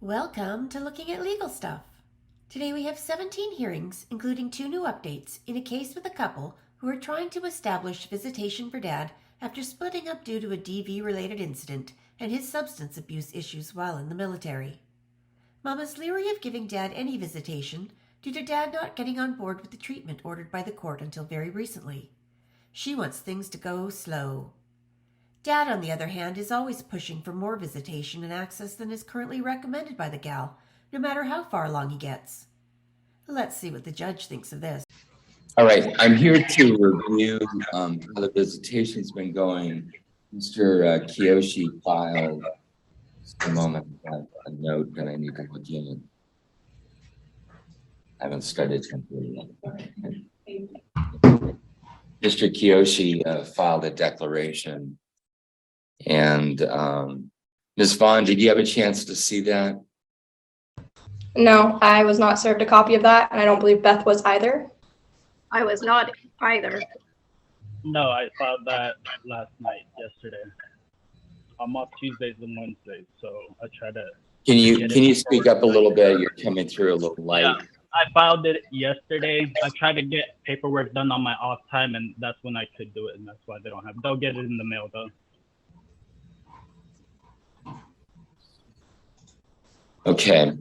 Welcome to Looking at Legal Stuff. Today we have 17 hearings, including 2 new updates in a case with a couple who are trying to establish visitation for Dad after splitting up due to a DV-related incident and his substance abuse issues while in the military. Mama's leery of giving Dad any visitation due to Dad not getting on board with the treatment ordered by the court until very recently. She wants things to go slow. Dad, on the other hand, is always pushing for more visitation and access than is currently recommended by the gal, no matter how far along he gets. Let's see what the judge thinks of this. All right, I'm here to review how the visitation's been going. Mr. Kiyoshi filed, just a moment, I have a note that I need to look in. I haven't studied something yet. Mr. Kiyoshi filed a declaration. And Ms. Vaughn, did you have a chance to see that? No, I was not served a copy of that, and I don't believe Beth was either. I was not either. No, I filed that last night, yesterday. I'm off Tuesdays and Wednesdays, so I try to. Can you speak up a little bit? You're coming through a little light. Yeah, I filed it yesterday. I tried to get paperwork done on my off time, and that's when I could do it, and that's why they don't have. They'll get it in the mail though. Okay.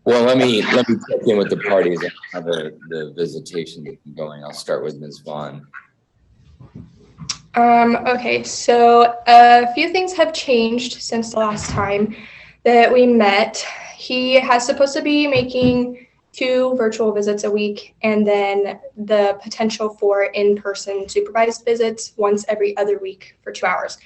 Well, let me check in with the parties and how the visitation has been going. I'll start with Ms. Vaughn. Okay, so a few things have changed since the last time that we met. He has supposed to be making 2 virtual visits a week, and then the potential for in-person supervised visits once every other week for 2 hours.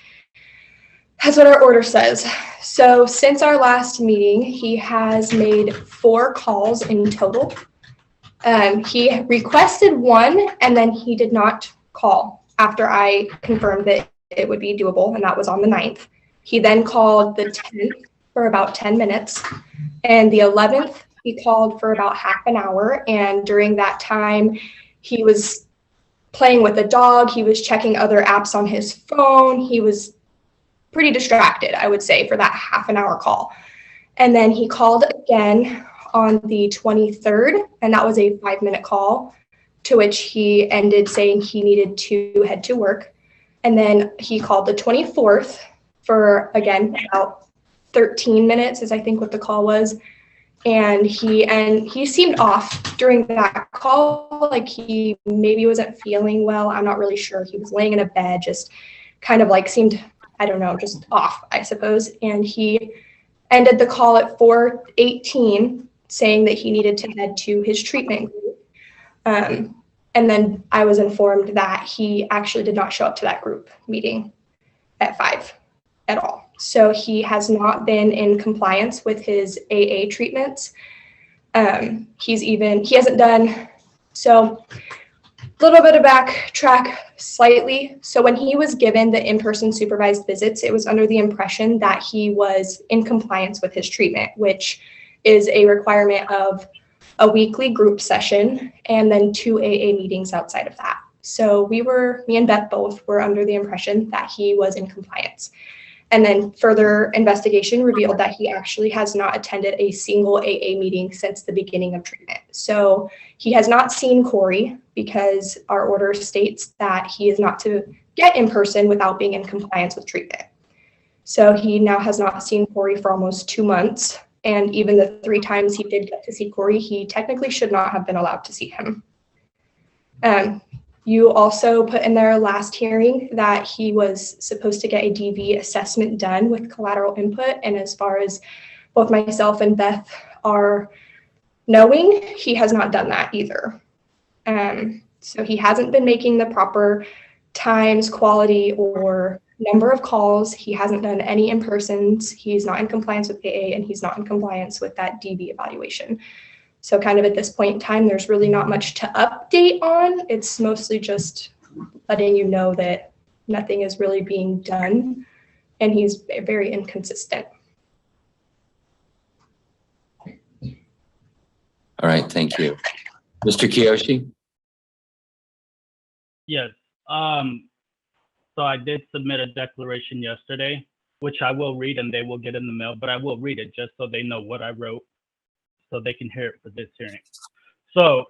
That's what our order says. So since our last meeting, he has made 4 calls in total. He requested 1, and then he did not call after I confirmed that it would be doable, and that was on the 9th. He then called the 10th for about 10 minutes, and the 11th, he called for about half an hour, and during that time, he was playing with a dog, he was checking other apps on his phone, he was pretty distracted, I would say, for that half an hour call. And then he called again on the 23rd, and that was a 5-minute call, to which he ended saying he needed to head to work. And then he called the 24th for, again, about 13 minutes is I think what the call was. And he seemed off during that call, like he maybe wasn't feeling well. I'm not really sure. He was laying in a bed, just kind of like seemed, I don't know, just off, I suppose. And he ended the call at 4:18, saying that he needed to head to his treatment group. And then I was informed that he actually did not show up to that group meeting at 5 at all. So he has not been in compliance with his AA treatments. He hasn't done, so a little bit of backtrack slightly. So when he was given the in-person supervised visits, it was under the impression that he was in compliance with his treatment, which is a requirement of a weekly group session and then 2 AA meetings outside of that. So me and Beth both were under the impression that he was in compliance. And then further investigation revealed that he actually has not attended a single AA meeting since the beginning of treatment. So he has not seen Corey because our order states that he is not to get in person without being in compliance with treatment. So he now has not seen Corey for almost 2 months. And even the 3 times he did get to see Corey, he technically should not have been allowed to see him. You also put in their last hearing that he was supposed to get a DV assessment done with collateral input. And as far as both myself and Beth are knowing, he has not done that either. So he hasn't been making the proper times, quality, or number of calls. He hasn't done any in-persons. He's not in compliance with AA, and he's not in compliance with that DV evaluation. So kind of at this point in time, there's really not much to update on. It's mostly just letting you know that nothing is really being done, and he's very inconsistent. All right, thank you. Mr. Kiyoshi? Yes. So I did submit a declaration yesterday. which I will read and they will get in the mail, but I will read it just so they know what I wrote, so they can hear it for this hearing. So,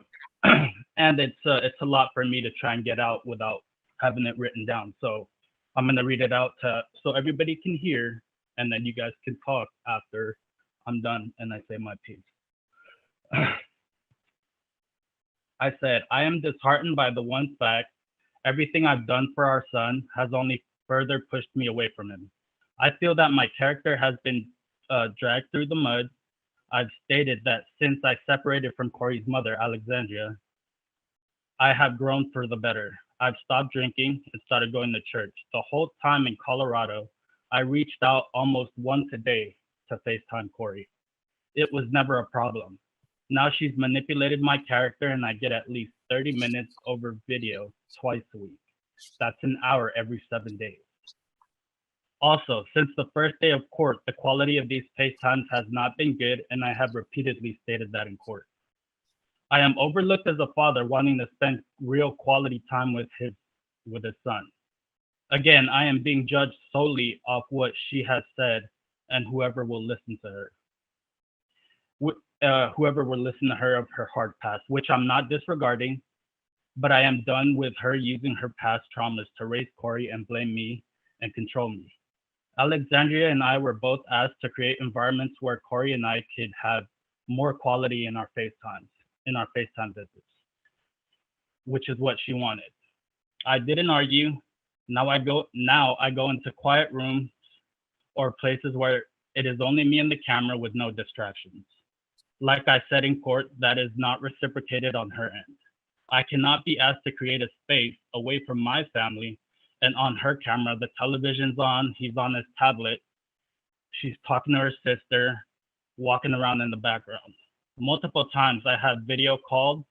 and it's a lot for me to try and get out without having it written down. So I'm gonna read it out so everybody can hear, and then you guys can talk after I'm done and I say my piece. I said, I am disheartened by the one fact everything I've done for our son has only further pushed me away from him. I feel that my character has been dragged through the mud. I've stated that since I separated from Corey's mother, Alexandria, I have grown for the better. I've stopped drinking and started going to church. The whole time in Colorado, I reached out almost once a day to FaceTime Corey. It was never a problem. Now she's manipulated my character and I get at least 30 minutes over video twice a week. That's an hour every 7 days. Also, since the first day of court, the quality of these FaceTimes has not been good, and I have repeatedly stated that in court. I am overlooked as a father wanting to spend real quality time with his son. Again, I am being judged solely off what she has said and whoever will listen to her. Whoever will listen to her of her hard past, which I'm not disregarding, but I am done with her using her past traumas to raise Corey and blame me and control me. Alexandria and I were both asked to create environments where Corey and I could have more quality in our FaceTime visits, which is what she wanted. I didn't argue. Now I go into quiet rooms or places where it is only me and the camera with no distractions. Like I said in court, that is not reciprocated on her end. I cannot be asked to create a space away from my family, and on her camera, the television's on, he's on his tablet, she's talking to her sister, walking around in the background. Multiple times I have video called.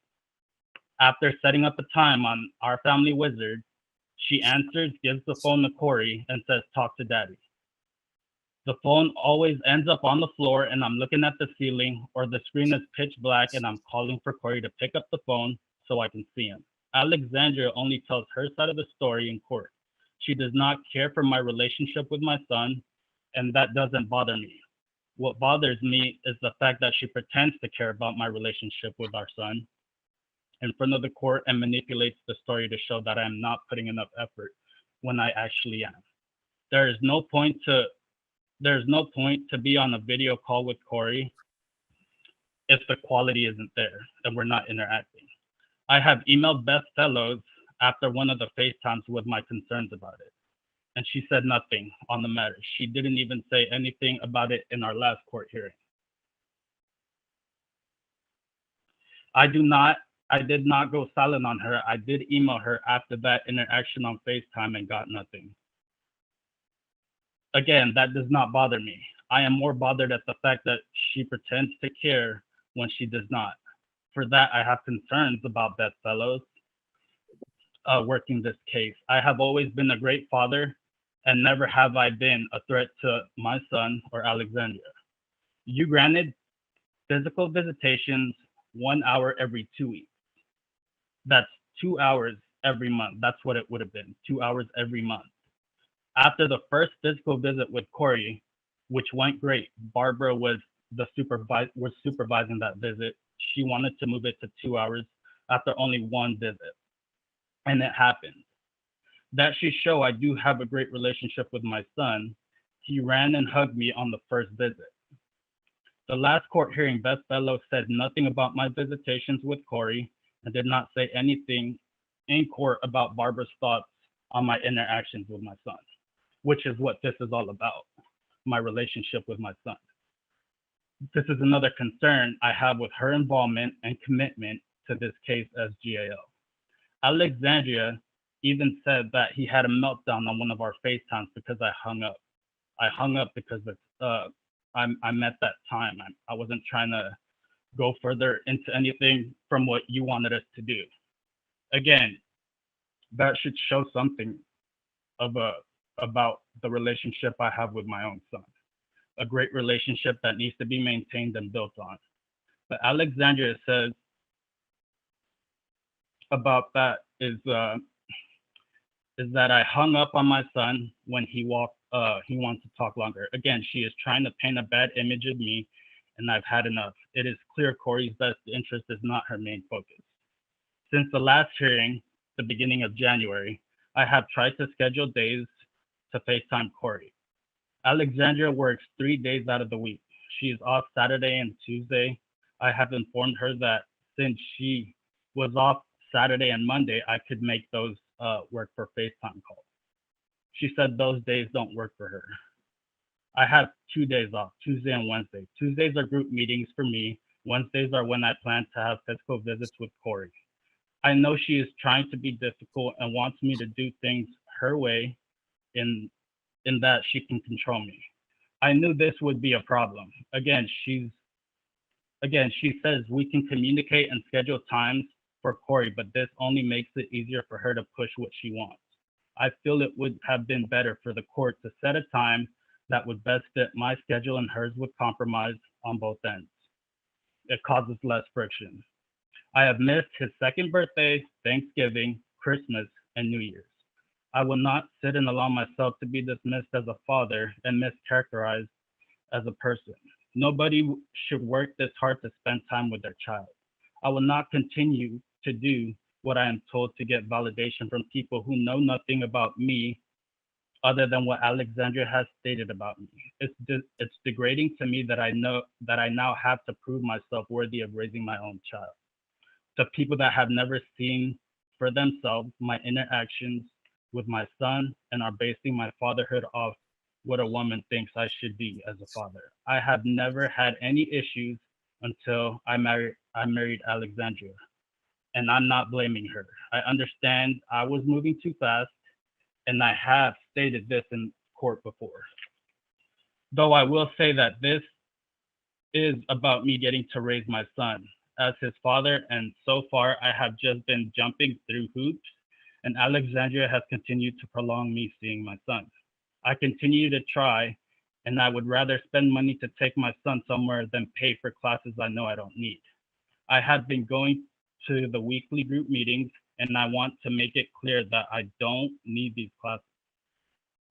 After setting up a time on our family wizard, she answers, gives the phone to Corey, and says, talk to daddy. The phone always ends up on the floor and I'm looking at the ceiling, or the screen is pitch black and I'm calling for Corey to pick up the phone so I can see him. Alexandria only tells her side of the story in court. She does not care for my relationship with my son, and that doesn't bother me. What bothers me is the fact that she pretends to care about my relationship with our son in front of the court and manipulates the story to show that I am not putting enough effort when I actually am. There's no point to be on a video call with Corey if the quality isn't there and we're not interacting. I have emailed Beth Fellows after one of the FaceTimes with my concerns about it, and she said nothing on the matter. She didn't even say anything about it in our last court hearing. I did not go silent on her. I did email her after that interaction on FaceTime and got nothing. Again, that does not bother me. I am more bothered at the fact that she pretends to care when she does not. For that, I have concerns about Beth Fellows working this case. I have always been a great father, and never have I been a threat to my son or Alexandria. You granted physical visitations 1 hour every 2 weeks. That's 2 hours every month. That's what it would have been, 2 hours every month. After the first physical visit with Corey, which went great, Barbara was supervising that visit. She wanted to move it to 2 hours after only one visit, and it happened. That should show I do have a great relationship with my son. He ran and hugged me on the first visit. The last court hearing, Beth Fellows said nothing about my visitations with Corey and did not say anything in court about Barbara's thoughts on my interactions with my son, which is what this is all about, my relationship with my son. This is another concern I have with her involvement and commitment to this case as GAO. Alexandria even said that he had a meltdown on one of our FaceTimes because I hung up. I hung up because I met that time. I wasn't trying to go further into anything from what you wanted us to do. Again, that should show something about the relationship I have with my own son. A great relationship that needs to be maintained and built on. But Alexandria says about that is that I hung up on my son when he walked he wants to talk longer. Again, she is trying to paint a bad image of me, and I've had enough. It is clear Corey's best interest is not her main focus. Since the last hearing, the beginning of January, I have tried to schedule days to FaceTime Corey. Alexandria works 3 days out of the week. She is off Saturday and Tuesday. I have informed her that since she was off Saturday and Monday, I could make those work for FaceTime calls. She said those days don't work for her. I have 2 days off, Tuesday and Wednesday. Tuesdays are group meetings for me. Wednesdays are when I plan to have physical visits with Corey. I know she is trying to be difficult and wants me to do things her way in that she can control me. I knew this would be a problem. Again, she says we can communicate and schedule times for Corey, but this only makes it easier for her to push what she wants. I feel it would have been better for the court to set a time that would best fit my schedule and hers would compromise on both ends. It causes less friction. I have missed his second birthday, Thanksgiving, Christmas, and New Year's. I will not sit and allow myself to be dismissed as a father and mischaracterized as a person. Nobody should work this hard to spend time with their child. I will not continue to do what I am told to get validation from people who know nothing about me other than what Alexandria has stated about me. It's degrading to me that I now have to prove myself worthy of raising my own child. To people that have never seen for themselves my interactions with my son and are basing my fatherhood off what a woman thinks I should be as a father. I have never had any issues until I married Alexandria, and I'm not blaming her. I understand I was moving too fast, and I have stated this in court before. Though I will say that this is about me getting to raise my son as his father, and so far I have just been jumping through hoops, and Alexandria has continued to prolong me seeing my son. I continue to try, and I would rather spend money to take my son somewhere than pay for classes I know I don't need. I have been going to the weekly group meetings, and I want to make it clear that I don't need these classes.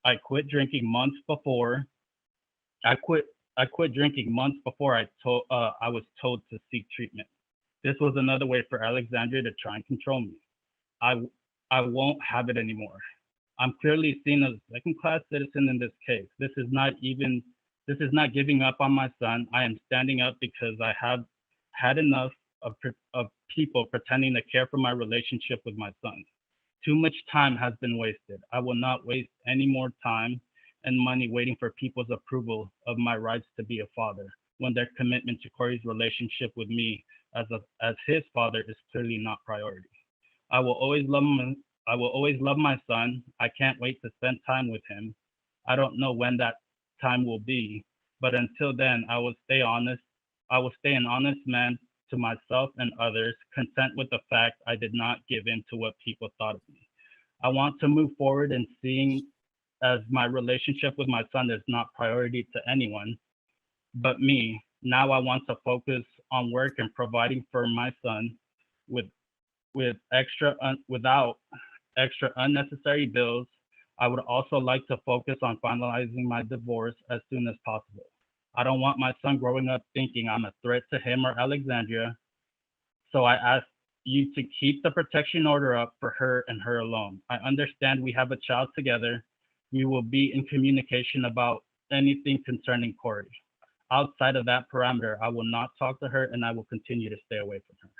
I quit drinking months before. I quit drinking months before I was told to seek treatment. This was another way for Alexandria to try and control me. I won't have it anymore. I'm clearly seen as a second-class citizen in this case. This is not giving up on my son. I am standing up because I have had enough of people pretending to care for my relationship with my son. Too much time has been wasted. I will not waste any more time and money waiting for people's approval of my rights to be a father when their commitment to Corey's relationship with me as his father is clearly not priority. I will always love my son. I can't wait to spend time with him. I don't know when that time will be, but until then, I will stay honest. I will stay an honest man to myself and others, content with the fact I did not give in to what people thought of me. I want to move forward and seeing as my relationship with my son is not priority to anyone but me. Now I want to focus on work and providing for my son without extra unnecessary bills. I would also like to focus on finalizing my divorce as soon as possible. I don't want my son growing up thinking I'm a threat to him or Alexandria. So I ask you to keep the protection order up for her and her alone. I understand we have a child together. We will be in communication about anything concerning Corey. Outside of that parameter, I will not talk to her and I will continue to stay away from her.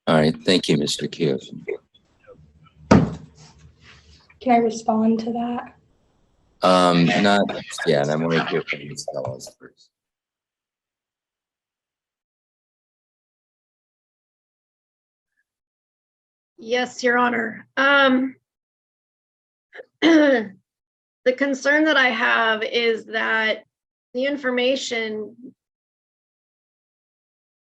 All right, thank you, Mr. Kiyoshi. Can I respond to that? Not yet. I want to hear from Ms. Ellis first. Yes, Your Honor. The concern that I have is that the information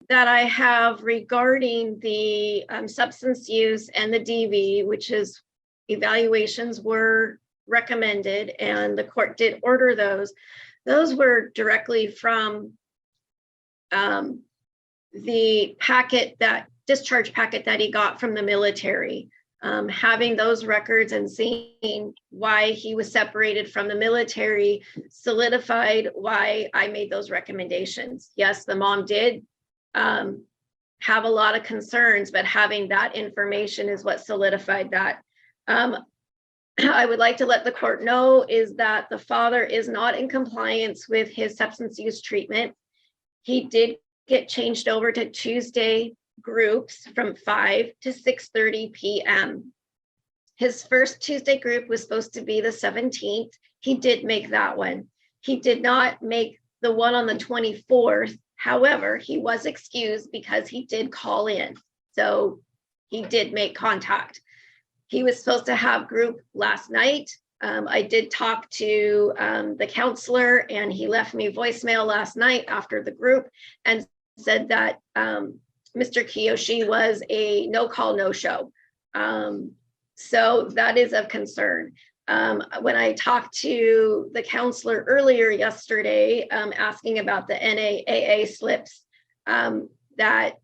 that I have regarding the substance use and the DV, which is evaluations were recommended and the court did order those were directly from the discharge packet that he got from the military. having those records and seeing why he was separated from the military solidified why I made those recommendations. Yes, the mom did have a lot of concerns, but having that information is what solidified that. I would like to let the court know is that the father is not in compliance with his substance use treatment. He did get changed over to Tuesday groups from 5 to 6:30 p.m. His first Tuesday group was supposed to be the 17th. He did make that one. He did not make the one on the 24th. However, he was excused because he did call in. So he did make contact. He was supposed to have group last night. I did talk to the counselor, and he left me voicemail last night after the group and said that Mr. Kiyoshi was a no call, no show. So that is of concern. When I talked to the counselor earlier yesterday, asking about the NAAA slips, that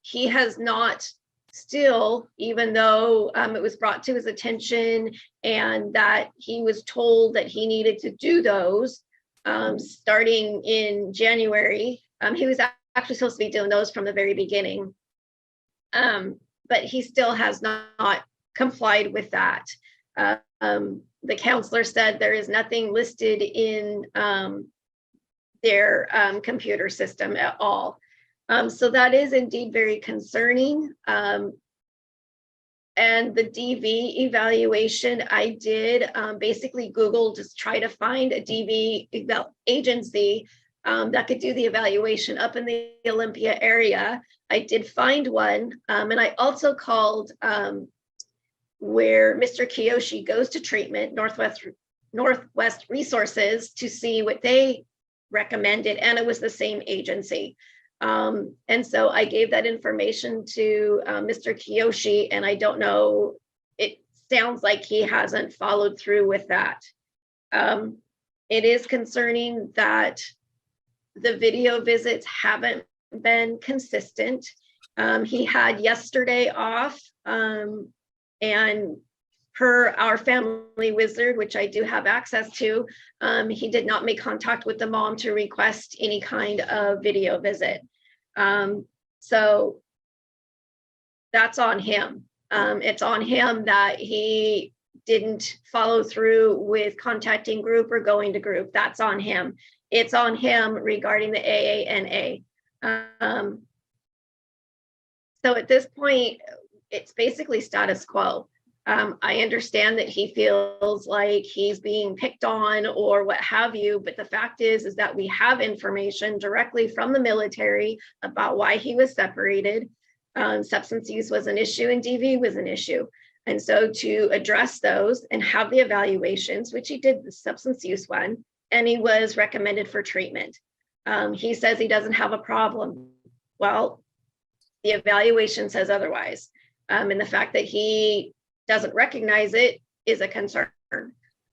he has not still, even though it was brought to his attention and that he was told that he needed to do those starting in January. He was actually supposed to be doing those from the very beginning, but he still has not complied with that. The counselor said there is nothing listed in their computer system at all. So that is indeed very concerning. And the DV evaluation, I did basically Google, just try to find a DV agency that could do the evaluation up in the Olympia area. I did find one, and I also called where Mr. Kiyoshi goes to treatment, Northwest Resources, to see what they recommended, and it was the same agency. And so I gave that information to Mr. Kiyoshi, and I don't know, it sounds like he hasn't followed through with that. It is concerning that the video visits haven't been consistent. He had yesterday off, and per our family wizard, which I do have access to, he did not make contact with the mom to request any kind of video visit. So that's on him. It's on him that he didn't follow through with contacting group or going to group. That's on him. It's on him regarding the AANA. So at this point, it's basically status quo. I understand that he feels like he's being picked on or what have you, but the fact is that we have information directly from the military about why he was separated. Substance use was an issue and DV was an issue. And so to address those and have the evaluations, which he did, the substance use one, and he was recommended for treatment. He says he doesn't have a problem. Well, the evaluation says otherwise. And the fact that he doesn't recognize it is a concern.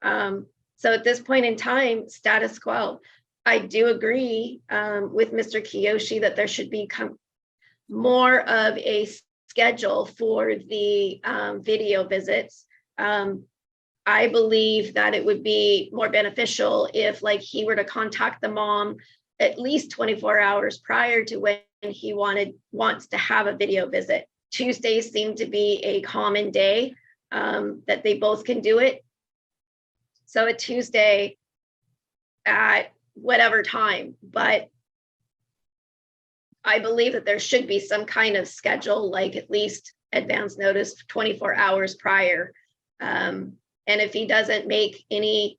So at this point in time, status quo. I do agree with Mr. Kiyoshi that there should be more of a schedule for the video visits. I believe that it would be more beneficial if, like, he were to contact the mom at least 24 hours prior to when he wants to have a video visit. Tuesdays seem to be a common day that they both can do it. So a Tuesday at whatever time, but I believe that there should be some kind of schedule, like at least advance notice 24 hours prior. And if he doesn't make any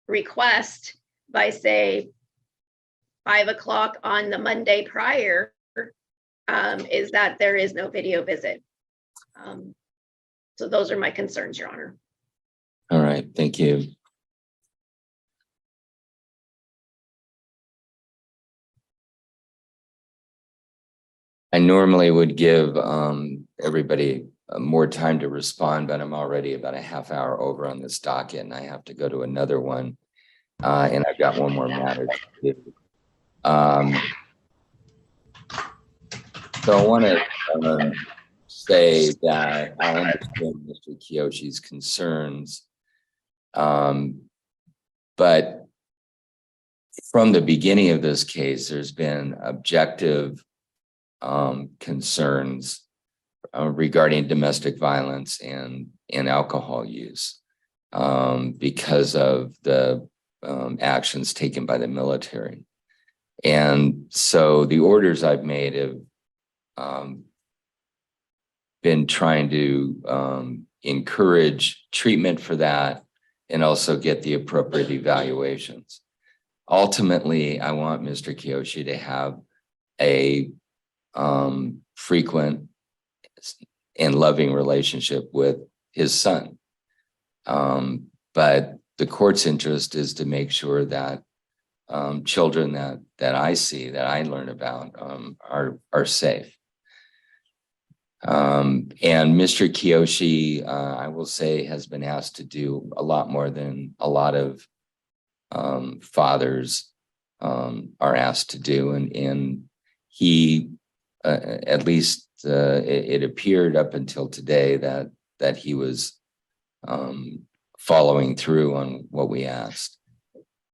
request by, say, 5 o'clock on the Monday prior, is that there is no video visit. So those are my concerns, Your Honor. All right, thank you. I normally would give everybody more time to respond, but I'm already about a half hour over on this docket, and I have to go to another one. And I've got one more matter to do. So I want to say that I understand Mr. Kiyoshi's concerns. But from the beginning of this case, there's been objective concerns regarding domestic violence and alcohol use because of the actions taken by the military. And so the orders I've made have been trying to encourage treatment for that and also get the appropriate evaluations. Ultimately, I want Mr. Kiyoshi to have a frequent and loving relationship with his son. But the court's interest is to make sure that children that I see, that I learn about, are safe. And Mr. Kiyoshi, I will say, has been asked to do a lot more than a lot of fathers are asked to do. And he, at least it appeared up until today that he was following through on what we asked.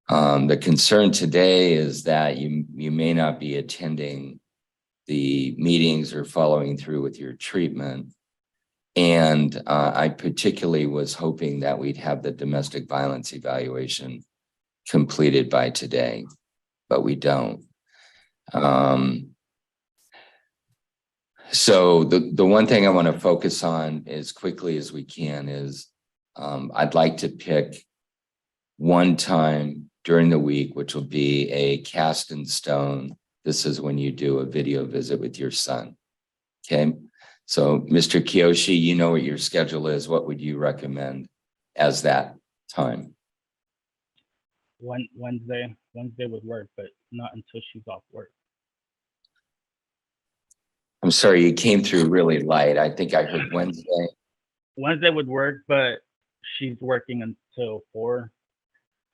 The concern today is that you may not be attending the meetings or following through with your treatment. And I particularly was hoping that we'd have the domestic violence evaluation completed by today, but we don't. So the one thing I want to focus on as quickly as we can is I'd like to pick one time during the week, which will be a cast in stone. This is when you do a video visit with your son. Okay. So Mr. Kiyoshi, you know what your schedule is. What would you recommend as that time? Wednesday would work, but not until she's off work. I'm sorry, you came through really light. I think I heard Wednesday. Wednesday would work, but she's working until 4.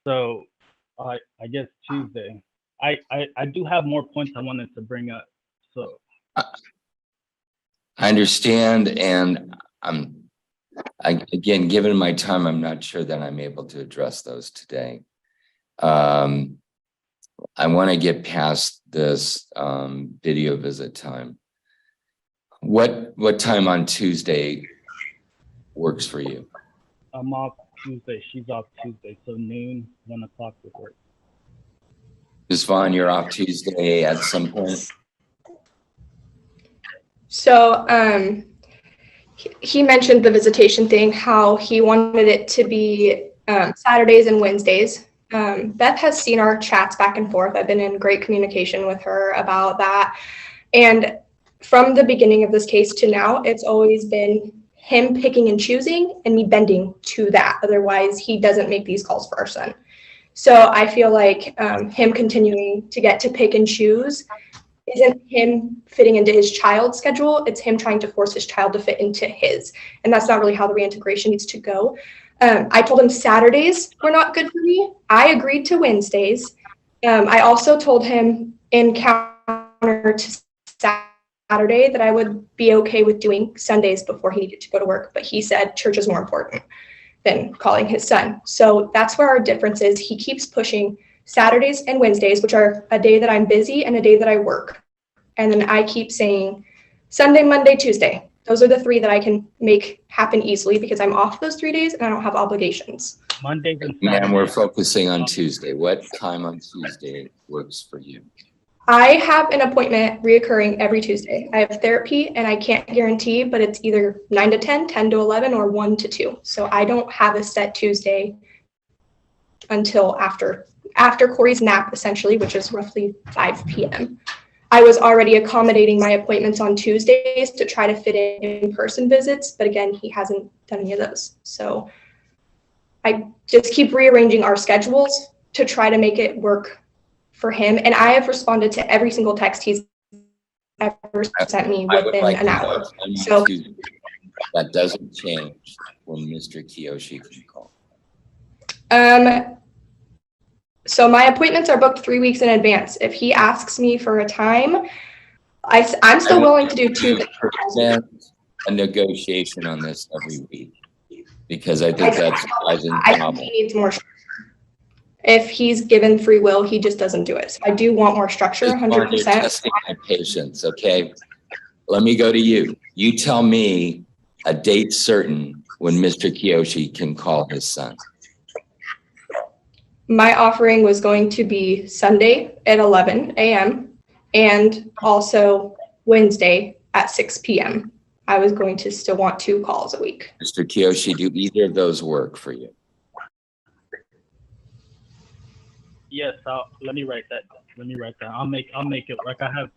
So I guess Tuesday. I do have more points I wanted to bring up. So I understand, and again, given my time, I'm not sure that I'm able to address those today. I want to get past this video visit time. What time on Tuesday works for you? I'm off Tuesday. She's off Tuesday, so noon, 1 o'clock would work. Ms. Vaughn, you're off Tuesday at some point? So he mentioned the visitation thing, how he wanted it to be Saturdays and Wednesdays. Beth has seen our chats back and forth. I've been in great communication with her about that. And from the beginning of this case to now, it's always been him picking and choosing and me bending to that. Otherwise, he doesn't make these calls for our son. So I feel like him continuing to get to pick and choose isn't him fitting into his child's schedule. It's him trying to force his child to fit into his. And that's not really how the reintegration needs to go. I told him Saturdays were not good for me. I agreed to Wednesdays. I also told him in counter to Saturday that I would be okay with doing Sundays before he needed to go to work. But he said church is more important than calling his son. So that's where our difference is. He keeps pushing Saturdays and Wednesdays, which are a day that I'm busy and a day that I work. And then I keep saying Sunday, Monday, Tuesday. Those are the 3 that I can make happen easily because I'm off those 3 days and I don't have obligations. Mondays and Ma'am, Saturdays. we're focusing on Tuesday. What time on Tuesday works for you? I have an appointment reoccurring every Tuesday. I have therapy and I can't guarantee, but it's either 9 to 10, 10 to 11, or 1 to 2. So I don't have a set Tuesday until after Corey's nap, essentially, which is roughly 5 p.m. I was already accommodating my appointments on Tuesdays to try to fit in-person visits, but again, he hasn't done any of those. So I just keep rearranging our schedules to try to make it work for him. And I have responded to every single text he's ever sent me within an hour. So that doesn't change when Mr. Kiyoshi can call. So my appointments are booked 3 weeks in advance. If he asks me for a time, I'm still willing to do Tuesday. a negotiation on this every week, because I think that's causing I think problem. he needs more structure. If he's given free will, he just doesn't do it. So I do want more structure, Ms. Vaughn, you're 100%. testing my patience, okay? Let me go to you. You tell me a date certain when Mr. Kiyoshi can call his son. My offering was going to be Sunday at 11 a.m. and also Wednesday at 6 p.m. I was going to still want 2 calls a week. Mr. Kiyoshi, do either of those work for you? Yes, let me write that. I'll make it work. I have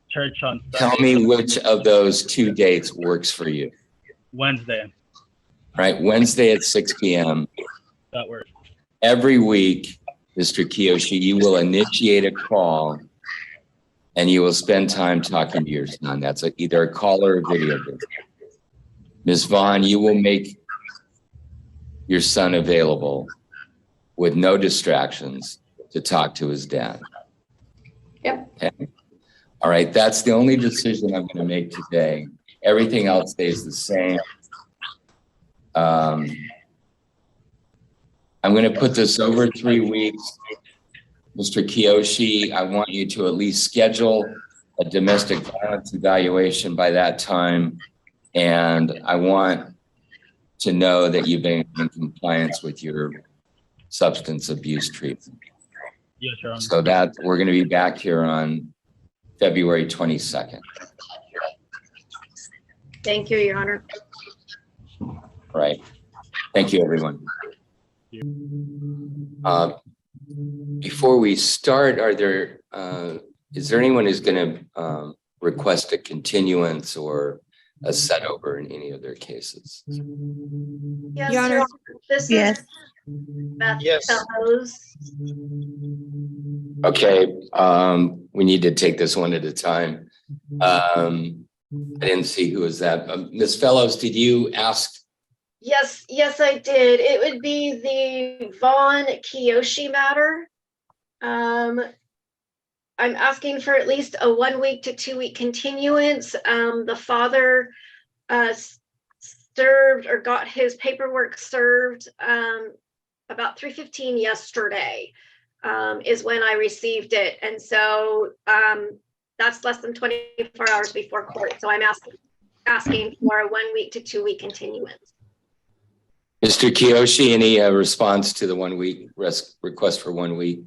church on Tell Sunday. me which of those 2 dates works for you. Wednesday. Right, Wednesday at 6 p.m. That works. Every week, Mr. Kiyoshi, you will initiate a call and you will spend time talking to your son. That's either a call or a video visit. Ms. Vaughn, you will make your son available with no distractions to talk to his dad. Yep. Okay. All right, that's the only decision I'm going to make today. Everything else stays the same. I'm going to put this over 3 weeks. Mr. Kiyoshi, I want you to at least schedule a domestic violence evaluation by that time. And I want to know that you've been in compliance with your substance abuse treatment. Yes, Your Honor. So that we're going to be back here on February 22nd. Thank you, Your Honor. All right. Thank you, everyone. Before we start, is there anyone who's going to request a continuance or a set over in any of their cases? Yes, Your Honor. Your Honor. This Yes. is Beth Yes. Fellows. Okay, we need to take this one at a time. I didn't see who was that. Ms. Fellows, did you ask? Yes, I did. It would be the Vaughn Kiyoshi matter. I'm asking for at least a 1 week to 2 week continuance. The father served or got his paperwork served about 3:15 yesterday is when I received it. And so that's less than 24 hours before court. So I'm asking for a 1 week to 2 week continuance. Mr. Kiyoshi, any response to the 1 week request for 1 week?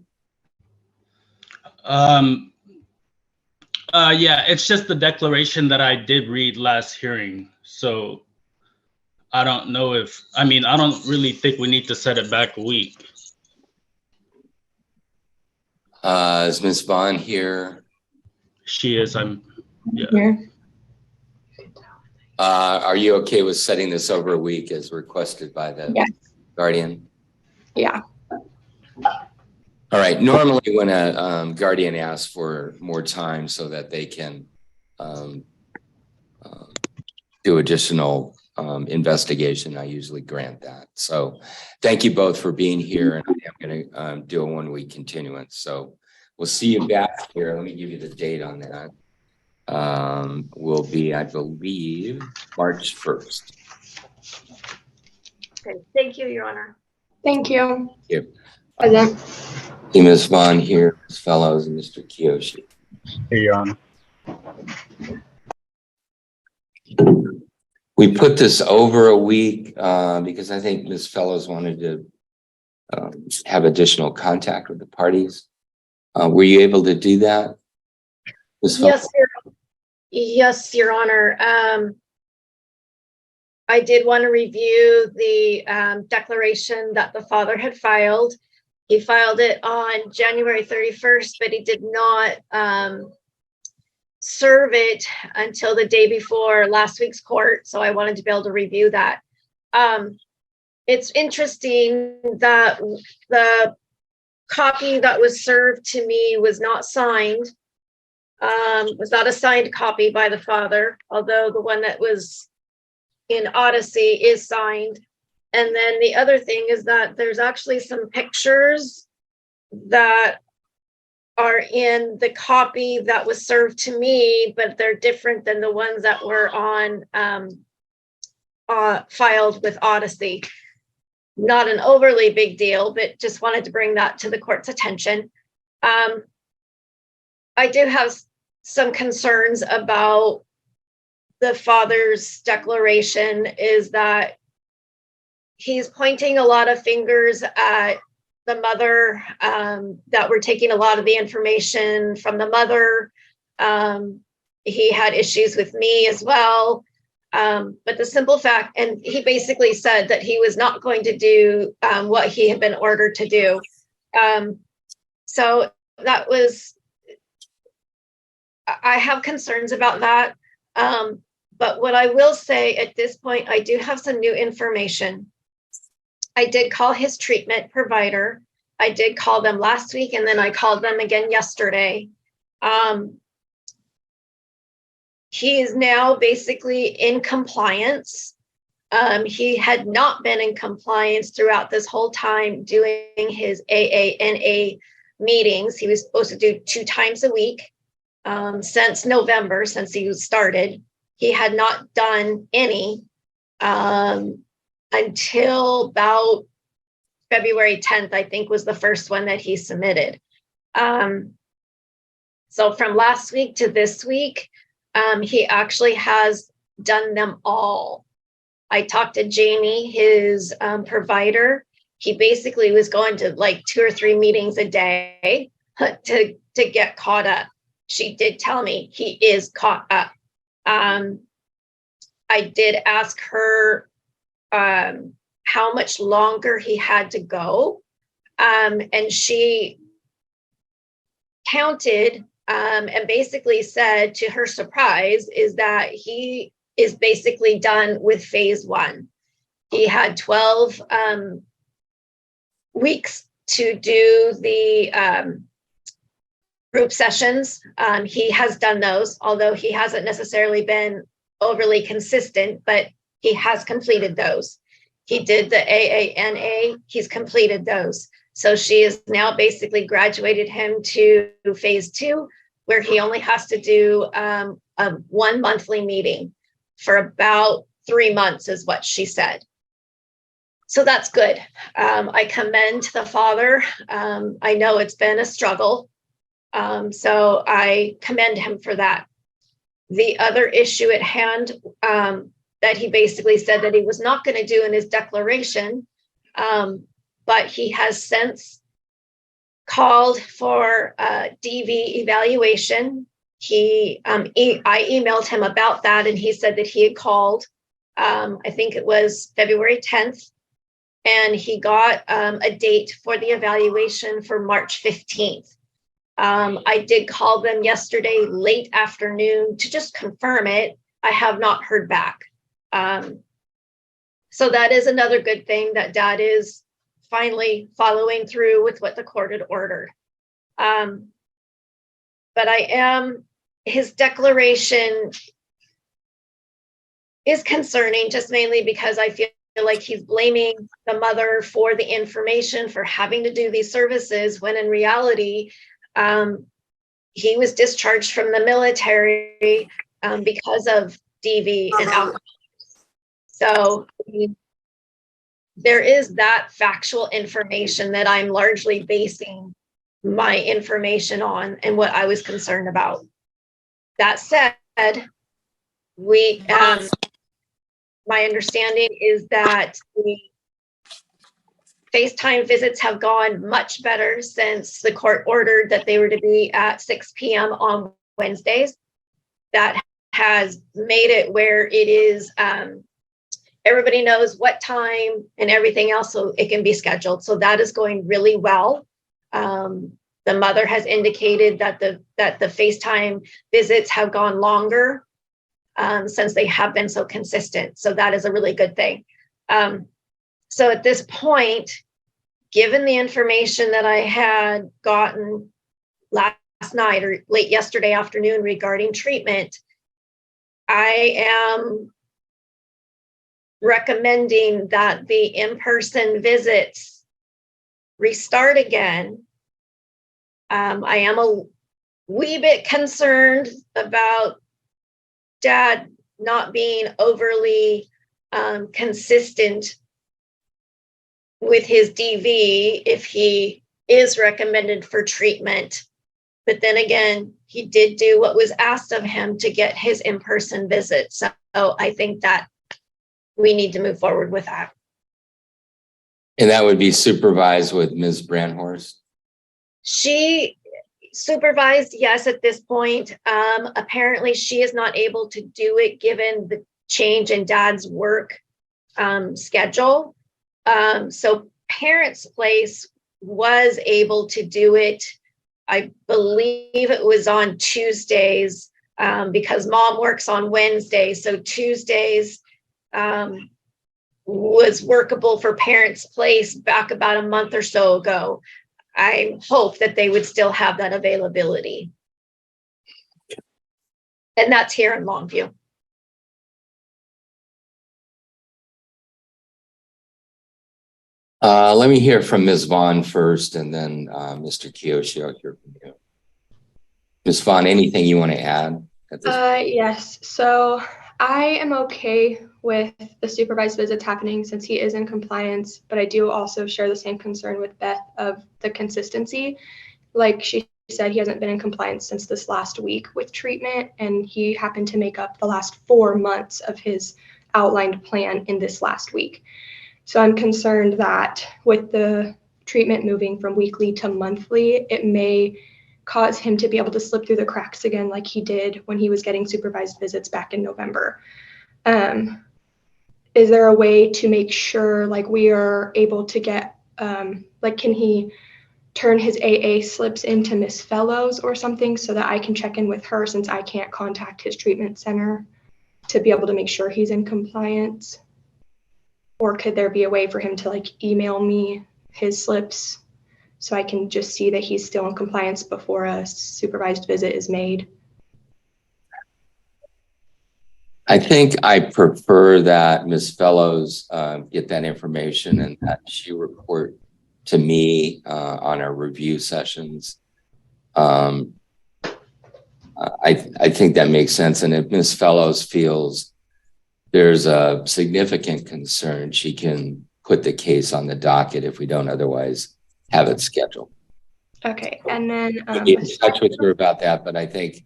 Yeah, it's just the declaration that I did read last hearing. So I don't know I don't really think we need to set it back a week. Is Ms. Vaughn here? She is, yeah. Here. Are you okay with setting this over a week as requested by the Yes. guardian? Yeah. All right. Normally when a guardian asks for more time so that they can do additional investigation, I usually grant that. So thank you both for being here. And I'm going to do a 1 week continuance. So we'll see you back here. Let me give you the date on that. Will be, I believe, March 1st. Okay, thank you, Your Honor. Thank you. Thank you. Present. See Ms. Vaughn here, Ms. Fellows, and Mr. Kiyoshi. Here, Your Honor. We put this over a week because I think Ms. Fellows wanted to have additional contact with the parties. Were you able to do that? Ms. Fellows? Yes, Your Honor. I did want to review the declaration that the father had filed. He filed it on January 31st, but he did not serve it until the day before last week's court. So I wanted to be able to review that. It's interesting that the copy that was served to me was not signed, was not a signed copy by the father, although the one that was in Odyssey is signed. And then the other thing is that there's actually some pictures that are in the copy that was served to me, but they're different than the ones that were on filed with Odyssey. Not an overly big deal, but just wanted to bring that to the court's attention. I do have some concerns about the father's declaration, is that he's pointing a lot of fingers at the mother, that we're taking a lot of the information from the mother. He had issues with me as well. But the simple fact, and he basically said that he was not going to do what he had been ordered to do. So that was, I have concerns about that. But what I will say at this point, I do have some new information. I did call his treatment provider. I did call them last week, and then I called them again yesterday. He is now basically in compliance. He had not been in compliance throughout this whole time doing his AANA meetings. He was supposed to do 2 times a week since November, since he started. He had not done any until about February 10th, I think, was the first one that he submitted. So from last week to this week, he actually has done them all. I talked to Jamie, his provider. He basically was going to like 2 or 3 meetings a day to get caught up. She did tell me he is caught up. I did ask her how much longer he had to go. And she counted and basically said, to her surprise, is that he is basically done with phase 1. He had 12 weeks to do the group sessions. He has done those, although he hasn't necessarily been overly consistent, but he has completed those. He did the AANA, he's completed those. So she has now basically graduated him to phase 2, where he only has to do 1 monthly meeting for about 3 months, is what she said. So that's good. I commend the father. I know it's been a struggle. So I commend him for that. The other issue at hand that he basically said that he was not going to do in his declaration, but he has since called for a DV evaluation. I emailed him about that, and he said that he had called, I think it was February 10th, and he got a date for the evaluation for March 15th. I did call them yesterday late afternoon to just confirm it. I have not heard back. So that is another good thing, that Dad is finally following through with what the court had ordered. But his declaration is concerning, just mainly because I feel like he's blaming the mother for the information, for having to do these services, when in reality, he was discharged from the military because of DV and alcohol. So there is that factual information that I'm largely basing my information on and what I was concerned about. That said, my understanding is that the FaceTime visits have gone much better since the court ordered that they were to be at 6 p.m. on Wednesdays. That has made it where it is, everybody knows what time and everything else, so it can be scheduled. So that is going really well. The mother has indicated that the FaceTime visits have gone longer since they have been so consistent. So that is a really good thing. So at this point, given the information that I had gotten last night or late yesterday afternoon regarding treatment, I am recommending that the in-person visits restart again I am a wee bit concerned about Dad not being overly consistent with his DV if he is recommended for treatment. But then again, he did do what was asked of him to get his in-person visit. So I think that we need to move forward with that. And that would be supervised with Ms. Brandhorst? She supervised, yes, at this point. Apparently she is not able to do it given the change in Dad's work schedule. So Parents' Place was able to do it. I believe it was on Tuesdays because Mom works on Wednesdays. So Tuesdays was workable for Parents' Place back about a month or so ago. I hope that they would still have that availability. And that's here in Longview. Let me hear from Ms. Vaughn first, and then Mr. Kiyoshi, I'll hear from you. Ms. Vaughn, anything you want to add at this point? Yes. So I am okay with the supervised visits happening since he is in compliance, but I do also share the same concern with Beth of the consistency. Like she said, he hasn't been in compliance since this last week with treatment, and he happened to make up the last 4 months of his outlined plan in this last week. So I'm concerned that with the treatment moving from weekly to monthly, it may cause him to be able to slip through the cracks again like he did when he was getting supervised visits back in November. Is there a way to make sure like we are able to get, like can he turn his AA slips into Miss Fellows or something so that I can check in with her since I can't contact his treatment center to be able to make sure he's in compliance? Or could there be a way for him to like email me his slips so I can just see that he's still in compliance before a supervised visit is made? I think I prefer that Ms. Fellows get that information and that she report to me on our review sessions. I think that makes sense. And if Ms. Fellows feels there's a significant concern, she can put the case on the docket if we don't otherwise have it scheduled. Okay, and then I'll be in touch with her about that, but I think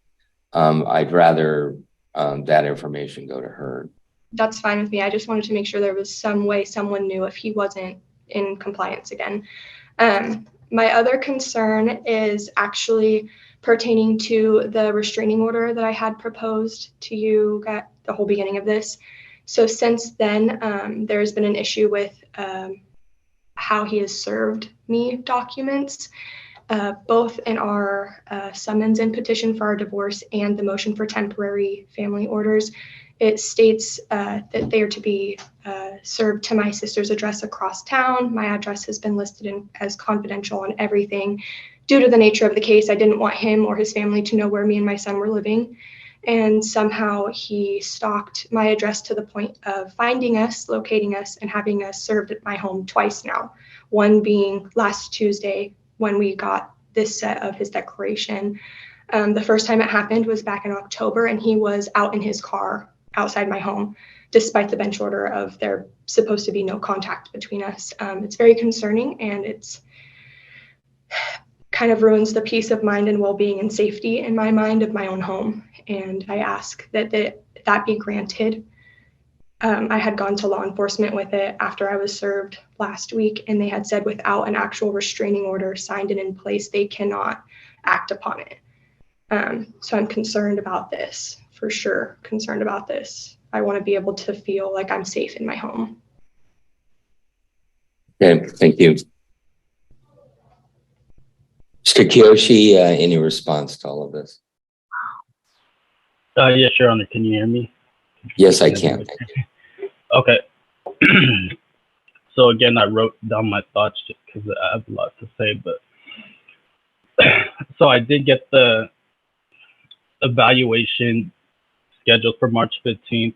I'd rather that information go to her. that's fine with me. I just wanted to make sure there was some way someone knew if he wasn't in compliance again. My other concern is actually pertaining to the restraining order that I had proposed to you at the whole beginning of this. So since then, there's been an issue with how he has served me documents, both in our summons and petition for our divorce and the motion for temporary family orders. It states that they are to be served to my sister's address across town. My address has been listed as confidential and everything. Due to the nature of the case, I didn't want him or his family to know where me and my son were living. And somehow he stalked my address to the point of finding us, locating us, and having us served at my home twice now. One being last Tuesday when we got this set of his declaration. The first time it happened was back in October, and he was out in his car outside my home, despite the bench order of there supposed to be no contact between us. It's very concerning, and it's kind of ruins the peace of mind and well-being and safety in my mind of my own home. And I ask that that be granted. I had gone to law enforcement with it after I was served last week, and they had said without an actual restraining order signed and in place, they cannot act upon it. So I'm concerned about this, for sure, concerned about this. I want to be able to feel like I'm safe in my home. Okay, thank you. Mr. Kiyoshi, any response to all of this? Yes, Your Honor. Can you hear me? Yes, I can. Thank you. Okay. So again, I wrote down my thoughts just because I have a lot to say, but so I did get the evaluation scheduled for March 15th.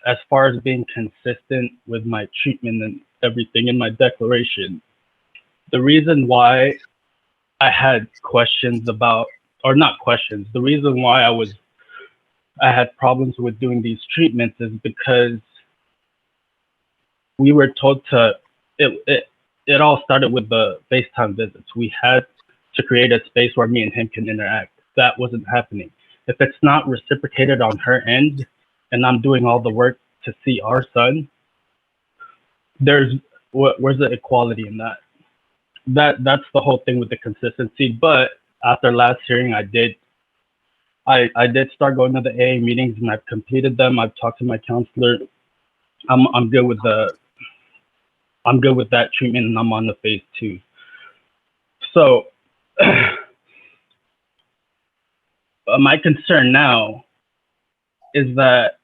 As far as being consistent with my treatment and everything in my declaration, the reason why I had questions about, or not questions. The reason why I had problems with doing these treatments is because we were told to, it all started with the FaceTime visits. We had to create a space where me and him can interact. That wasn't happening. If it's not reciprocated on her end and I'm doing all the work to see our son, where's the equality in that? That's the whole thing with the consistency. But after last hearing, I did start going to the AA meetings and I've completed them. I've talked to my counselor. I'm good with that treatment, and I'm on the phase 2. So my concern now is that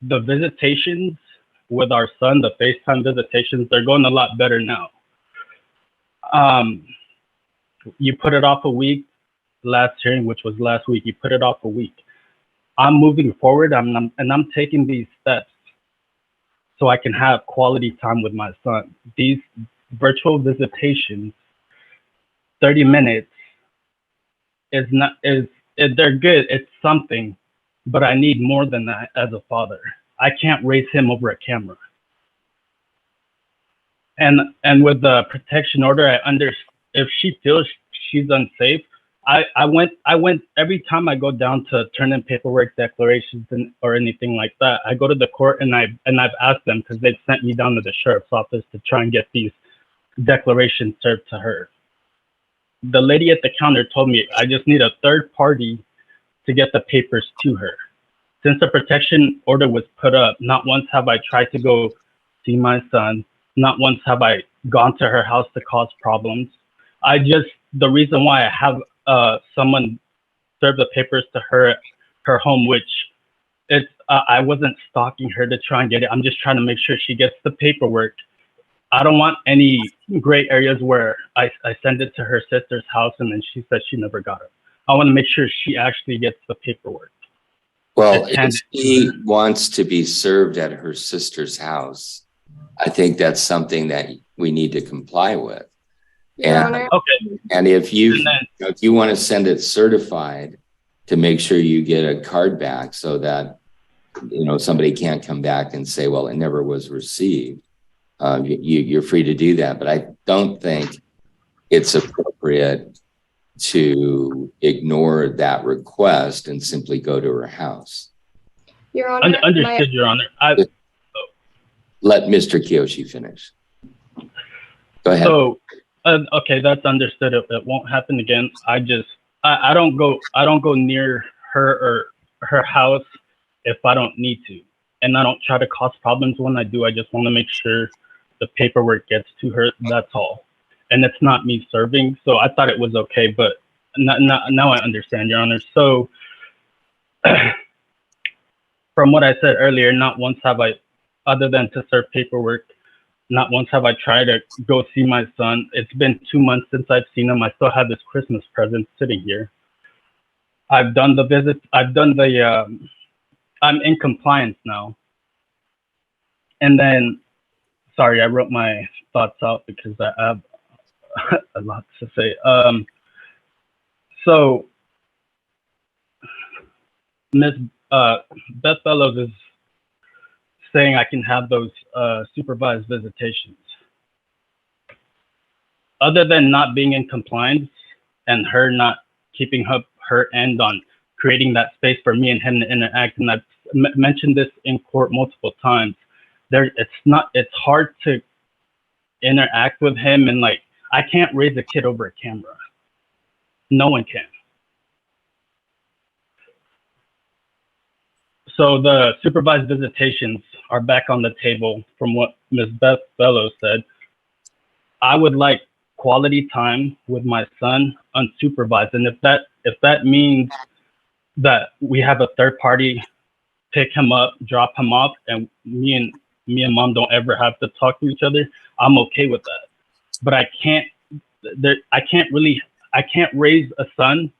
the visitations with our son, the FaceTime visitations, they're going a lot better now. You put it off a week, last hearing, which was last week, you put it off a week. I'm moving forward, and I'm taking these steps so I can have quality time with my son. These virtual visitations, 30 minutes they're good, it's something, but I need more than that as a father. I can't raise him over a camera. And with the protection order, if she feels she's unsafe, I went every time I go down to turn in paperwork, declarations, or anything like that, I go to the court and I've asked them, because they've sent me down to the sheriff's office to try and get these declarations served to her. The lady at the counter told me I just need a third party to get the papers to her. Since the protection order was put up, not once have I tried to go see my son. Not once have I gone to her house to cause problems. The reason why I have someone serve the papers to her home, which I wasn't stalking her to try and get it. I'm just trying to make sure she gets the paperwork. I don't want any gray areas where I send it to her sister's house and then she said she never got it. I want to make sure she actually gets the paperwork. Well, if she wants to be served at her sister's house, I think that's something that we need to comply with. And if you want to send it certified to make sure you get a card back so that, somebody can't come back and say, well, it never was received. You're free to do that. But I don't think it's appropriate to ignore that request and simply go to her house. Your Honor. Understood, Your Honor. Let Mr. Kiyoshi finish. Go ahead. So, okay, that's understood. It won't happen again. I don't go near her or her house if I don't need to, and I don't try to cause problems when I do. I just want to make sure the paperwork gets to her. That's all. And it's not me serving, so I thought it was okay, but now I understand, Your Honor. So, from what I said earlier, not once have I, other than to serve paperwork, not once have I tried to go see my son. It's been 2 months since I've seen him. I still have his Christmas present sitting here. I've done the visit. I'm in compliance now. And then, sorry, I wrote my thoughts out because I have a lot to say. So, Ms. Beth Bellows is saying I can have those supervised visitations. Other than not being in compliance and her not keeping up her end on creating that space for me and him to interact, and I've mentioned this in court multiple times, it's hard to interact with him, and I can't raise a kid over a camera. No one can. So the supervised visitations are back on the table from what Ms. Beth Bellows said. I would like quality time with my son unsupervised. And if that means that we have a third party pick him up, drop him off, and me and mom don't ever have to talk to each other, I'm okay with that. But I can't raise a son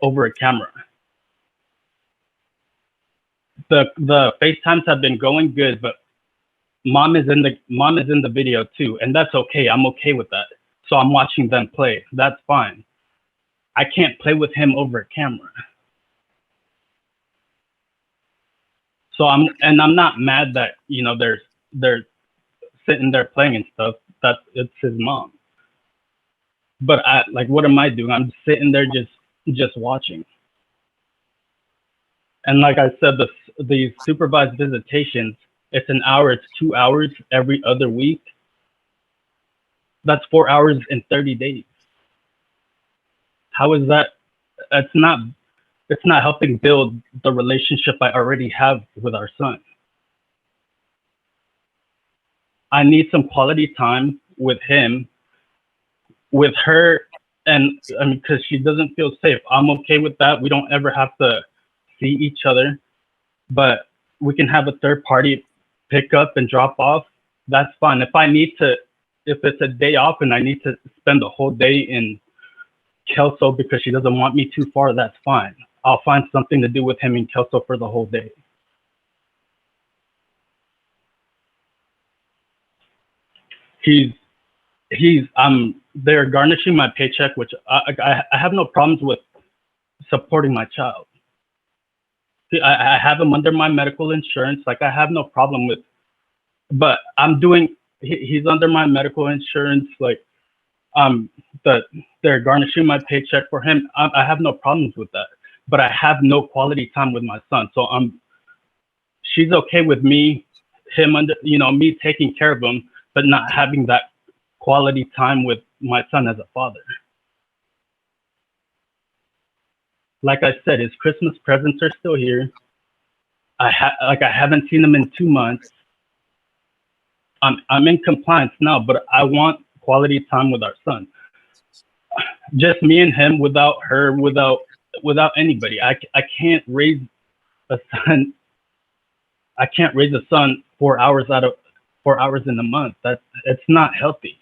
over a camera. The FaceTimes have been going good, but mom is in the video too, and that's okay. I'm okay with that. So I'm watching them play. That's fine. I can't play with him over camera. So I'm not mad that, you know, they're sitting there playing and stuff. It's his mom. But what am I doing? I'm sitting there just watching. And like I said, the supervised visitations, it's an hour, it's 2 hours every other week. That's 4 hours in 30 days. How is that? It's not helping build the relationship I already have with our son. I need some quality time with him, with her, and I mean, because she doesn't feel safe. I'm okay with that. We don't ever have to see each other, but we can have a third party pick up and drop off. That's fine. If it's a day off and I need to spend the whole day in Kelso because she doesn't want me too far, that's fine. I'll find something to do with him in Kelso for the whole day. They're garnishing my paycheck, which I have no problems with supporting my child. See, I have him under my medical insurance. Like, I have no problem with, but he's under my medical insurance. Like, they're garnishing my paycheck for him. I have no problems with that, but I have no quality time with my son. So she's okay with me taking care of him, but not having that quality time with my son as a father. Like I said, his Christmas presents are still here. I haven't seen him in 2 months. I'm in compliance now, but I want quality time with our son. Just me and him, without her, without anybody. I can't raise a son. I can't raise a son 4 hours out of 4 hours in a month. It's not healthy.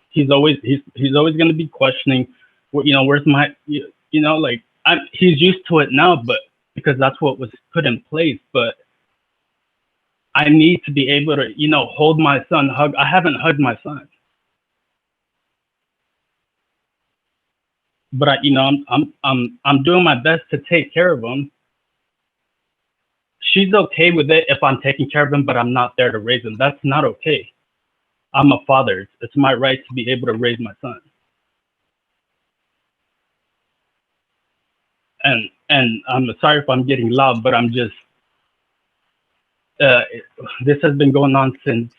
He's always going to be questioning, where's my, he's used to it now, but because that's what was put in place. But I need to be able to, hold my son, hug. I haven't hugged my son, but I'm doing my best to take care of him. She's okay with it if I'm taking care of him, but I'm not there to raise him. That's not okay. I'm a father. It's my right to be able to raise my son. And I'm sorry if I'm getting loud, but I'm just, this has been going on since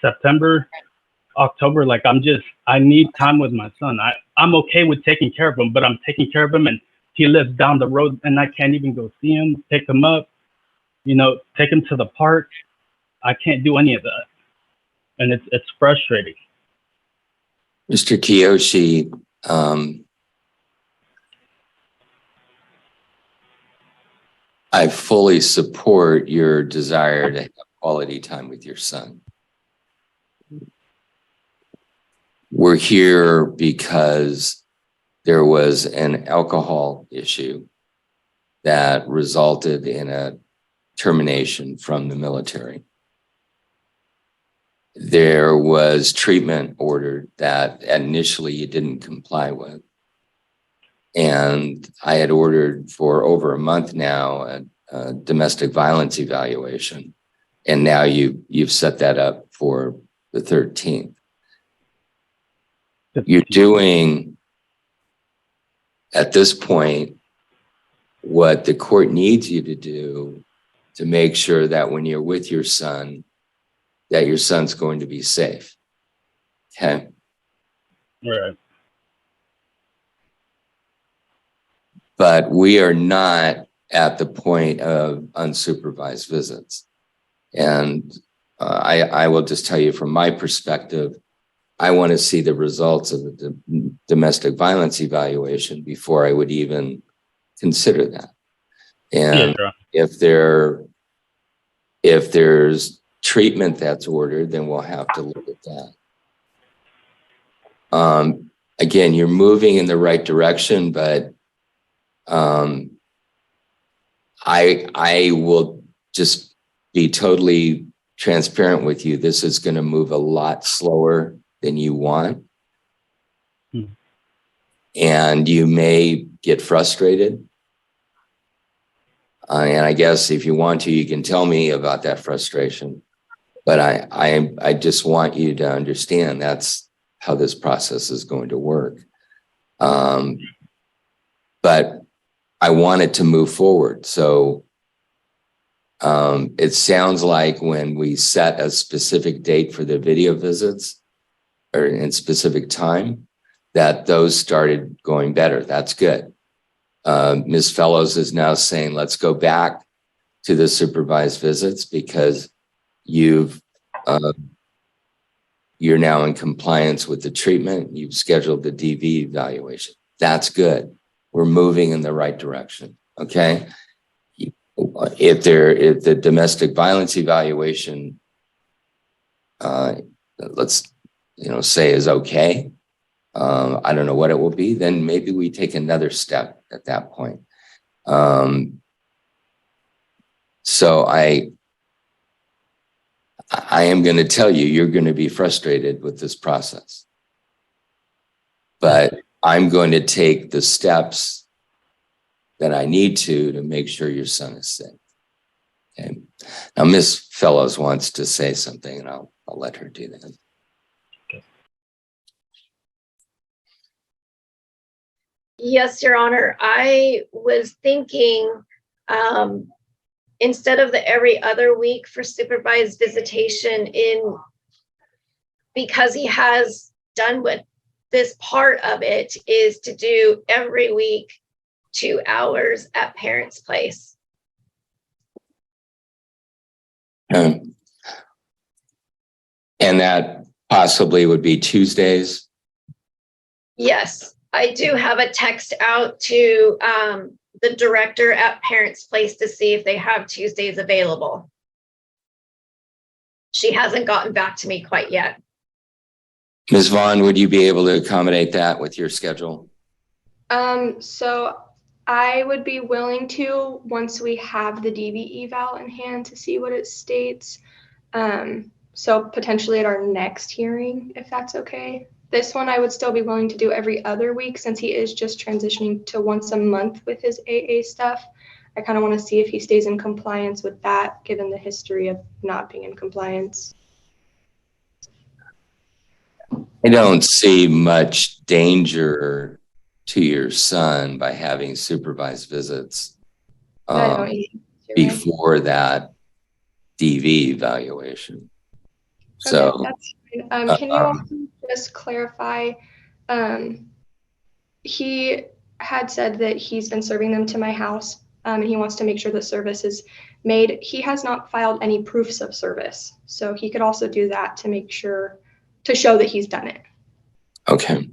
September, October. Like, I need time with my son. I'm okay with taking care of him, but I'm taking care of him and he lives down the road and I can't even go see him, pick him up, take him to the park. I can't do any of that. And it's frustrating. Mr. Kiyoshi, I fully support your desire to have quality time with your son. We're here because there was an alcohol issue that resulted in a termination from the military. There was treatment ordered that initially you didn't comply with. And I had ordered for over a month now a domestic violence evaluation. And now you've set that up for the 13th. You're doing, at this point, what the court needs you to do to make sure that when you're with your son, that your son's going to be safe. Okay. Right. But we are not at the point of unsupervised visits. And I will just tell you from my perspective, I want to see the results of the domestic violence evaluation before I would even consider that. And yeah, sure. if there's treatment that's ordered, then we'll have to look at that. Again, you're moving in the right direction, but I will just be totally transparent with you. This is going to move a lot slower than you want. Hmm. And you may get frustrated. And I guess if you want to, you can tell me about that frustration. But I just want you to understand that's how this process is going to work. But I want it to move forward. So it sounds like when we set a specific date for the video visits or in specific time, that those started going better. That's good. Ms. Fellows is now saying, let's go back to the supervised visits because you're now in compliance with the treatment. You've scheduled the DV evaluation. That's good. We're moving in the right direction. Okay. If the domestic violence evaluation, let's say is okay. I don't know what it will be. Then maybe we take another step at that point. So I am going to tell you, you're going to be frustrated with this process, but I'm going to take the steps that I need to make sure your son is safe. Okay. Now, Ms. Fellows wants to say something, and I'll let her do that. Yes, Your Honor. I was thinking instead of the every other week for supervised visitation because he has done what this part of it is to do every week 2 hours at parents' place. And that possibly would be Tuesdays. Yes, I do have a text out to the director at parents' place to see if they have Tuesdays available. She hasn't gotten back to me quite yet. Ms. Vaughn, would you be able to accommodate that with your schedule? So I would be willing to once we have the DV eval in hand to see what it states. So potentially at our next hearing, if that's okay. This one I would still be willing to do every other week since he is just transitioning to once a month with his AA stuff. I kind of want to see if he stays in compliance with that, given the history of not being in compliance. I don't see much danger to your son by having supervised visits before that DV evaluation. So okay, that's fine. Can you also just clarify? He had said that he's been serving them to my house, and he wants to make sure that service is made. He has not filed any proofs of service, so he could also do that to make sure to show that he's done it. okay.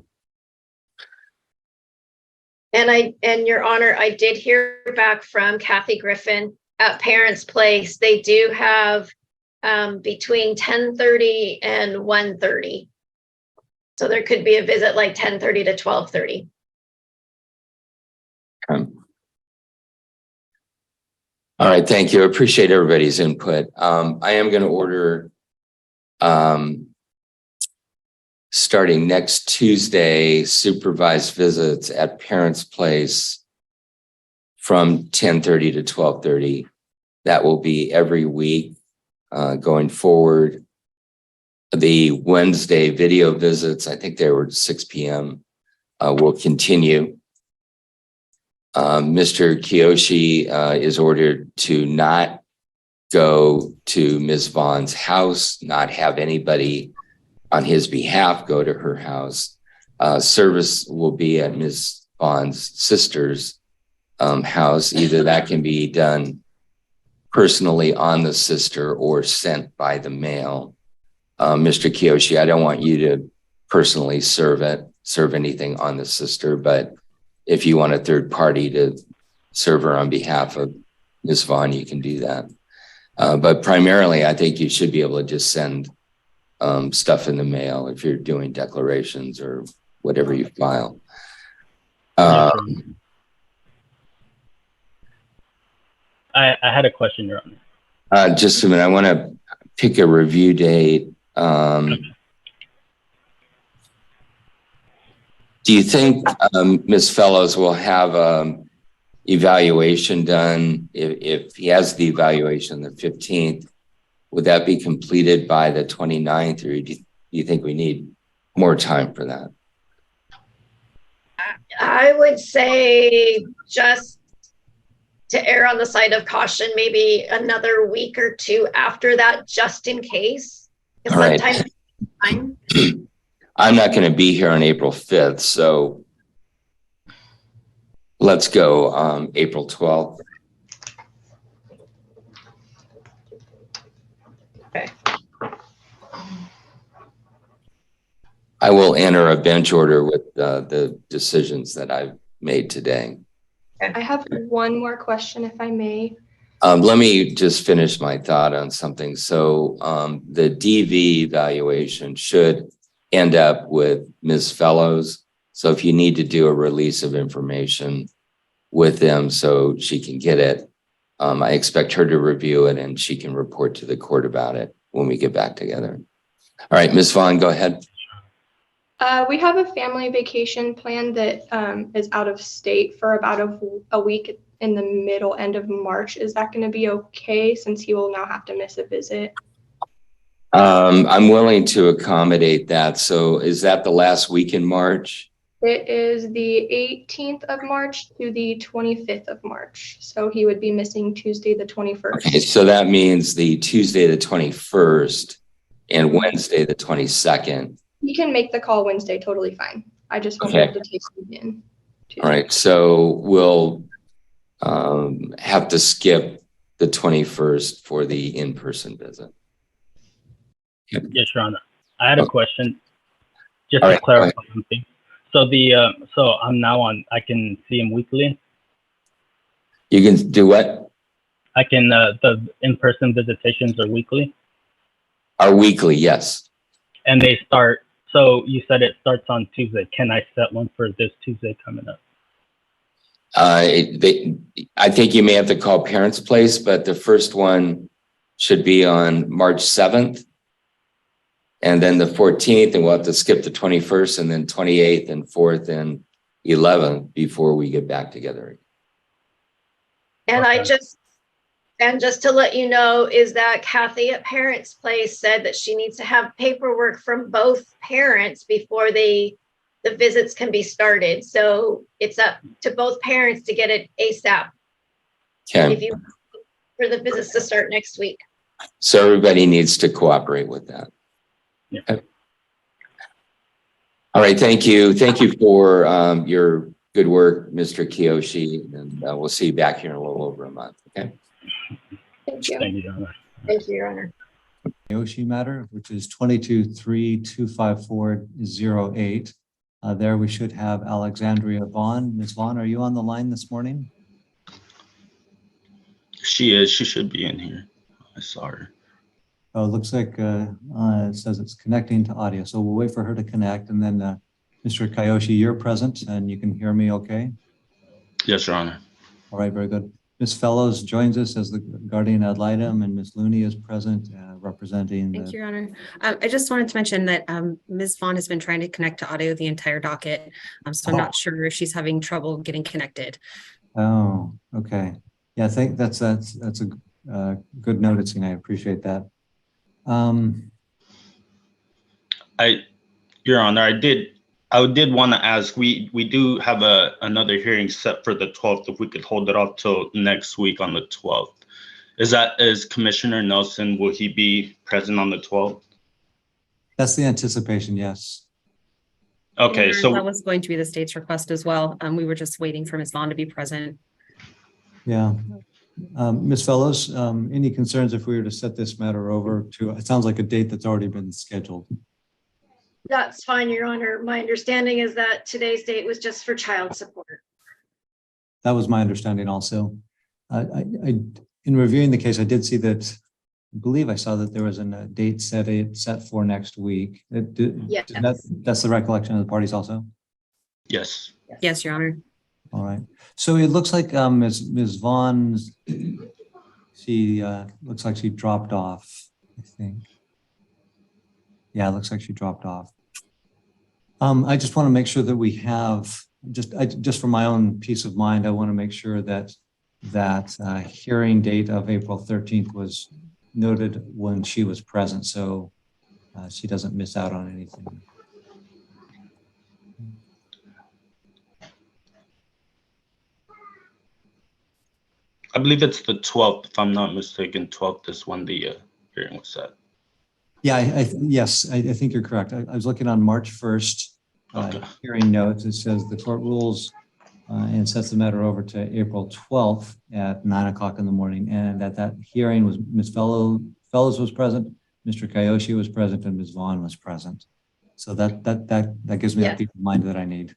And Your Honor, I did hear back from Kathy Griffin at Parents' Place. They do have between 10:30 and 1:30. So there could be a visit like 10:30 to 12:30. All right, thank you. I appreciate everybody's input. I am going to order starting next Tuesday, supervised visits at Parents' Place from 10:30 to 12:30. That will be every week going forward. The Wednesday video visits, I think they were 6 p.m., will continue. Mr. Kiyoshi is ordered to not go to Ms. Vaughn's house, not have anybody on his behalf go to her house. Service will be at Ms. Vaughn's sister's house. Either that can be done personally on the sister or sent by the mail. Mr. Kiyoshi, I don't want you to personally serve anything on the sister, but if you want a third party to serve her on behalf of Ms. Vaughn, you can do that. But primarily, I think you should be able to just send stuff in the mail if you're doing declarations or whatever you file. I had a question, Your Honor. Just a minute. I want to pick a review date. Do you think Ms. Fellows will have evaluation done if he has the evaluation the 15th? Would that be completed by the 29th, or do you think we need more time for that? I would say, just to err on the side of caution, maybe another week or two after that, just in case. All right. Time. I'm not going to be here on April 5th, so let's go April 12th. Okay. I will enter a bench order with the decisions that I've made today. I have one more question, if I may. Let me just finish my thought on something. So the DV evaluation should end up with Ms. Fellows. So if you need to do a release of information with them so she can get it, I expect her to review it and she can report to the court about it when we get back together. All right, Ms. Vaughn, go ahead. We have a family vacation plan that is out of state for about a week in the end of March. Is that going to be okay since he will now have to miss a visit? I'm willing to accommodate that. So is that the last week in March? It is the 18th of March to the 25th of March. So he would be missing Tuesday, the 21st. Okay, so that means the Tuesday, the 21st and Wednesday, the 22nd. You can make the call Wednesday, totally fine. I just won't be able to take him in. Tuesday. All right, so we'll have to skip the 21st for the in-person visit. Yes, Your Honor. I had a question just All to right, clarify something. So so I'm now on, I can see him weekly. You can do what? I can, the in-person visitations are weekly Our weekly, yes. and they start, so you said it starts on Tuesday. Can I set one for this Tuesday coming up? I think you may have to call Parents Place, but the first one should be on March 7th. And then the 14th, and we'll have to skip the 21st and then 28th and 4th and 11th before we get back together. And Okay. just to let you know, is that Kathy at Parents Place said that she needs to have paperwork from both parents before the visits can be started. So it's up to both parents to get it ASAP Okay. for the visits to start next week. So everybody needs to cooperate with that. Yeah. Okay. All right. Thank you. Thank you for your good work, Mr. Kiyoshi. And we'll see you back here in a little over a month. Okay. Thank you. Thank you, Your Honor. Thank you, Your Honor. Yoshi matter, which is 22-3-25408. There we should have Alexandria Vaughn. Ms. Vaughn, are you on the line this morning? She is. She should be in here. I saw her. Oh, it looks like it says it's connecting to audio. So we'll wait for her to connect. And then Mr. Kiyoshi, you're present and you can hear me okay? Yes, Your Honor. All right, very good. Ms. Fellows joins us as the guardian ad litem, and Ms. Looney is present representing. Thank you, Your Honor. I just wanted to mention that Ms. Vaughn has been trying to connect to audio the entire docket. So I'm not sure if she's having trouble getting connected. Oh, okay. Yeah, I think that's a good noticing. I appreciate that. Your Honor, I did want to ask, we do have another hearing set for the 12th, if we could hold it off till next week on the 12th. Is Commissioner Nelson, will he be present on the 12th? That's the anticipation, yes. Okay, so that was going to be the state's request as well. We were just waiting for Ms. Vaughn to be present. Yeah. Ms. Fellows, any concerns if we were to set this matter over to, it sounds like a date that's already been scheduled. That's fine, Your Honor. My understanding is that today's date was just for child support. That was my understanding also. In reviewing the case, I did see that, I believe I saw that there was a date set for next week. Yes. That's the recollection of the parties also? yes. Yes, Your Honor. All right. So it looks like Ms. Vaughn, she looks like she dropped off, I think. Yeah, it looks like she dropped off. I just want to make sure that we have, just for my own peace of mind, I want to make sure that hearing date of April 13th was noted when she was present, so she doesn't miss out on anything. I believe it's the 12th, if I'm not mistaken. 12th is when the hearing was set. Yeah, yes, I think you're correct. I was looking on March 1st, Okay. hearing notes. It says the court rules and sets the matter over to April 12th at 9 o'clock in the morning. And at that hearing was Ms. Fellows was present, Mr. Kiyoshi was present, and Ms. Vaughn was present. So that gives me Yes. that peace of mind that I need.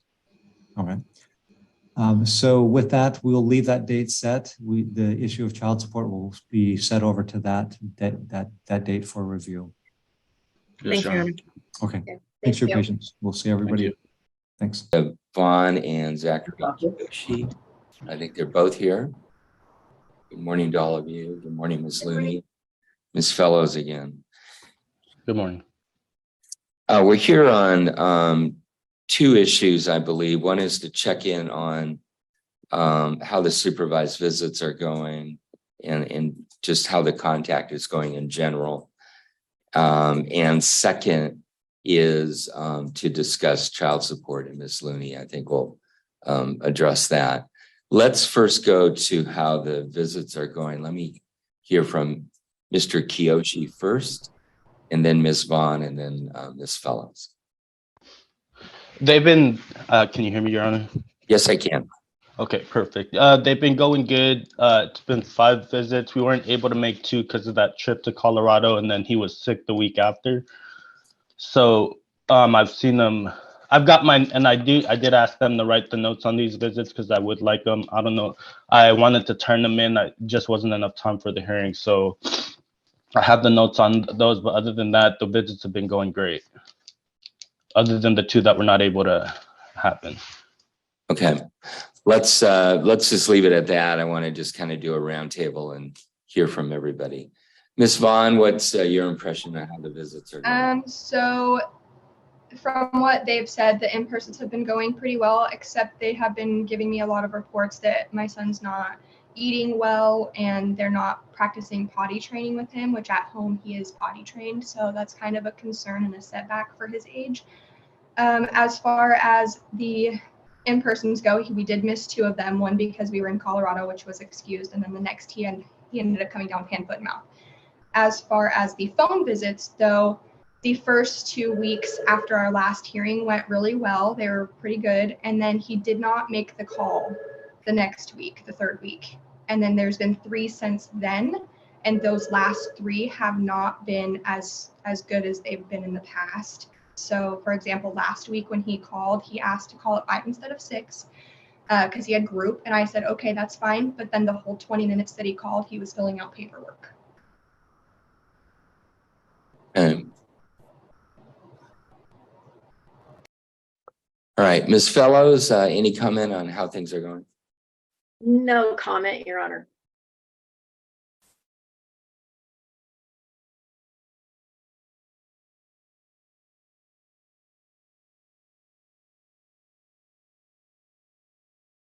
All right. So with that, we'll leave that date set. The issue of child support will be set over to that date for review. Yes, Thank Your you, Honor. Honor. Okay. Okay, Thanks for thank your you. patience. We'll see everybody. you. Thanks. Vaughn and Zachary Kiyoshi. I think they're both here. Good morning to all of you. Good morning, Ms. Looney. Ms. Fellows again. Good morning. We're here on two issues, I believe. One is to check in on how the supervised visits are going and just how the contact is going in general. And second is to discuss child support, and Ms. Looney, I think, will address that. Let's first go to how the visits are going. Let me hear from Mr. Kiyoshi first, and then Ms. Vaughn, and then Ms. Fellows. They've been, can you hear me, Your Honor? Yes, I can. Okay, perfect. They've been going good. It's been 5 visits. We weren't able to make 2 because of that trip to Colorado, and then he was sick the week after. So I've seen them. I've got mine, and I did ask them to write the notes on these visits because I would like them. I don't know. I wanted to turn them in. I just wasn't enough time for the hearing. So I have the notes on those, but other than that, the visits have been going great. Other than the 2 that were not able to happen. Okay, let's just leave it at that. I want to just kind of do a roundtable and hear from everybody. Ms. Vaughn, what's your impression of how the visits are going? So from what they've said, the in-persons have been going pretty well, except they have been giving me a lot of reports that my son's not eating well and they're not practicing potty training with him, which at home he is potty trained. So that's kind of a concern and a setback for his age. As far as the in-persons go, we did miss 2 of them, one because we were in Colorado, which was excused, and then the next he ended up coming down hand, foot, and mouth. As far as the phone visits, though, the first 2 weeks after our last hearing went really well. They were pretty good. And then he did not make the call the next week, the 3rd week. And then there's been 3 since then. And those last 3 have not been as good as they've been in the past. So, for example, last week when he called, he asked to call at 5 instead of 6 because he had group. And I said, okay, that's fine. But then the whole 20 minutes that he called, he was filling out paperwork. All right, Ms. Fellows, any comment on how things are going? No comment, Your Honor.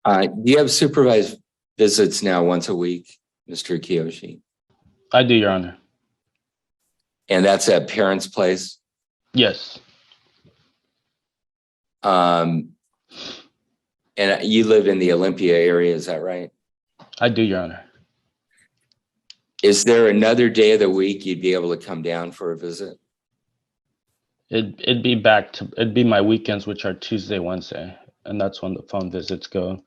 Do you have supervised visits now once a week, Mr. Kiyoshi? I do, Your Honor. And that's at parents' place? Yes. And you live in the Olympia area, is that right? I do, Your Honor. Is there another day of the week you'd be able to come down for a visit? It'd be my weekends, which are Tuesday, Wednesday, and that's when the phone visits go.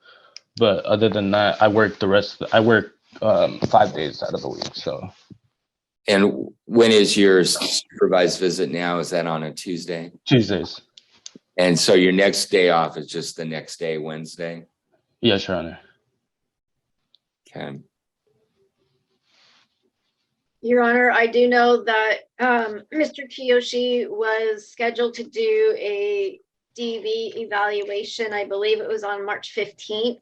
But other than that, I work 5 days out of the week. So. And when is your supervised visit now? Is that on a Tuesday? Tuesdays. And so your next day off is just the next day, Wednesday? Yes, Your Honor. Okay. Your Honor, I do know that Mr. Kiyoshi was scheduled to do a DV evaluation. I believe it was on March 15th.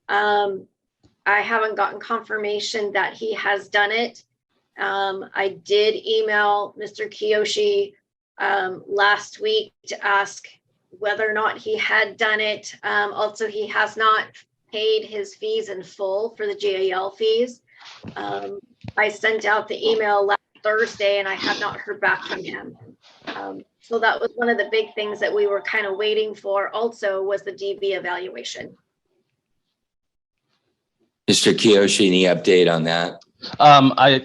I haven't gotten confirmation that he has done it. I did email Mr. Kiyoshi last week to ask whether or not he had done it. Also, he has not paid his fees in full for the GAL fees. I sent out the email last Thursday and I have not heard back from him. So that was one of the big things that we were kind of waiting for also was the DV evaluation. Mr. Kiyoshi, any update on that?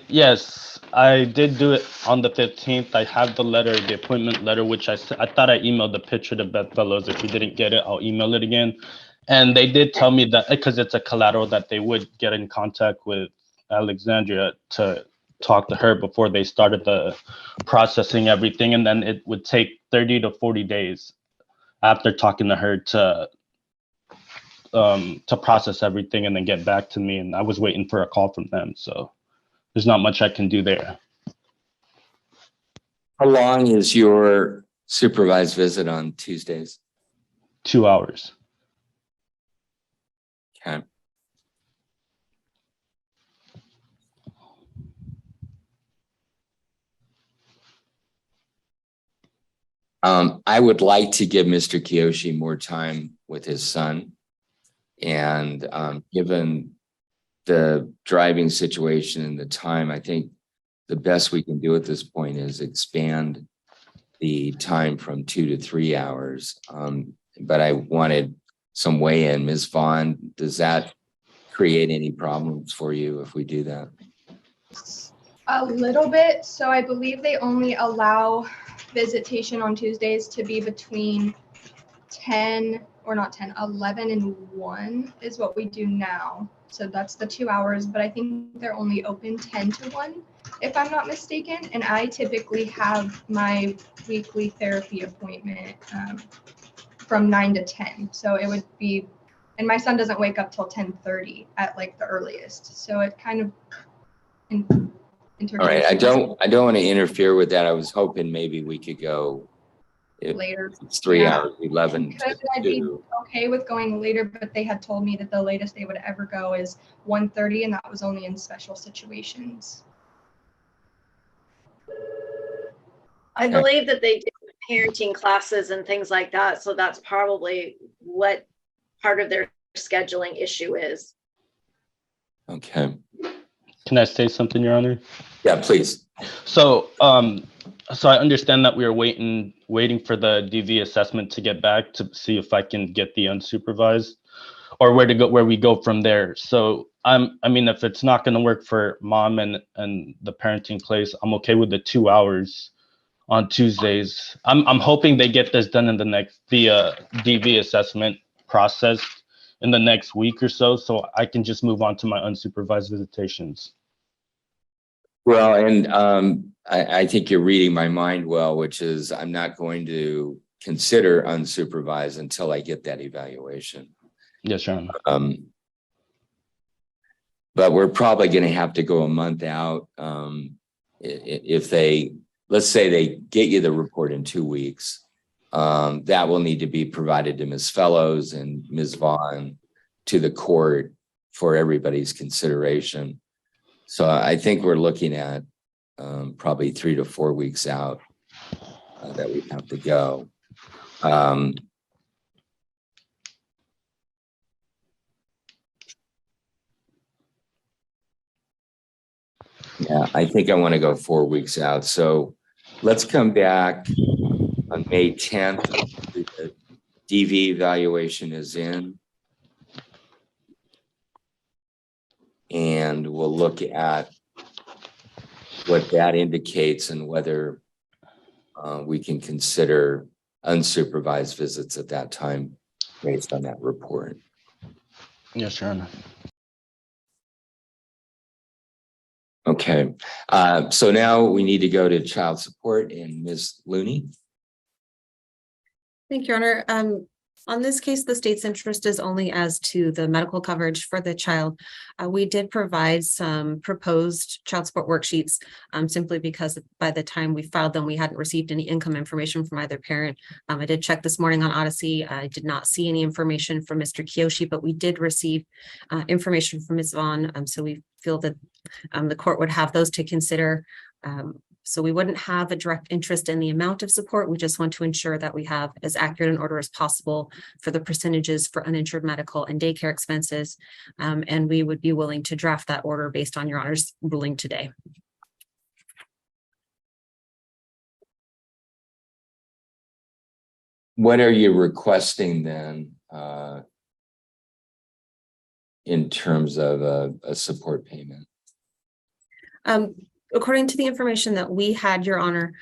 Yes, I did do it on the 15th. I have the letter, the appointment letter, which I thought I emailed the picture to Beth Fellows. If you didn't get it, I'll email it again. And they did tell me that because it's a collateral that they would get in contact with Alexandria to talk to her before they started the processing everything. And then it would take 30 to 40 days after talking to her to process everything and then get back to me. And I was waiting for a call from them. So there's not much I can do there. How long is your supervised visit on Tuesdays? 2 hours. Okay. I would like to give Mr. Kiyoshi more time with his son. And given the driving situation and the time, I think the best we can do at this point is expand the time from 2 to 3 hours. But I wanted some weigh in. Ms. Vaughn, does that create any problems for you if we do that? A little bit. So I believe they only allow visitation on Tuesdays to be between 11 and 1 is what we do now. So that's the 2 hours, but I think they're only open 10 to 1, if I'm not mistaken. And I typically have my weekly therapy appointment from 9 to 10. So it would be, and my son doesn't wake up till 10:30 at like the earliest. So it kind of All right, I don't want to interfere with that. I was hoping maybe we could go later. It's 3 hours, 11 to I'd be 2. okay with going later, but they had told me that the latest they would ever go is 1:30, and that was only in special situations. I believe that they do parenting classes and things like that. So that's probably what part of their scheduling issue is. Okay. Can I say something, Your Honor? Yeah, please. So, so I understand that we are waiting for the DV assessment to get back to see if I can get the unsupervised or where we go from there. So I mean, if it's not going to work for mom and the parenting place, I'm okay with the 2 hours on Tuesdays. I'm hoping they get this done in the DV assessment process in the next week or so I can just move on to my unsupervised visitations. Well, and I think you're reading my mind well, which is I'm not going to consider unsupervised until I get that evaluation. Yes, Your Honor. But we're probably going to have to go a month out. If they, let's say they get you the report in 2 weeks, that will need to be provided to Ms. Fellows and Ms. Vaughn to the court for everybody's consideration. So I think we're looking at probably 3 to 4 weeks out that we have to go. Yeah, I think I want to go 4 weeks out. So let's come back on May 10th. The DV evaluation is in. And we'll look at what that indicates and whether we can consider unsupervised visits at that time based on that report. Yes, Your Honor. Okay, so now we need to go to child support and Ms. Looney. Thank you, Your Honor. On this case, the state's interest is only as to the medical coverage for the child. We did provide some proposed child support worksheets simply because by the time we filed them, we hadn't received any income information from either parent. I did check this morning on Odyssey. I did not see any information from Mr. Kiyoshi, but we did receive information from Ms. Vaughn. So we feel that the court would have those to consider. So we wouldn't have a direct interest in the amount of support. We just want to ensure that we have as accurate an order as possible for the percentages for uninsured medical and daycare expenses. And we would be willing to draft that order based on your honor's ruling today. What are you requesting then in terms of a support payment? According to the information that we had, Your Honor,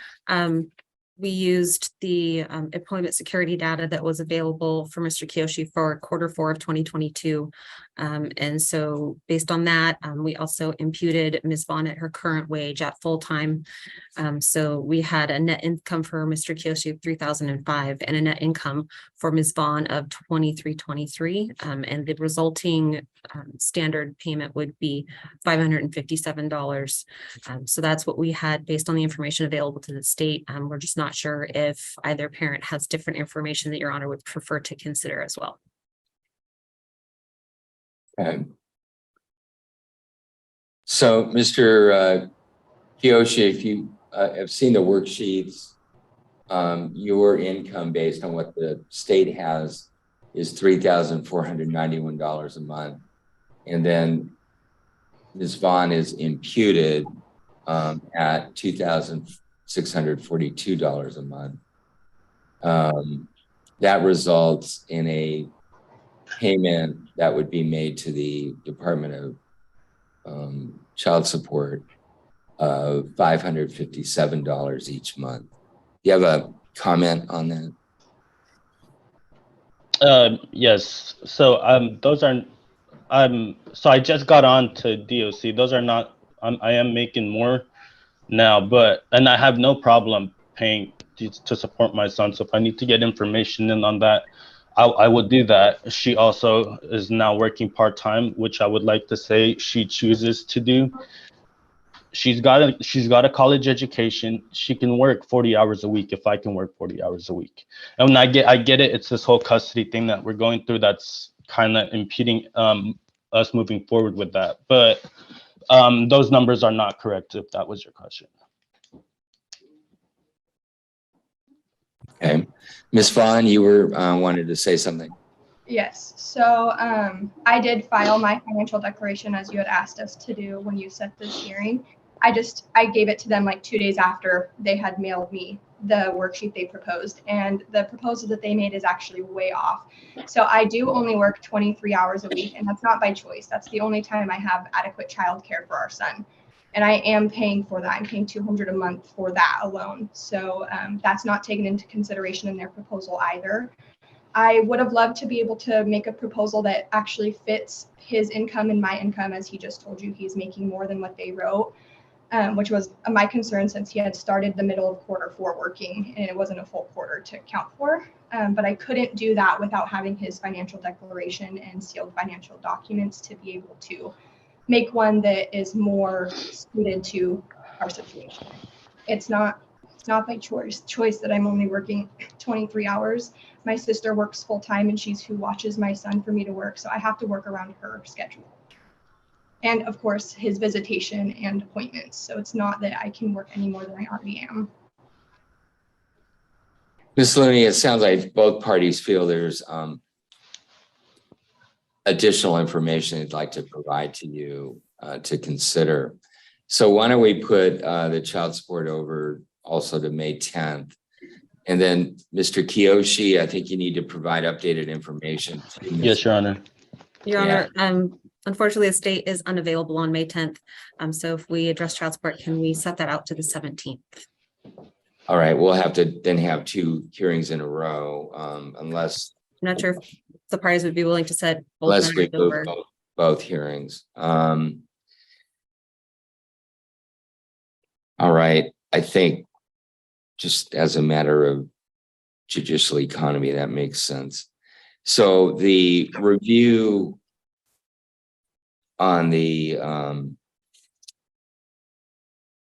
we used the employment security data that was available for Mr. Kiyoshi for Q4 of 2022. And so based on that, we also imputed Ms. Vaughn at her current wage at full time. So we had a net income for Mr. Kiyoshi of $3,005 and a net income for Ms. Vaughn of $2,323. And the resulting standard payment would be $557. So that's what we had based on the information available to the state. We're just not sure if either parent has different information that Your Honor would prefer to consider as well. Okay. So, Mr. Kiyoshi, if you have seen the worksheets, your income based on what the state has is $3,491 a month. And then Ms. Vaughn is imputed at $2,642 a month. That results in a payment that would be made to the Department of Child Support of $557 each month. Do you have a comment on that? Yes. So those are so I just got on to DOC. Those are not, I am making more now, and I have no problem paying to support my son. So if I need to get information in on that, I would do that. She also is now working part-time, which I would like to say she chooses to do. She's got a college education. She can work 40 hours a week if I can work 40 hours a week. And I get it. It's this whole custody thing that we're going through that's kind of impeding us moving forward with that. But those numbers are not correct, if that was your question. Okay. Ms. Vaughn, you were wanted to say something. Yes, so I did file my financial declaration as you had asked us to do when you set this hearing. I gave it to them like 2 days after they had mailed me the worksheet they proposed, and the proposal that they made is actually way off. So I do only work 23 hours a week, and that's not by choice. That's the only time I have adequate childcare for our son. And I am paying for that. I'm paying $200 a month for that alone. So that's not taken into consideration in their proposal either. I would have loved to be able to make a proposal that actually fits his income and my income. As he just told you, he's making more than what they wrote, which was my concern since he had started the middle of Q4 working and it wasn't a full quarter to count for. But I couldn't do that without having his financial declaration and sealed financial documents to be able to make one that is more suited to our situation. It's not by choice that I'm only working 23 hours. My sister works full time and she's who watches my son for me to work. So I have to work around her schedule. And of course, his visitation and appointments. So it's not that I can work any more than I already am. Ms. Looney, it sounds like both parties feel there's additional information they'd like to provide to you to consider. So why don't we put the child support over also to May 10th. And then Mr. Kiyoshi, I think you need to provide updated information. Yes, Your Honor. Your Honor, unfortunately, the state is unavailable on May 10th. So if we address child support, can we set that out to the 17th? All right, we'll have to then have 2 hearings in a row, unless. I'm not sure if the parties would be willing to set both Unless we move over. both hearings. All right, I think just as a matter of judicial economy, that makes sense. So the review on the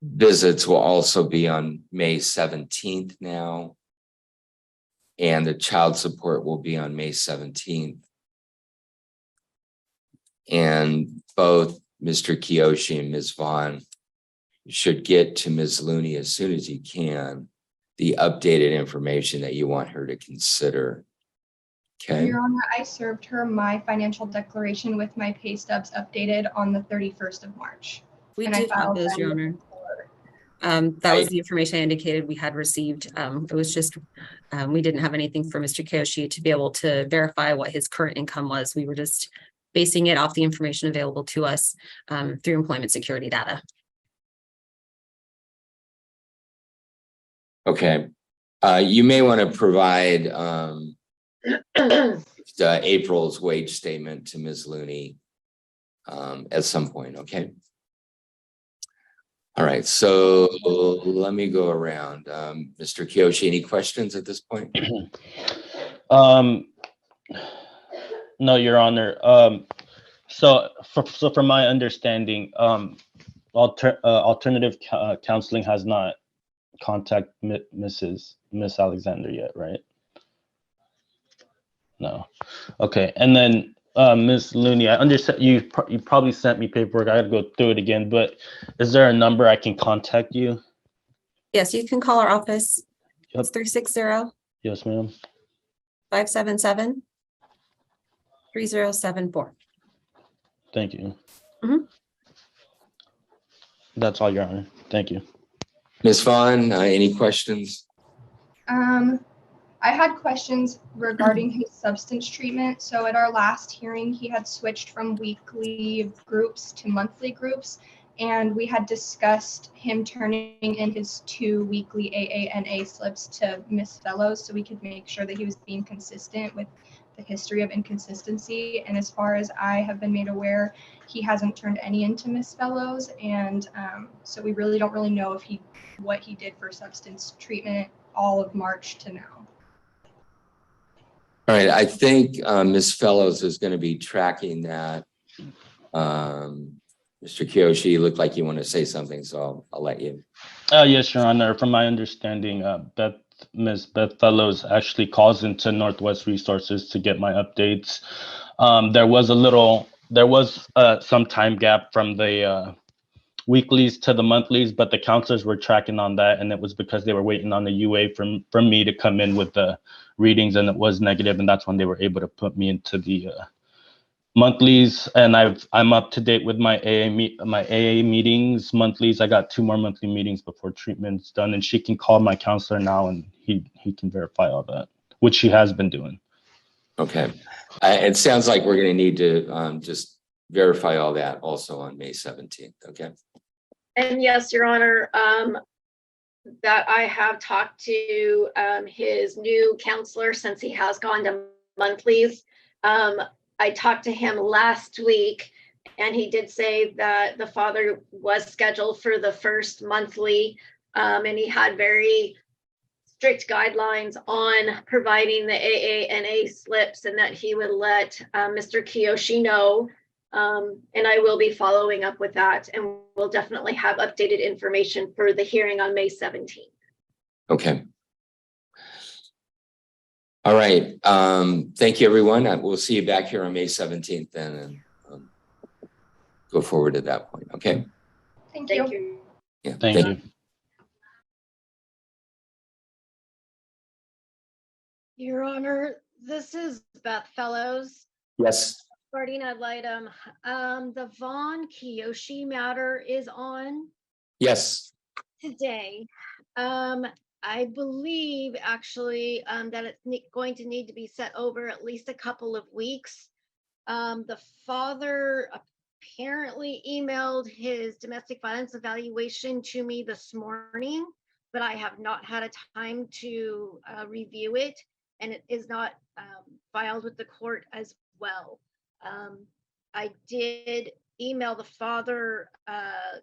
visits will also be on May 17th now. And the child support will be on May 17th. And both Mr. Kiyoshi and Ms. Vaughn should get to Ms. Looney as soon as you can, the updated information that you want her to consider. Okay, Your Honor, I served her my financial declaration with my pay stubs updated on the 31st of March. We And I did have filed those, them Your Honor. before. That was Right. the information I indicated we had received. It was just, we didn't have anything for Mr. Kiyoshi to be able to verify what his current income was. We were just basing it off the information available to us through employment security data. okay. You may want to provide April's wage statement to Ms. Looney at some point, okay? All right, so let me go around. Mr. Kiyoshi, any questions at this point? No, Your Honor. So from my understanding, alternative counseling has not contacted Miss Alexander yet, right? No. Okay, and then Ms. Looney, I understand you probably sent me paperwork. I got to go through it again, but is there a number I can contact you? Yes, you can call our office. Yep. It's 360 Yes, ma'am. 577 3074. Thank you. Mhm. That's all, Your Honor. Thank you. Ms. Vaughn, any questions? I had questions regarding his substance treatment. So at our last hearing, he had switched from weekly groups to monthly groups. And we had discussed him turning in his 2 weekly AANA slips to Miss Fellows so we could make sure that he was being consistent with the history of inconsistency. And as far as I have been made aware, he hasn't turned any into Miss Fellows. And so we really don't know if what he did for substance treatment all of March to now. All right, I think Ms. Fellows is going to be tracking that. Mr. Kiyoshi, you look like you want to say something, so I'll let you. Yes, Your Honor. From my understanding, Ms. Beth Fellows actually calls into Northwest Resources to get my updates. There was some time gap from the weeklies to the monthlies, but the counselors were tracking on that, and it was because they were waiting on the UA from me to come in with the readings, and it was negative, and that's when they were able to put me into the monthlies. And I'm up to date with my AA meetings, monthlies. I got 2 more monthly meetings before treatment's done, and she can call my counselor now, and he can verify all that, which she has been doing. Okay, it sounds like we're going to need to just verify all that also on May 17th. Okay. And yes, Your Honor, that I have talked to his new counselor since he has gone to monthlies. I talked to him last week, and he did say that the father was scheduled for the first monthly, and he had very strict guidelines on providing the AANA slips, and that he would let Mr. Kiyoshi know. And I will be following up with that, and we'll definitely have updated information for the hearing on May 17th. Okay. All right. Thank you, everyone. We'll see you back here on May 17th then, and go forward at that point. Okay. Thank you. Thank you. Yeah. Thank you. Your Honor, this is Beth Fellows. Yes. Regarding ad litem, the Vaughn Kiyoshi matter is on Yes. today. I believe actually that it's going to need to be set over at least a couple of weeks. The father apparently emailed his domestic violence evaluation to me this morning, but I have not had a time to review it, and it is not filed with the court as well. I did email the father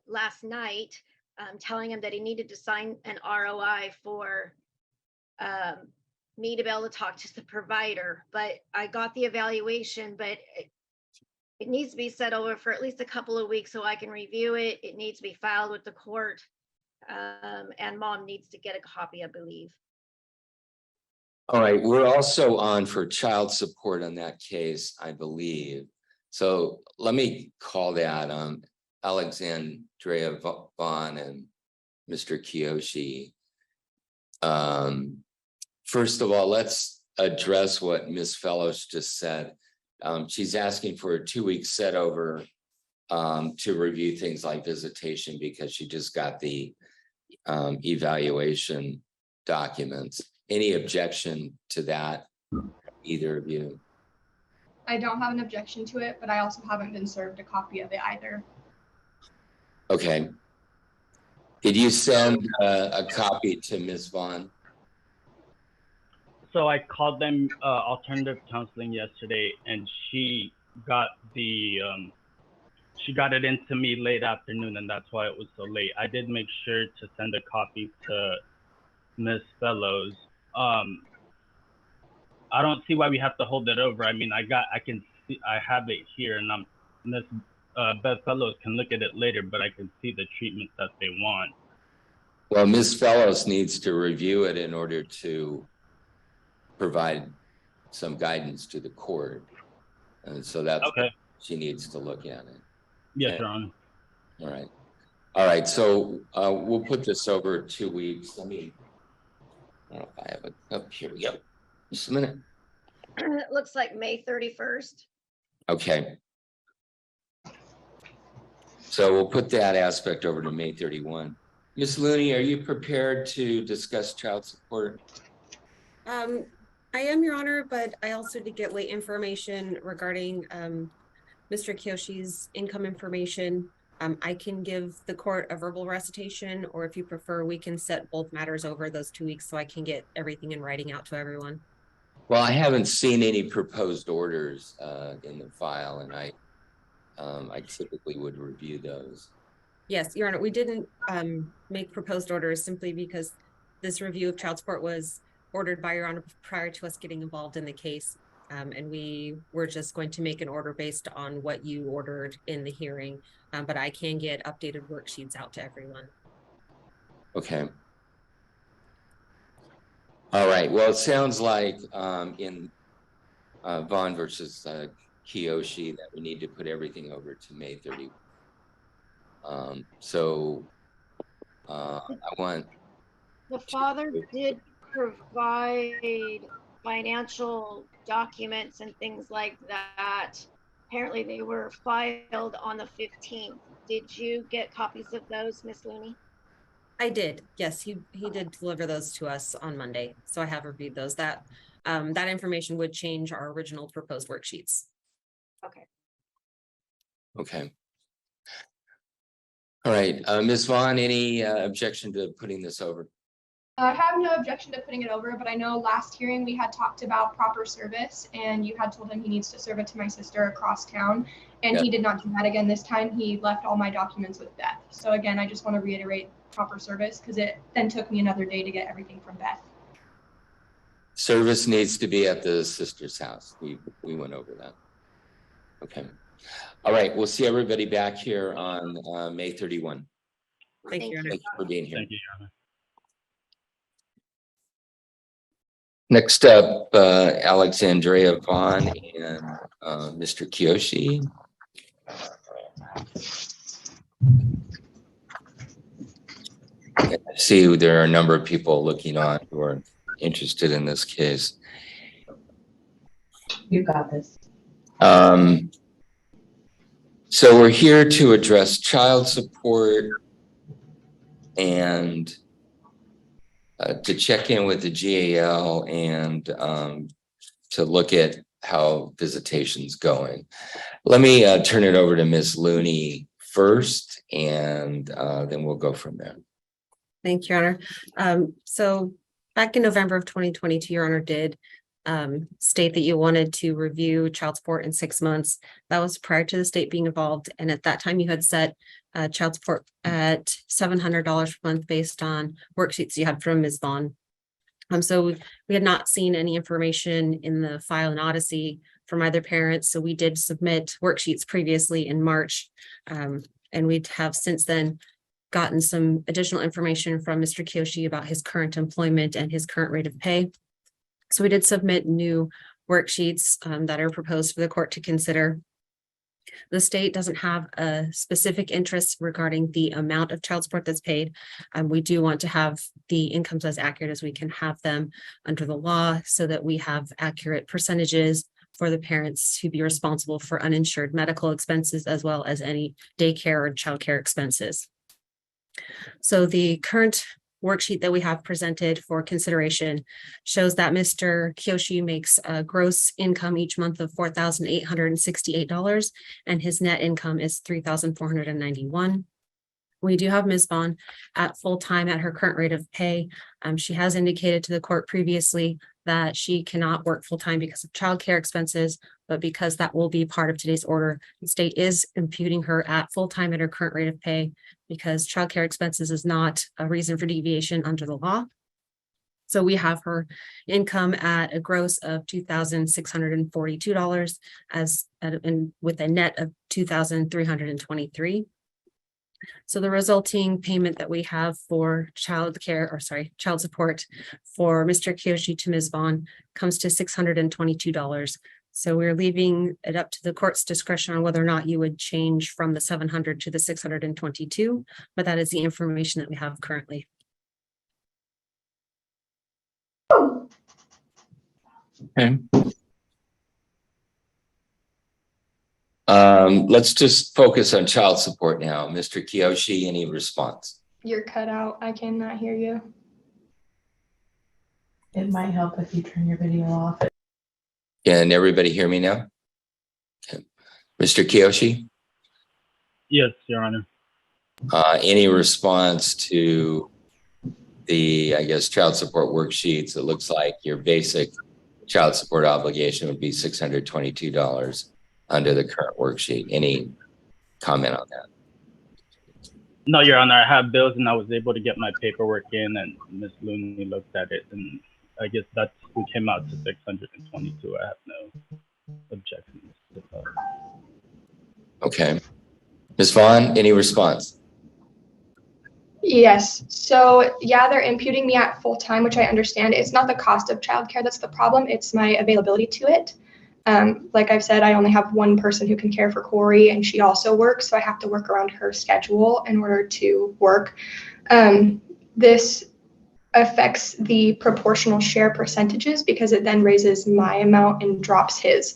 last night telling him that he needed to sign an ROI for me to be able to talk to the provider, but I got the evaluation, but it needs to be set over for at least a couple of weeks so I can review it. It needs to be filed with the court, and mom needs to get a copy, I believe. All right. We're also on for child support on that case, I believe. So let me call that. Alexandria Vaughn and Mr. Kiyoshi. First of all, let's address what Ms. Fellows just said. She's asking for a 2-week set over to review things like visitation because she just got the evaluation documents. Any objection to that, either of you? I don't have an objection to it, but I also haven't been served a copy of it either. Okay. Did you send a copy to Ms. Vaughn? So I called them alternative counseling yesterday, and she got the she got it into me late afternoon, and that's why it was so late. I did make sure to send a copy to Ms. Fellows. I don't see why we have to hold it over. I mean, I can see, I have it here, and Ms. Beth Fellows can look at it later, but I can see the treatment that they want. Well, Ms. Fellows needs to review it in order to provide some guidance to the court. And so that's okay. She needs to look at it. Yes, Okay. Your Honor. All right. All right. So we'll put this over 2 weeks. Let me, I don't know if I have it up. Here we go. Just a minute. It looks like May 31st. Okay. So we'll put that aspect over to May 31. Ms. Looney, are you prepared to discuss child support? I am, Your Honor, but I also did get late information regarding Mr. Kiyoshi's income information. I can give the court a verbal recitation, or if you prefer, we can set both matters over those 2 weeks so I can get everything in writing out to everyone. Well, I haven't seen any proposed orders in the file, and I typically would review those. Yes, Your Honor, we didn't make proposed orders simply because this review of child support was ordered by Your Honor prior to us getting involved in the case. And we were just going to make an order based on what you ordered in the hearing. But I can get updated worksheets out to everyone. Okay. All right. Well, it sounds like in Vaughn versus Kiyoshi that we need to put everything over to May 30. So I want The father did provide financial documents and things like that. Apparently they were filed on the 15th. Did you get copies of those, Miss Looney? I did. Yes, he did deliver those to us on Monday. So I have reviewed those. That information would change our original proposed worksheets. Okay. Okay. All right. Ms. Vaughn, any objection to putting this over? I have no objection to putting it over, but I know last hearing we had talked about proper service, and you had told him he needs to serve it to my sister across town, and Yep. He did not do that again this time. He left all my documents with Beth. So again, I just want to reiterate proper service because it then took me another day to get everything from Beth. Service needs to be at the sister's house. We went over that. Okay. All right. We'll see everybody back here on May 31. Thank you, Your Honor. Thank you for being here. Thank you, Your Honor. Next up, Alexandria Vaughn and Mr. Kiyoshi. I see there are a number of people looking on who are interested in this case. You got this. So we're here to address child support and to check in with the GAL and to look at how visitation's going. Let me turn it over to Ms. Looney first, and then we'll go from there. Thank you, Your Honor. So back in November of 2022, Your Honor did state that you wanted to review child support in 6 months. That was prior to the state being involved. And at that time you had set child support at $700 per month based on worksheets you had from Ms. Vaughn. So we had not seen any information in the file in Odyssey from either parent. So we did submit worksheets previously in March. And we have since then gotten some additional information from Mr. Kiyoshi about his current employment and his current rate of pay. So we did submit new worksheets that are proposed for the court to consider. The state doesn't have a specific interest regarding the amount of child support that's paid. We do want to have the incomes as accurate as we can have them under the law so that we have accurate percentages for the parents to be responsible for uninsured medical expenses as well as any daycare or childcare expenses. So the current worksheet that we have presented for consideration shows that Mr. Kiyoshi makes a gross income each month of $4,868 and his net income is $3,491. We do have Ms. Vaughn at full-time at her current rate of pay. She has indicated to the court previously that she cannot work full-time because of childcare expenses, but because that will be part of today's order, the state is imputing her at full-time at her current rate of pay because childcare expenses is not a reason for deviation under the law. So we have her income at a gross of $2,642 and with a net of $2,323. So the resulting payment that we have for child support for Mr. Kiyoshi to Ms. Vaughn comes to $622. So we're leaving it up to the court's discretion on whether or not you would change from the 700 to the 622, but that is the information that we have currently. Okay. Let's just focus on child support now. Mr. Kiyoshi, any response? You're cut out. I cannot hear you. It might help if you turn your video off. Can everybody hear me now? Okay. Mr. Kiyoshi? Yes, Your Honor. Any response to the, I guess, child support worksheets? It looks like your basic child support obligation would be $622 under the current worksheet. Any comment on that? No, Your Honor, I have bills and I was able to get my paperwork in and Ms. Looney looked at it and I guess that's who came out to 622. I have no objections to that. Okay. Ms. Vaughn, any response? Yes. So yeah, they're imputing me at full time, which I understand. It's not the cost of childcare that's the problem. It's my availability to it. Like I've said, I only have one person who can care for Corey and she also works. So I have to work around her schedule in order to work. This affects the proportional share percentages because it then raises my amount and drops his.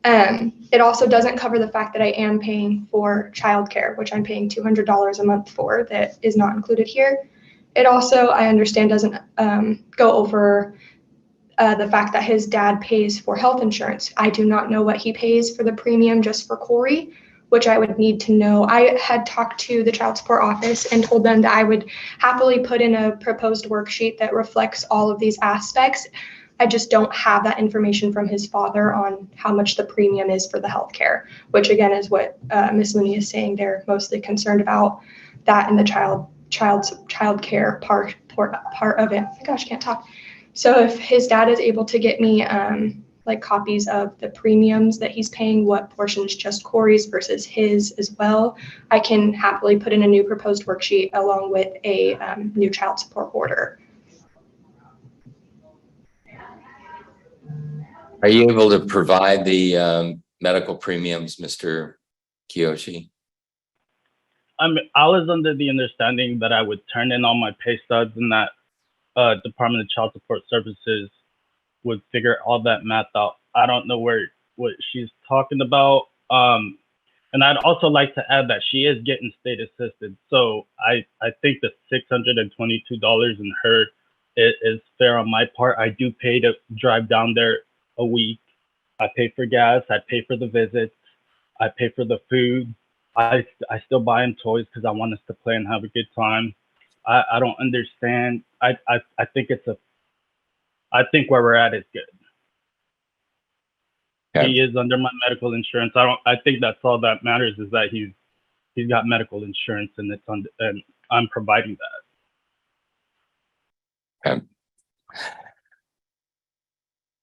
It also doesn't cover the fact that I am paying for childcare, which I'm paying $200 a month for that is not included here. It also, I understand, doesn't go over the fact that his dad pays for health insurance. I do not know what he pays for the premium just for Corey, which I would need to know. I had talked to the child support office and told them that I would happily put in a proposed worksheet that reflects all of these aspects. I just don't have that information from his father on how much the premium is for the healthcare, which again is what Ms. Looney is saying. They're mostly concerned about that and the child care part of it. Oh my gosh, I can't talk. So if his dad is able to get me like copies of the premiums that he's paying, what portion is just Corey's versus his as well, I can happily put in a new proposed worksheet along with a new child support order. Are you able to provide the medical premiums, Mr. Kiyoshi? I was under the understanding that I would turn in all my pay stubs and that Department of Child Support Services would figure all that math out. I don't know what she's talking about. And I'd also like to add that she is getting state assisted. So I think the $622 in her is fair on my part. I do pay to drive down there a week. I pay for gas. I pay for the visits. I pay for the food. I still buy him toys because I want us to play and have a good time. I don't understand. I think I think where we're at is good. Okay. He is under my medical insurance. I think that's all that matters is that he's got medical insurance and and I'm providing that. Okay.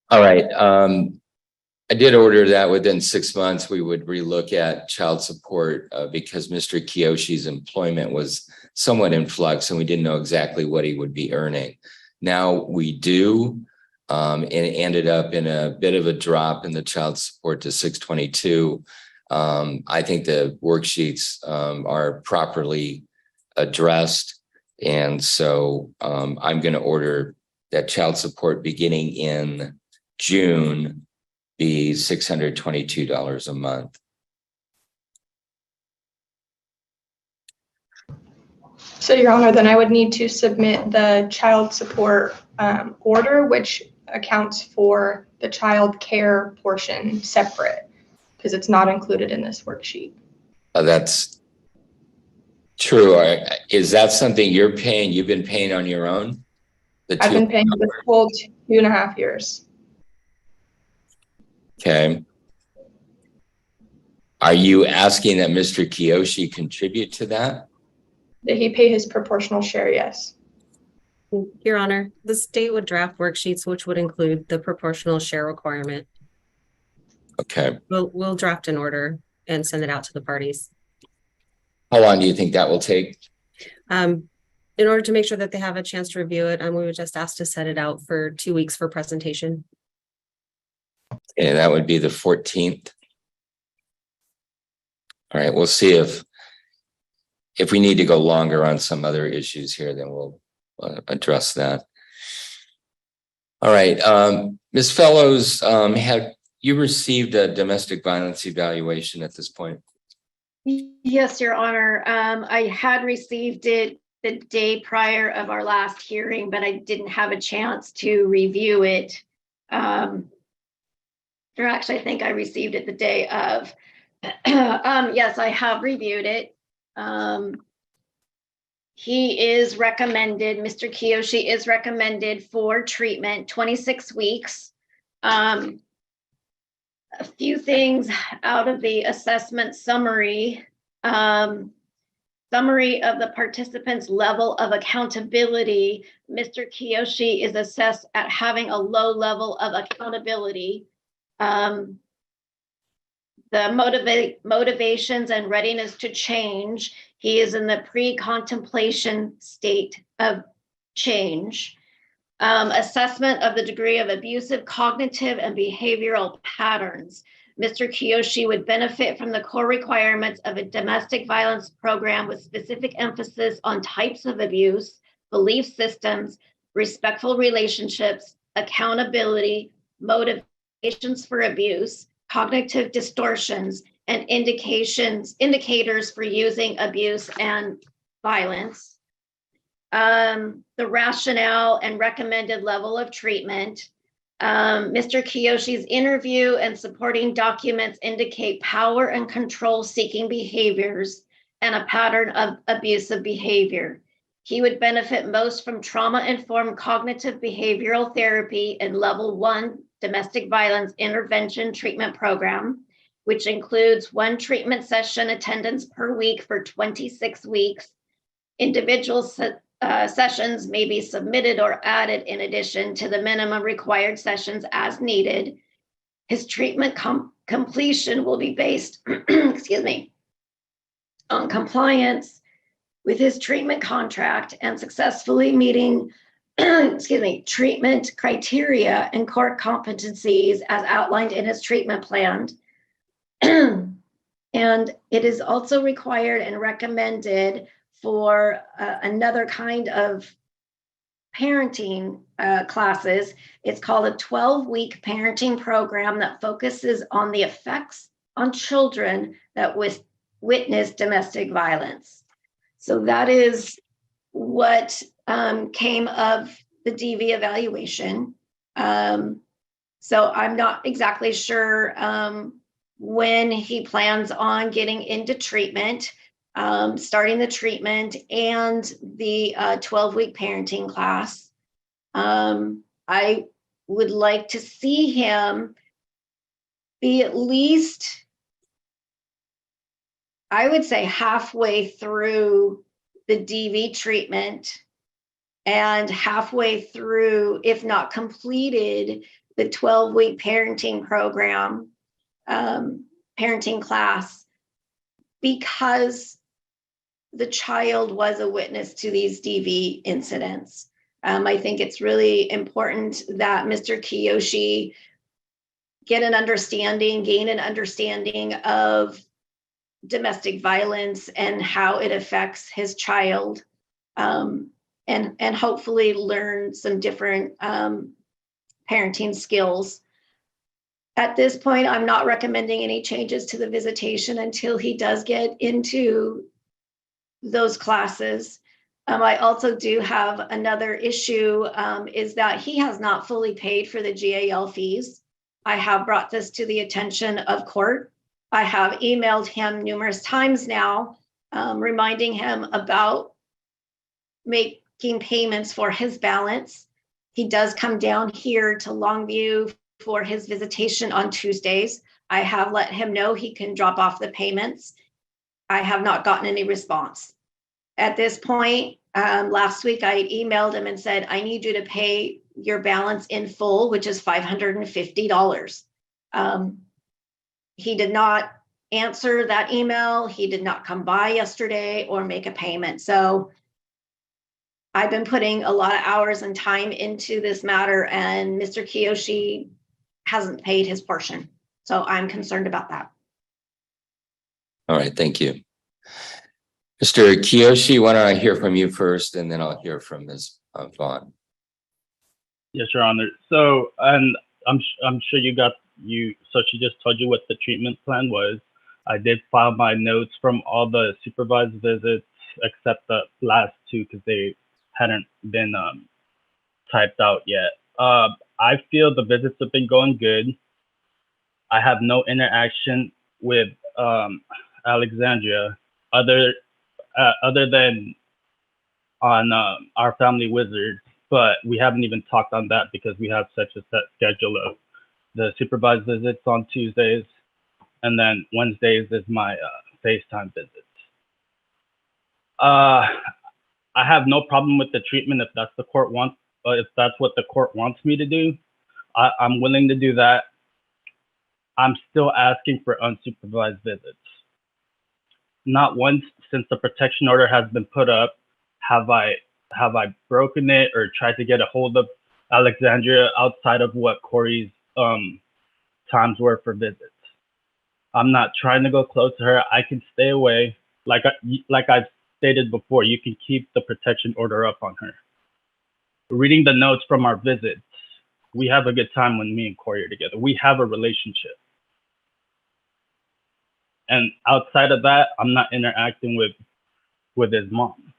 All right. I did order that within 6 months we would relook at child support because Mr. Kiyoshi's employment was somewhat in flux and we didn't know exactly what he would be earning. Now we do, and it ended up in a bit of a drop in the child support to 622. I think the worksheets are properly addressed. And so I'm going to order that child support beginning in June be $622 a month. So, Your Honor, then I would need to submit the child support order, which accounts for the child care portion separate, because it's not included in this worksheet. That's true. Is that something you're paying? You've been paying on your own? I've been paying this whole 2.5 years. Okay. Are you asking that Mr. Kiyoshi contribute to that? Did he pay his proportional share? Yes. Your Honor, the state would draft worksheets, which would include the proportional share requirement. Okay. We'll draft an order and send it out to the parties. How long do you think that will take? In order to make sure that they have a chance to review it, we would just ask to set it out for 2 weeks for presentation. Okay, that would be the 14th. All right, we'll see if we need to go longer on some other issues here, then we'll address that. All right, Ms. Fellows, have you received a domestic violence evaluation at this point? Yes, Your Honor. I had received it the day prior of our last hearing, but I didn't have a chance to review it. Or actually, I think I received it the day of. Yes, I have reviewed it. He is recommended, Mr. Kiyoshi is recommended for treatment, 26 weeks. A few things out of the assessment summary. Summary of the participant's level of accountability. Mr. Kiyoshi is assessed at having a low level of accountability. The motivations and readiness to change. He is in the pre-contemplation state of change. Assessment of the degree of abusive cognitive and behavioral patterns. Mr. Kiyoshi would benefit from the core requirements of a domestic violence program with specific emphasis on types of abuse, belief systems, respectful relationships, accountability, motivations for abuse, cognitive distortions, and indicators for using abuse and violence. The rationale and recommended level of treatment. Mr. Kiyoshi's interview and supporting documents indicate power and control seeking behaviors and a pattern of abusive behavior. He would benefit most from trauma-informed cognitive behavioral therapy and level 1 domestic violence intervention treatment program, which includes 1 treatment session attendance per week for 26 weeks. Individual sessions may be submitted or added in addition to the minimum required sessions as needed. His treatment completion will be based, excuse me, on compliance with his treatment contract and successfully meeting, excuse me, treatment criteria and core competencies as outlined in his treatment plan. And it is also required and recommended for another kind of parenting classes. It's called a 12-week parenting program that focuses on the effects on children that witness domestic violence. So that is what came of the DV evaluation. So I'm not exactly sure when he plans on getting into treatment, starting the treatment and the 12-week parenting class. I would like to see him be at least, I would say, halfway through the DV treatment and halfway through, if not completed, the 12-week parenting program, parenting class, because the child was a witness to these DV incidents. I think it's really important that Mr. Kiyoshi gain an understanding of domestic violence and how it affects his child, and hopefully learn some different parenting skills. At this point, I'm not recommending any changes to the visitation until he does get into those classes. I also do have another issue, is that he has not fully paid for the GAL fees. I have brought this to the attention of court. I have emailed him numerous times now, reminding him about making payments for his balance. He does come down here to Longview for his visitation on Tuesdays. I have let him know he can drop off the payments. I have not gotten any response. At this point, last week I emailed him and said, I need you to pay your balance in full, which is $550. He did not answer that email. He did not come by yesterday or make a payment. So I've been putting a lot of hours and time into this matter, and Mr. Kiyoshi hasn't paid his portion. So I'm concerned about that. All right, thank you. Mr. Kiyoshi, why don't I hear from you first, and then I'll hear from Ms. Vaughn. Yes, Your Honor. So, and I'm sure so she just told you what the treatment plan was. I did file my notes from all the supervised visits except the last two because they hadn't been typed out yet. I feel the visits have been going good. I have no interaction with Alexandria other than on our family wizard, but we haven't even talked on that because we have such a set schedule of the supervised visits on Tuesdays, and then Wednesdays is my FaceTime visits. I have no problem with the treatment if that's if that's what the court wants me to do. I'm willing to do that. I'm still asking for unsupervised visits. Not once since the protection order has been put up have I broken it or tried to get a hold of Alexandria outside of what Corey's times were for visits. I'm not trying to go close to her. I can stay away. Like I've stated before, you can keep the protection order up on her. Reading the notes from our visits, we have a good time when me and Corey are together. We have a relationship. And outside of that, I'm not interacting with his mom.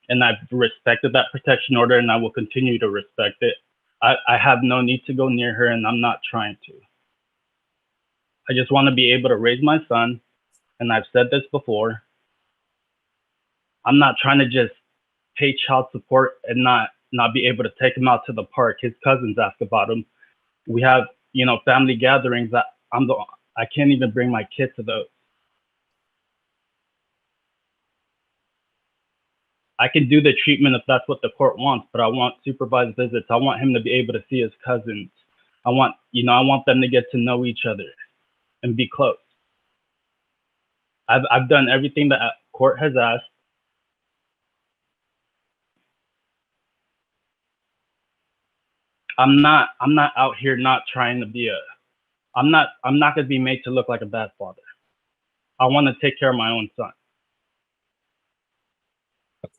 And I've respected that protection order, and I will continue to respect it. I have no need to go near her, and I'm not trying to. I just want to be able to raise my son, and I've said this before. I'm not trying to just pay child support and not be able to take him out to the park. His cousins ask about him. We have, family gatherings that I can't even bring my kid to those. I can do the treatment if that's what the court wants, but I want supervised visits. I want him to be able to see his cousins. I want them to get to know each other and be close. I've done everything that court has asked. I'm not out here not trying to be I'm not going to be made to look like a bad father. I want to take care of my own son.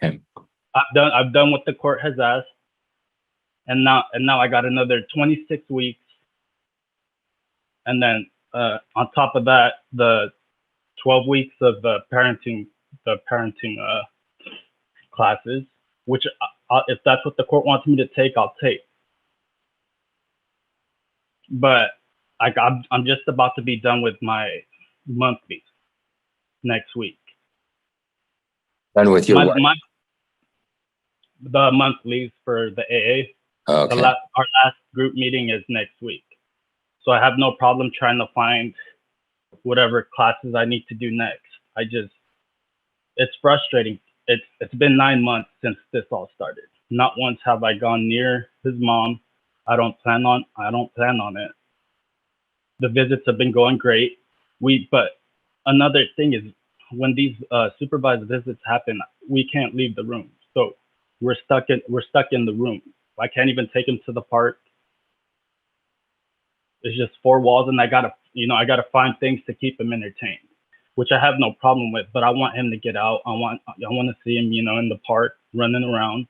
Okay. I've done what the court has asked, and now I got another 26 weeks, and then on top of that, the 12 weeks of the parenting classes, which if that's what the court wants me to take, I'll take. But I'm just about to be done with my monthlies next week. Done with your what? The monthlies for the AA. Okay. Our last group meeting is next week. So I have no problem trying to find whatever classes I need to do next. It's frustrating. It's been 9 months since this all started. Not once have I gone near his mom. I don't plan on it. The visits have been going great. But another thing is when these supervised visits happen, we can't leave the room. So we're stuck in the room. I can't even take him to the park. It's just four walls, and I gotta find things to keep him entertained, which I have no problem with. But I want him to get out. I want to see him, in the park, running around,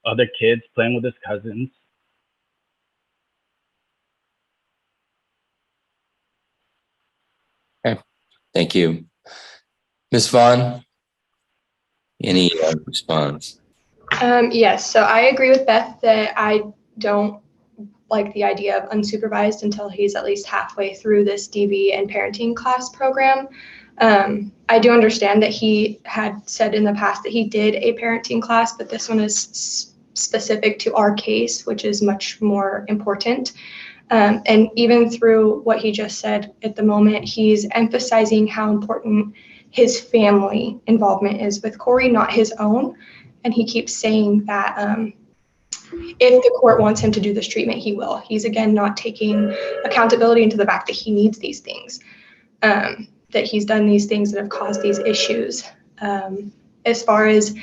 other kids playing with his cousins. Okay, thank you. Ms. Vaughn, any response? Yes, so I agree with Beth that I don't like the idea of unsupervised until he's at least halfway through this DV and parenting class program. I do understand that he had said in the past that he did a parenting class, but this one is specific to our case, which is much more important. And even through what he just said at the moment, he's emphasizing how important his family involvement is with Corey, not his own. And he keeps saying that if the court wants him to do this treatment, he will. He's again not taking accountability into the fact that he needs these things, that he's done these things that have caused these issues. As far as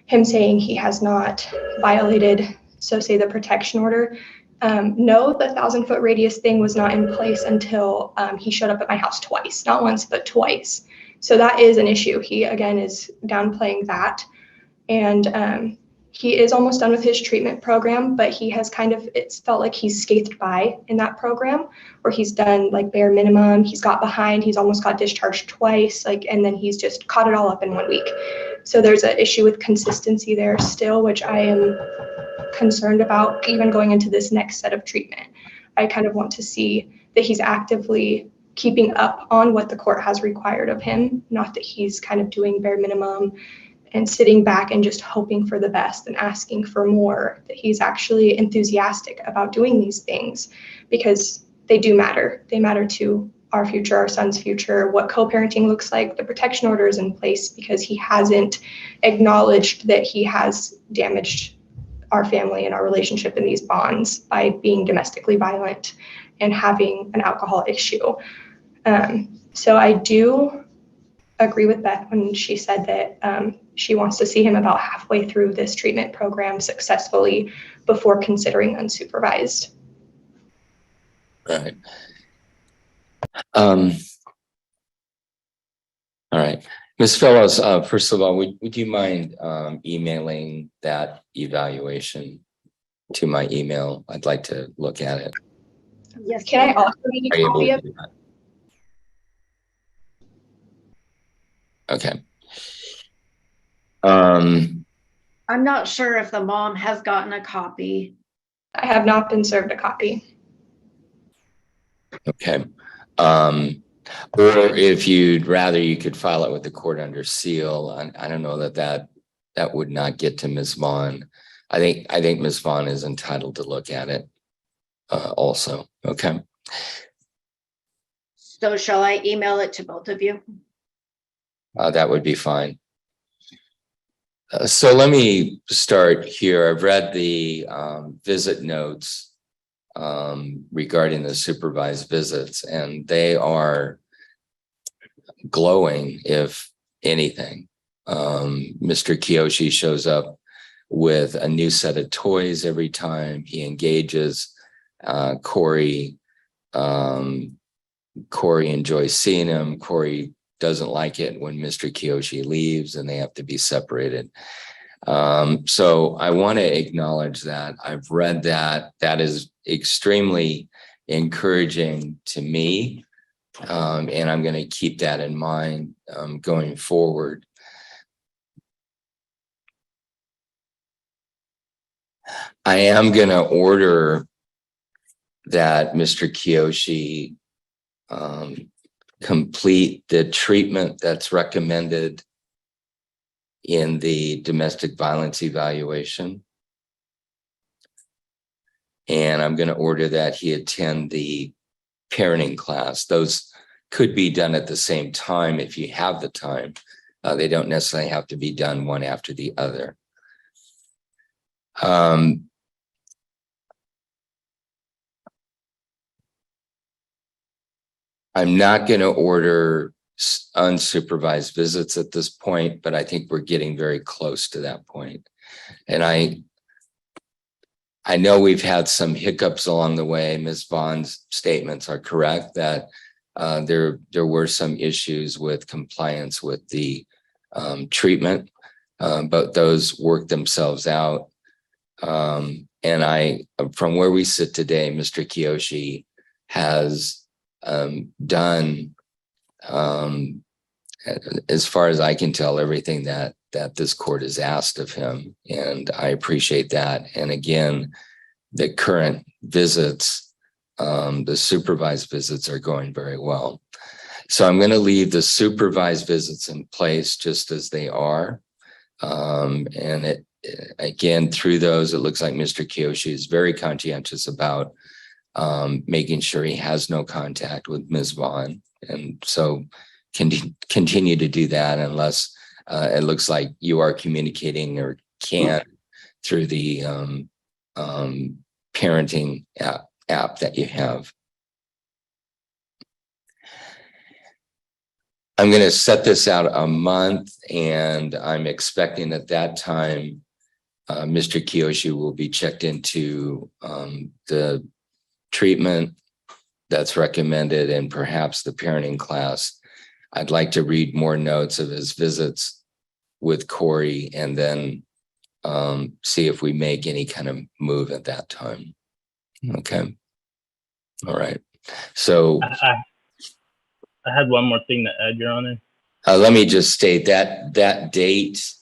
him saying he has not violated, so say the protection order, no, the 1,000-foot radius thing was not in place until he showed up at my house twice, not once, but twice. So that is an issue. He, again, is downplaying that. And he is almost done with his treatment program, but he has it's felt like he's scathed by in that program, where he's done like bare minimum. He's got behind, he's almost got discharged twice, and then he's just caught it all up in 1 week. So there's an issue with consistency there still, which I am concerned about even going into this next set of treatment. I kind of want to see that he's actively keeping up on what the court has required of him, not that he's kind of doing bare minimum and sitting back and just hoping for the best and asking for more, that he's actually enthusiastic about doing these things because they do matter. They matter to our future, our son's future, what co-parenting looks like, the protection order is in place because he hasn't acknowledged that he has damaged our family and our relationship in these bonds by being domestically violent and having an alcohol issue. So I do agree with Beth when she said that she wants to see him about halfway through this treatment program successfully before considering unsupervised. Right. All right. Ms. Fellows, first of all, would you mind emailing that evaluation to my email? I'd like to look at it. Yes. Can I also need Are a you able copy to of do that? Okay. I'm not sure if the mom has gotten a copy. I have not been served a copy. Okay. Or if you'd rather, you could file it with the court under seal. I don't know that would not get to Ms. Vaughn. I think Ms. Vaughn is entitled to look at it also. Okay. So shall I email it to both of you? That would be fine. So let me start here. I've read the visit notes regarding the supervised visits, and they are glowing, if anything. Mr. Kiyoshi shows up with a new set of toys every time he engages. Corey enjoys seeing him. Corey doesn't like it when Mr. Kiyoshi leaves and they have to be separated. So I want to acknowledge that. I've read that. That is extremely encouraging to me. And I'm going to keep that in mind going forward. I am going to order that Mr. Kiyoshi complete the treatment that's recommended in the domestic violence evaluation. And I'm going to order that he attend the parenting class. Those could be done at the same time if you have the time. They don't necessarily have to be done one after the other. I'm not going to order unsupervised visits at this point, but I think we're getting very close to that point. And I know we've had some hiccups along the way. Ms. Vaughn's statements are correct that there were some issues with compliance with the treatment, but those worked themselves out. And from where we sit today, Mr. Kiyoshi has done, as far as I can tell, everything that this court has asked of him, and I appreciate that. And again, the current visits, the supervised visits are going very well. So I'm going to leave the supervised visits in place just as they are. And again, through those, it looks like Mr. Kiyoshi is very conscientious about making sure he has no contact with Ms. Vaughn. And so continue to do that unless it looks like you are communicating or can through the parenting app that you have. I'm going to set this out a month, and I'm expecting at that time, Mr. Kiyoshi will be checked into the treatment that's recommended and perhaps the parenting class. I'd like to read more notes of his visits with Corey and then see if we make any kind of move at that time. Okay. All right. So I had one more thing to add, Your Honor. let me just state that date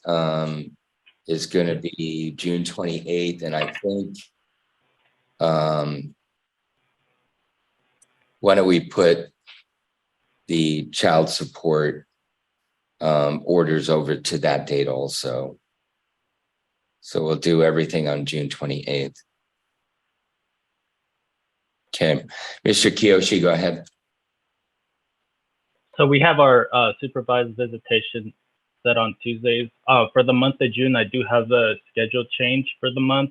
is going to be June 28th. And I think, why don't we put the child support orders over to that date also. So we'll do everything on June 28th. Okay, Mr. Kiyoshi, go ahead. So we have our supervised visitation set on Tuesdays. For the month of June, I do have the schedule change for the month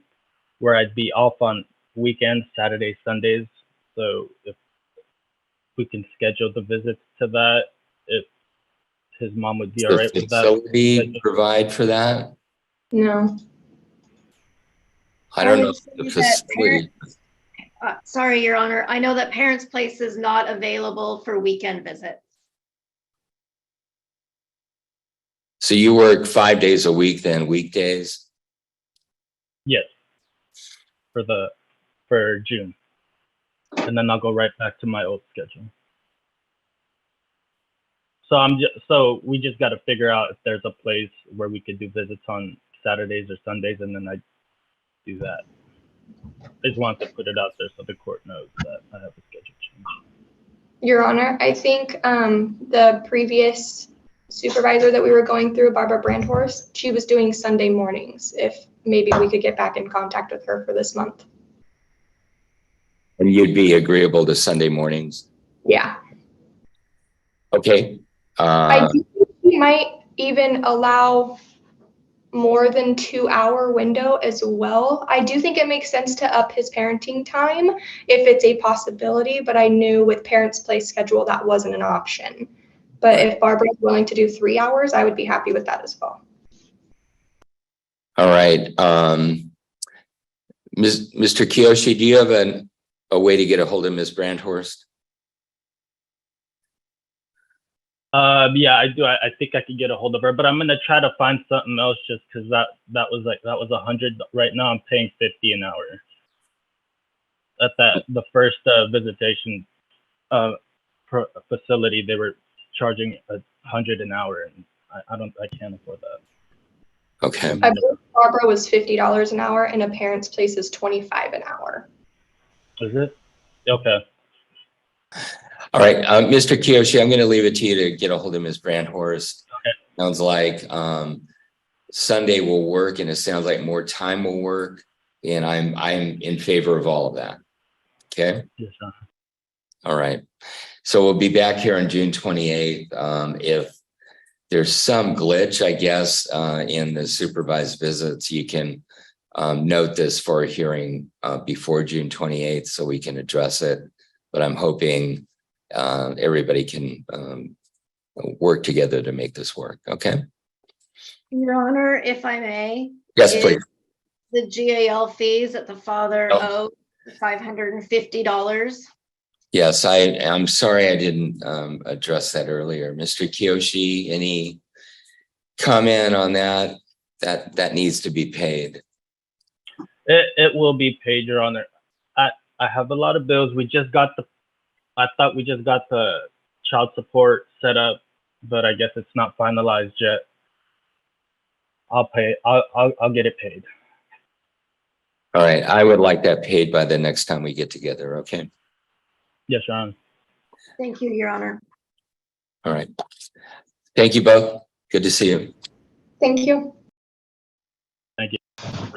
where I'd be off on weekends, Saturdays, Sundays. So if we can schedule the visits to that, if his mom would be all right with that. Does the facility provide for that? No. I don't know if the facility. Sorry, Your Honor. I know that Parents Place is not available for weekend visits. So you work 5 days a week then, weekdays? Yes, for June, and then I'll go right back to my old schedule. So we just got to figure out if there's a place where we could do visits on Saturdays or Sundays, and then I do that. I just wanted to put it out there so the court knows that I have a schedule change. Your Honor, I think the previous supervisor that we were going through, Barbara Brandhorst, she was doing Sunday mornings. If maybe we could get back in contact with her for this month. And you'd be agreeable to Sunday mornings? Yeah. Okay. I do think we might even allow more than 2 hour window as well. I do think it makes sense to up his parenting time if it's a possibility, but I knew with Parents Place schedule that wasn't an option. But if Barbara is willing to do 3 hours, I would be happy with that as well. All right. Mr. Kiyoshi, do you have a way to get a hold of Ms. Brandhorst? Yeah, I do. I think I could get a hold of her, but I'm gonna try to find something else just because that was 100. Right now I'm paying 50 an hour. At the first visitation facility, they were charging 100 an hour, and I can't afford that. Okay. I believe Barbara was $50 an hour, and a Parents Place is $25 an hour. Is it? Okay. All right, Mr. Kiyoshi, I'm going to leave it to you to get a hold of Ms. Brandhorst. Okay. Sounds like Sunday will work, and it sounds like more time will work, and I'm in favor of all of that. Okay. Yes, sir. All right. So we'll be back here on June 28th. If there's some glitch, I guess, in the supervised visits, you can note this for a hearing before June 28th so we can address it. But I'm hoping everybody can work together to make this work. Okay. Your Honor, if I may. Yes, please. the GAL fees that the father Oh. owed, $550. Yes, I'm sorry I didn't address that earlier. Mr. Kiyoshi, any comment on that? That needs to be paid. It will be paid, Your Honor. I have a lot of bills. I thought we just got the child support set up, but I guess it's not finalized yet. I'll pay. I'll get it paid. All right, I would like that paid by the next time we get together, okay? Yes, Your Honor. Thank you, Your Honor. All right. Thank you both. Good to see you. Thank you.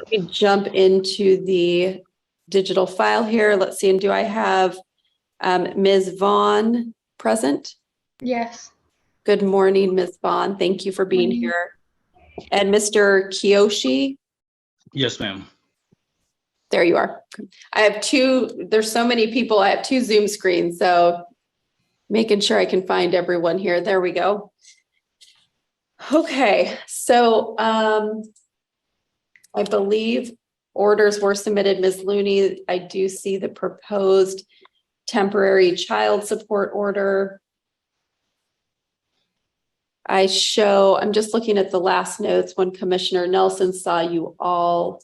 We jump into the digital file here. Let's see, and do I have Ms. Vaughn present? Yes. Good morning, Ms. Vaughn. Thank you for being Morning. here. And Mr. Kiyoshi, Yes, ma'am. there you are. I have two, there's so many people. I have two Zoom screens, so making sure I can find everyone here. There we go. Okay, so I believe orders were submitted. Ms. Looney, I do see the proposed temporary child support order. I'm just looking at the last notes when Commissioner Nelson saw you all.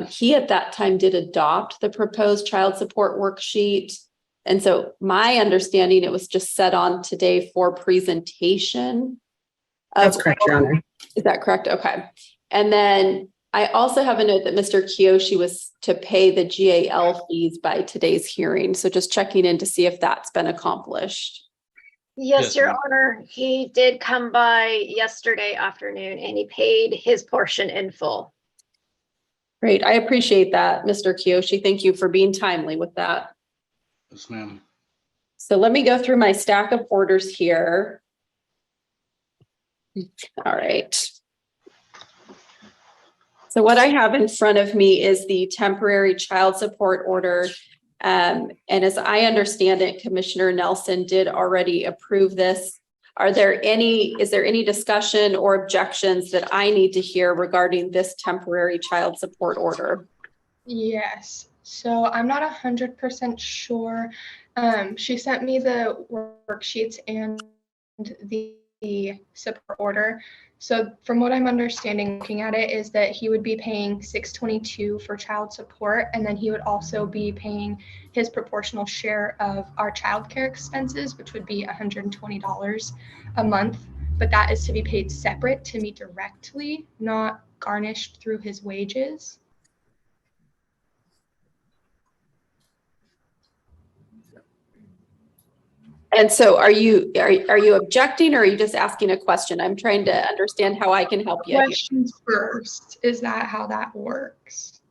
He at that time did adopt the proposed child support worksheet. And so my understanding, it was just set on today for presentation. That's correct, Your Honor. Is that correct? Okay. And then I also have a note that Mr. Kiyoshi was to pay the GAL fees by today's hearing. So just checking in to see if that's been accomplished. Yes, Yes, Your ma'am. Honor. He did come by yesterday afternoon and he paid his portion in full. Great. I appreciate that, Mr. Kiyoshi. Thank you for being timely with that. Yes, ma'am. So let me go through my stack of orders here. All right. So what I have in front of me is the temporary child support order. And as I understand it, Commissioner Nelson did already approve this. Is there any discussion or objections that I need to hear regarding this temporary child support order? Yes. So I'm not 100% sure. She sent me the worksheets and the support order. So from what I'm understanding, looking at it, is that he would be paying $622 for child support, and then he would also be paying his proportional share of our childcare expenses, which would be $120 a month. But that is to be paid separate to me directly, not garnished through his wages. And so are you objecting, or are you just asking a question? I'm trying to understand how I can help you here. Questions first. Is that how that works?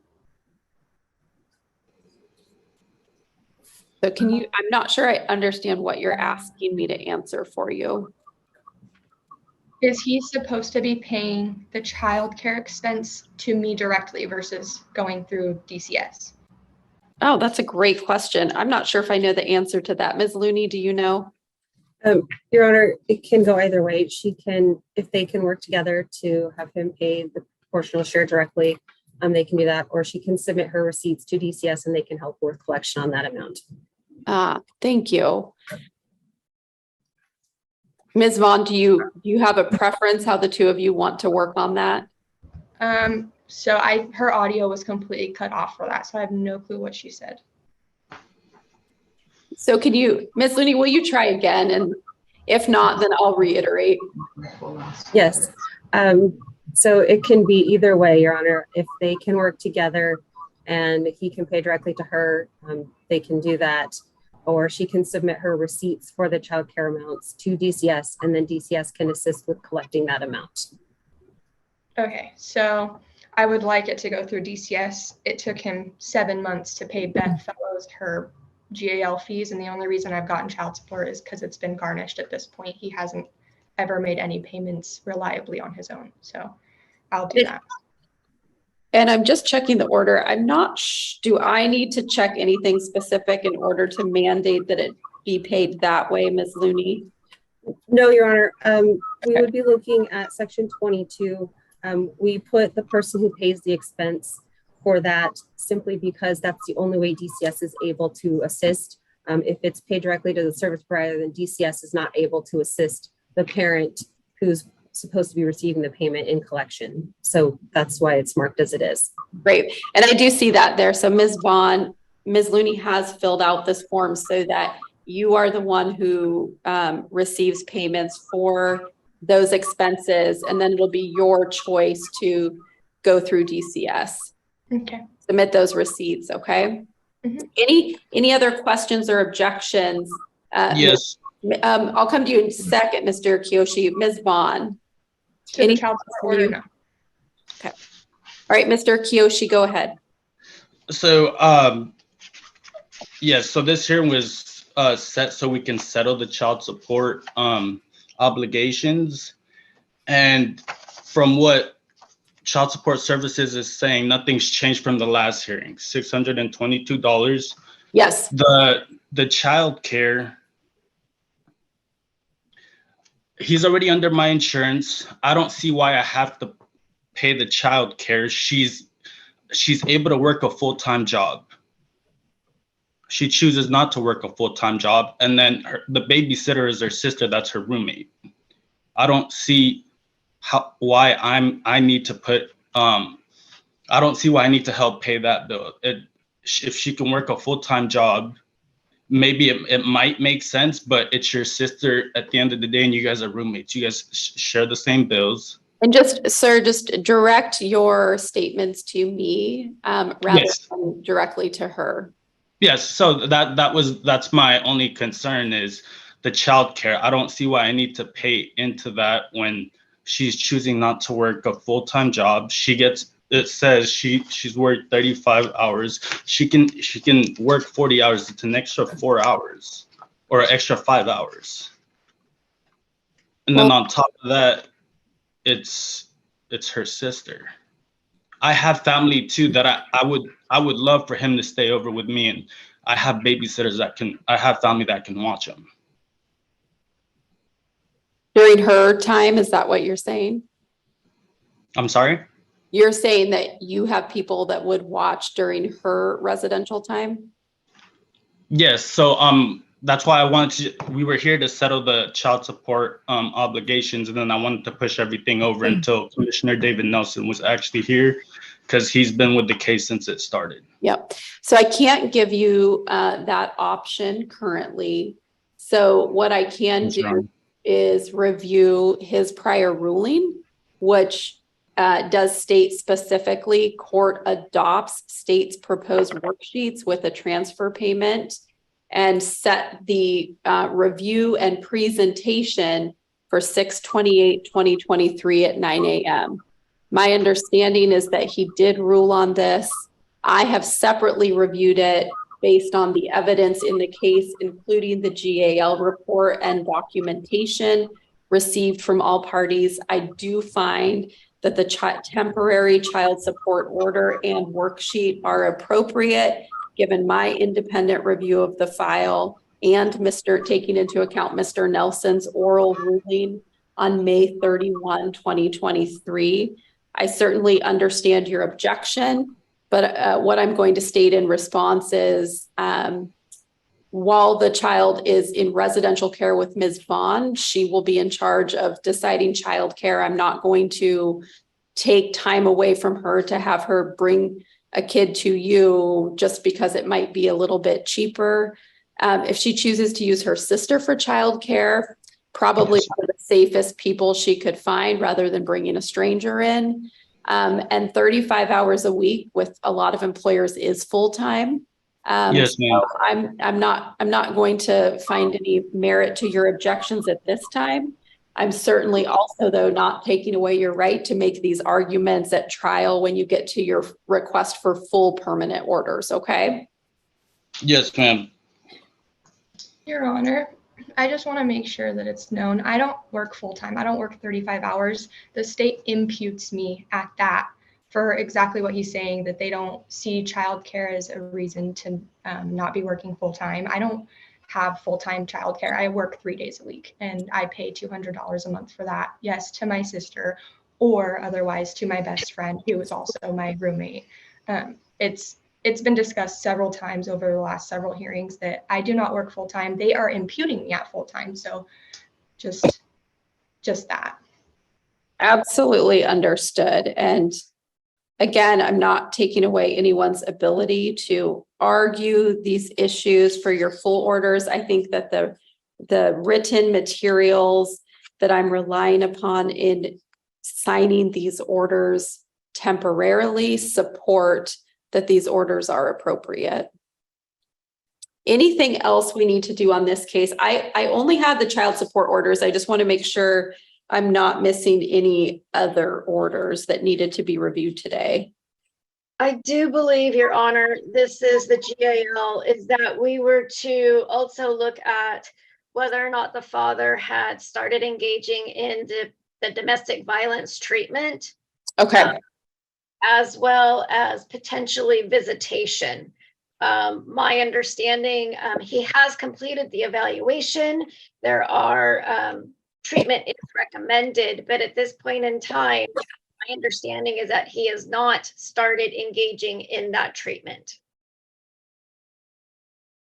So I'm not sure I understand what you're asking me to answer for you. Is he supposed to be paying the childcare expense to me directly versus going through DCS? Oh, that's a great question. I'm not sure if I know the answer to that. Ms. Looney, do you know? Your Honor, it can go either way. She can, if they can work together to have him pay the proportional share directly, they can do that, or she can submit her receipts to DCS and they can help with collection on that amount. Thank you. Ms. Vaughn, do you have a preference how the two of you want to work on that? So her audio was completely cut off for that, so I have no clue what she said. So Ms. Looney, will you try again? And if not, then I'll reiterate. Yes. So it can be either way, Your Honor. If they can work together and he can pay directly to her, they can do that. Or she can submit her receipts for the child care amounts to DCS, and then DCS can assist with collecting that amount. Okay, so I would like it to go through DCS. It took him 7 months to pay Beth Fellows her GAL fees, and the only reason I've gotten child support is because it's been garnished at this point. He hasn't ever made any payments reliably on his own, so I'll do that. And I'm just checking the order. I'm not do I need to check anything specific in order to mandate that it be paid that way, Ms. Looney? No, Your Honor. We would be looking at section 22. We put the person who pays the expense for that, simply because that's the only way DCS is able to assist. If it's paid directly to the service provider, then DCS is not able to assist the parent who's supposed to be receiving the payment in collection. So that's why it's marked as it is. Great. And I do see that there. So Ms. Vaughn, Ms. Looney has filled out this form so that you are the one who receives payments for those expenses, and then it'll be your choice to go through DCS. Okay. Submit those receipts, okay? Mhm. Any other questions or objections? Yes. I'll come to you in a second, Mr. Kiyoshi. Ms. Vaughn. To the child support order, no. Okay. All right, Mr. Kiyoshi, go ahead. So, yes, so this hearing was set so we can settle the child support obligations. And from what Child Support Services is saying, nothing's changed from the last hearing, $622. Yes. The child care, he's already under my insurance. I don't see why I have to pay the child care. She's able to work a full-time job. She chooses not to work a full-time job, and then the babysitter is her sister. That's her roommate. I don't see why I need to put. I don't see why I need to help pay that bill. If she can work a full-time job, maybe it might make sense. But it's your sister at the end of the day, and you guys are roommates. You guys share the same bills. And just, sir, just direct your statements to me rather than directly to her. Yes, so that's my only concern is the child care. I don't see why I need to pay into that when she's choosing not to work a full-time job. It says she's worked 35 hours. She can work 40 hours. It's an extra 4 hours or an extra 5 hours. And then on top of that, it's her sister. I have family too that I would love for him to stay over with me, and I have babysitters I have family that can watch him. During her time, is that what you're saying? I'm sorry? You're saying that you have people that would watch during her residential time? Yes, so that's why we were here to settle the child support obligations, and then I wanted to push everything over until Commissioner David Nelson was actually here, because he's been with the case since it started. Yep. So I can't give you that option currently. So what I can do is review his prior ruling, which does state specifically court adopts state's proposed worksheets with a transfer payment and set the review and presentation for 6/28/2023 at 9 a.m. My understanding is that he did rule on this. I have separately reviewed it based on the evidence in the case, including the GAL report and documentation received from all parties. I do find that the temporary child support order and worksheet are appropriate, given my independent review of the file and taking into account Mr. Nelson's oral ruling on May 31, 2023. I certainly understand your objection, but what I'm going to state in response is, while the child is in residential care with Ms. Vaughn, she will be in charge of deciding child care. I'm not going to take time away from her to have her bring a kid to you just because it might be a little bit cheaper. If she chooses to use her sister for child care, probably one of the safest people she could find rather than bringing a stranger in. And 35 hours a week with a lot of employers is full-time. Yes, ma'am. So I'm not going to find any merit to your objections at this time. I'm certainly also, though, not taking away your right to make these arguments at trial when you get to your request for full permanent orders, okay? Yes, ma'am. Your Honor, I just want to make sure that it's known. I don't work full-time. I don't work 35 hours. The state imputes me at that for exactly what he's saying, that they don't see childcare as a reason to not be working full-time. I don't have full-time childcare. I work 3 days a week and I pay $200 a month for that. Yes, to my sister or otherwise to my best friend who is also my roommate. It's been discussed several times over the last several hearings that I do not work full-time. They are imputing me at full-time. So just that. Absolutely understood. And again, I'm not taking away anyone's ability to argue these issues for your full orders. I think that the written materials that I'm relying upon in signing these orders temporarily support that these orders are appropriate. Anything else we need to do on this case? I only had the child support orders. I just want to make sure I'm not missing any other orders that needed to be reviewed today. I do believe, Your Honor, this is the GAL, is that we were to also look at whether or not the father had started engaging in the domestic violence treatment. Okay. As well as potentially visitation. My understanding, he has completed the evaluation. There are treatment is recommended, but at this point in time, my understanding is that he has not started engaging in that treatment.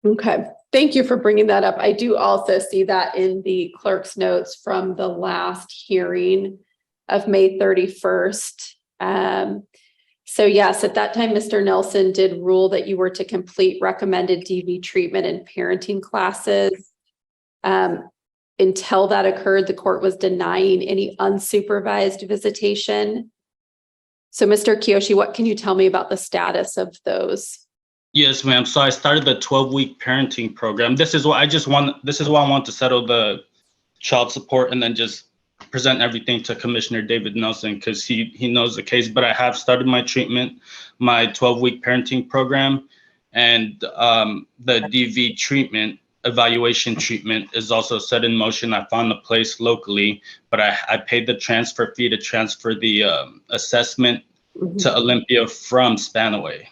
Okay, thank you for bringing that up. I do also see that in the clerk's notes from the last hearing of May 31st. So yes, at that time, Mr. Nelson did rule that you were to complete recommended DV treatment and parenting classes. Until that occurred, the court was denying any unsupervised visitation. So Mr. Kiyoshi, what can you tell me about the status of those? Yes, ma'am. So I started the 12-week parenting program. This is why I want to settle the child support and then just present everything to Commissioner David Nelson because he knows the case. But I have started my treatment, my 12-week parenting program, and the DV treatment, evaluation treatment is also set in motion. I found a place locally, but I paid the transfer fee to transfer the assessment to Olympia from Spanaway.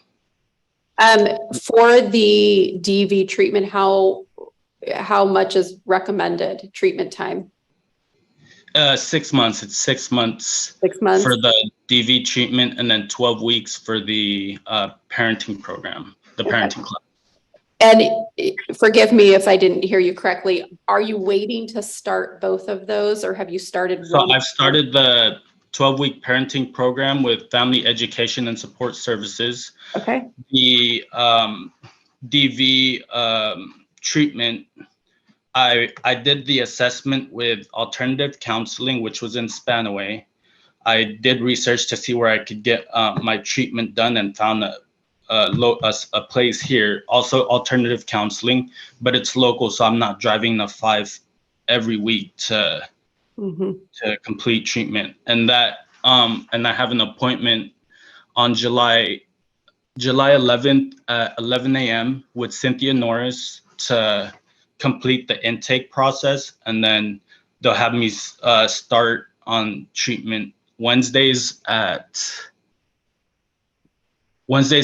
For the DV treatment, how much is recommended treatment time? 6 months. It's 6 months. 6 months for the DV treatment, and then 12 weeks for the parenting program, the parenting club. And forgive me if I didn't hear you correctly. Are you waiting to start both of those, or have you started? So I've started the 12-week parenting program with Family Education and Support Services. Okay. The DV treatment, I did the assessment with alternative counseling, which was in Spanaway. I did research to see where I could get my treatment done and found a place here. Also alternative counseling, but it's local, so I'm not driving the 5 every week to complete treatment. And that and I have an appointment on July 11th at 11 a.m. with Cynthia Norris to complete the intake process, and then they'll have me start on treatment Wednesdays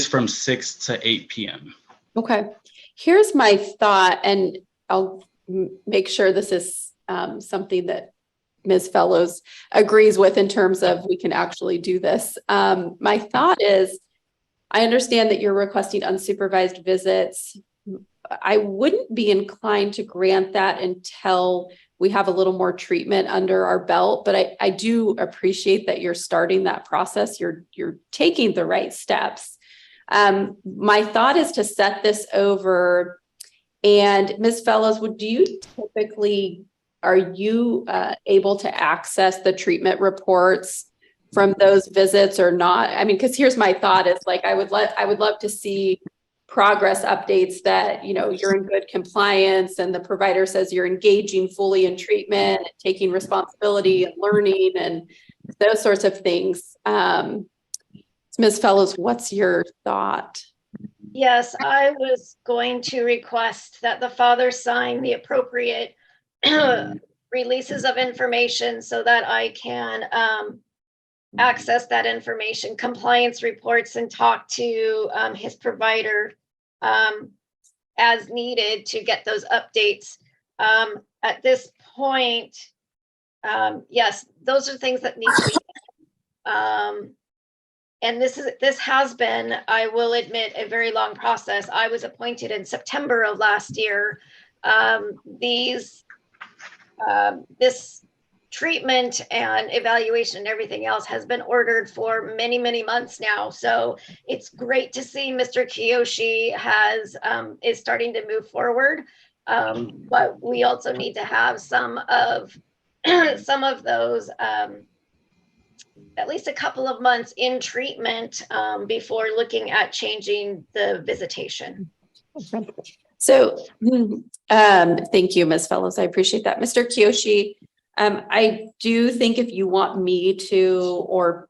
from 6 to 8 p.m. Okay. Here's my thought, and I'll make sure this is something that Ms. Fellows agrees with in terms of we can actually do this. My thought is, I understand that you're requesting unsupervised visits. I wouldn't be inclined to grant that until we have a little more treatment under our belt, but I do appreciate that you're starting that process. You're taking the right steps. My thought is to set this over, and Ms. Fellows, are you able to access the treatment reports from those visits or not? I mean, because here's my thought is like, I would love to see progress updates that, you're in good compliance and the provider says you're engaging fully in treatment, taking responsibility and learning and those sorts of things. Ms. Fellows, what's your thought? Yes, I was going to request that the father sign the appropriate releases of information so that I can access that information, compliance reports, and talk to his provider as needed to get those updates. At this point, yes, those are things that need to be and this has been, I will admit, a very long process. I was appointed in September of last year. This treatment and evaluation and everything else has been ordered for many, many months now. So it's great to see Mr. Kiyoshi is starting to move forward. But we also need to have some of those at least a couple of months in treatment before looking at changing the visitation. So, thank you, Ms. Fellows. I appreciate that. Mr. Kiyoshi, I do think if you want me to, or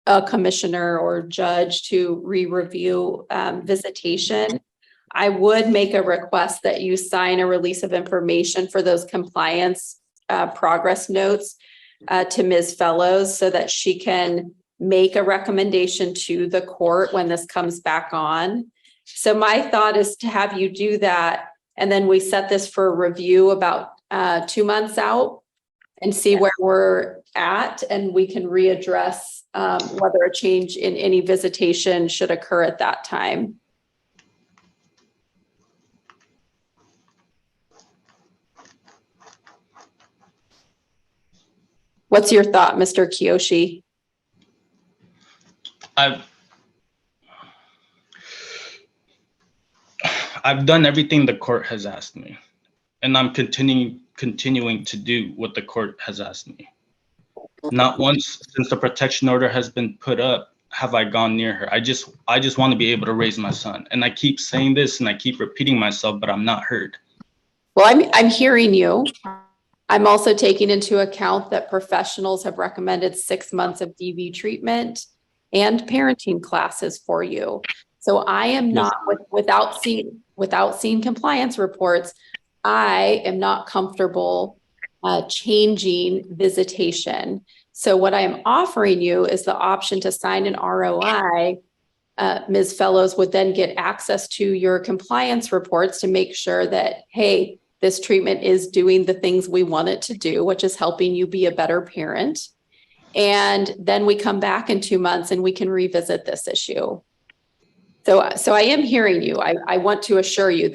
a commissioner or judge to re-review visitation, I would make a request that you sign a release of information for those compliance progress notes to Ms. Fellows so that she can make a recommendation to the court when this comes back on. So my thought is to have you do that, and then we set this for review about 2 months out and see where we're at, and we can readdress whether a change in any visitation should occur at that time. What's your thought, Mr. Kiyoshi? I've done everything the court has asked me, and I'm continuing to do what the court has asked me. Not once since the protection order has been put up have I gone near her. I just want to be able to raise my son, and I keep saying this and I keep repeating myself, but I'm not heard. Well, I'm hearing you. I'm also taking into account that professionals have recommended 6 months of DV treatment and parenting classes for you. So I am not, without seeing compliance reports, I am not comfortable changing visitation. So what I am offering you is the option to sign an ROI. Ms. Fellows would then get access to your compliance reports to make sure that, hey, this treatment is doing the things we want it to do, which is helping you be a better parent. And then we come back in 2 months and we can revisit this issue. So I am hearing you. I want to assure you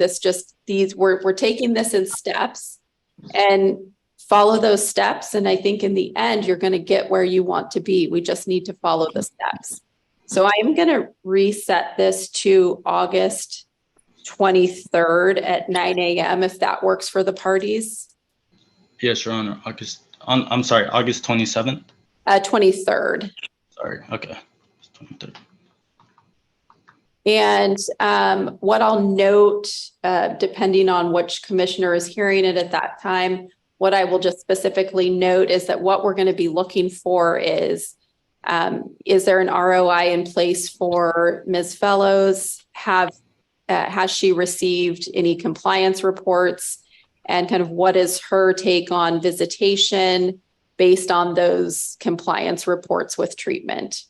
we're taking this in steps and follow those steps. And I think in the end, you're going to get where you want to be. We just need to follow the steps. So I am going to reset this to August 23rd at 9 a.m. if that works for the parties. Yes, Your Honor. I'm sorry, August 27th? 23rd. Sorry, okay. 23rd. And what I'll note, depending on which commissioner is hearing it at that time, what I will just specifically note is that what we're going to be looking for is there an ROI in place for Ms. Fellows? Has she received any compliance reports? And kind of what is her take on visitation based on those compliance reports with treatment?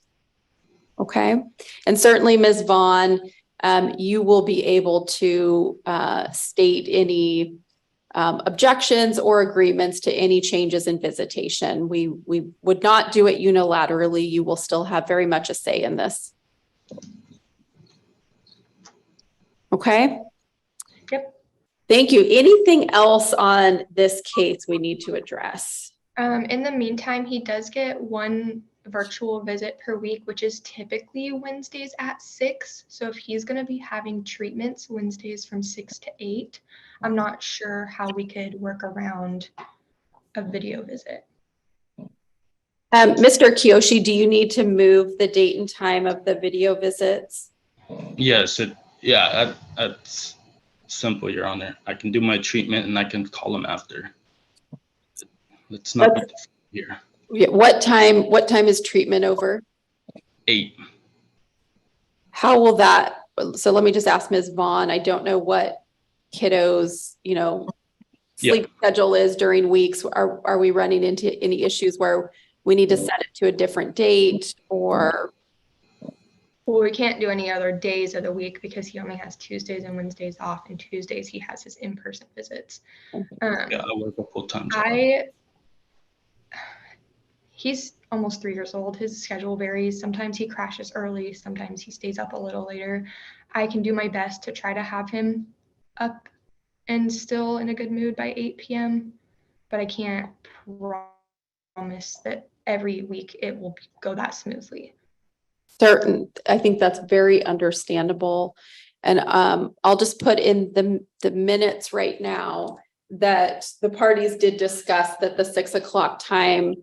Okay. And certainly, Ms. Vaughn, you will be able to state any objections or agreements to any changes in visitation. We would not do it unilaterally. You will still have very much a say in this. Okay. Yep. Thank you. Anything else on this case we need to address? In the meantime, he does get one virtual visit per week, which is typically Wednesdays at 6. So if he's going to be having treatments Wednesdays from 6 to 8, I'm not sure how we could work around a video visit. Mr. Kiyoshi, do you need to move the date and time of the video visits? Yes, that's simple, Your Honor. I can do my treatment and I can call him after. Let's not be here. What time is treatment over? 8. How will that, so let me just ask Ms. Vaughn, I don't know what kiddos, sleep schedule is during weeks. Are we running into any issues where we need to set it to a different date or? Well, we can't do any other days of the week because he only has Tuesdays and Wednesdays off, and Tuesdays he has his in-person visits. I work a full-time job. he's almost 3 years old. His schedule varies. Sometimes he crashes early, sometimes he stays up a little later. I can do my best to try to have him up and still in a good mood by 8 p.m., but I can't promise that every week it will go that smoothly. Certain, I think that's very understandable. And I'll just put in the minutes right now that the parties did discuss that the 6 o'clock time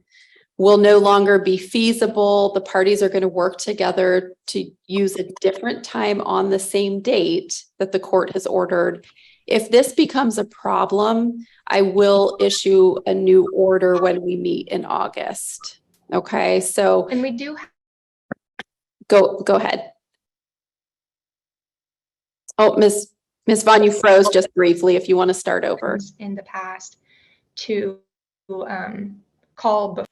will no longer be feasible. The parties are going to work together to use a different time on the same date that the court has ordered. If this becomes a problem, I will issue a new order when we meet in August. Okay, so. And we do Go ahead. Oh, Ms. Vaughn, you froze just briefly if you want to start over. in the past to call before.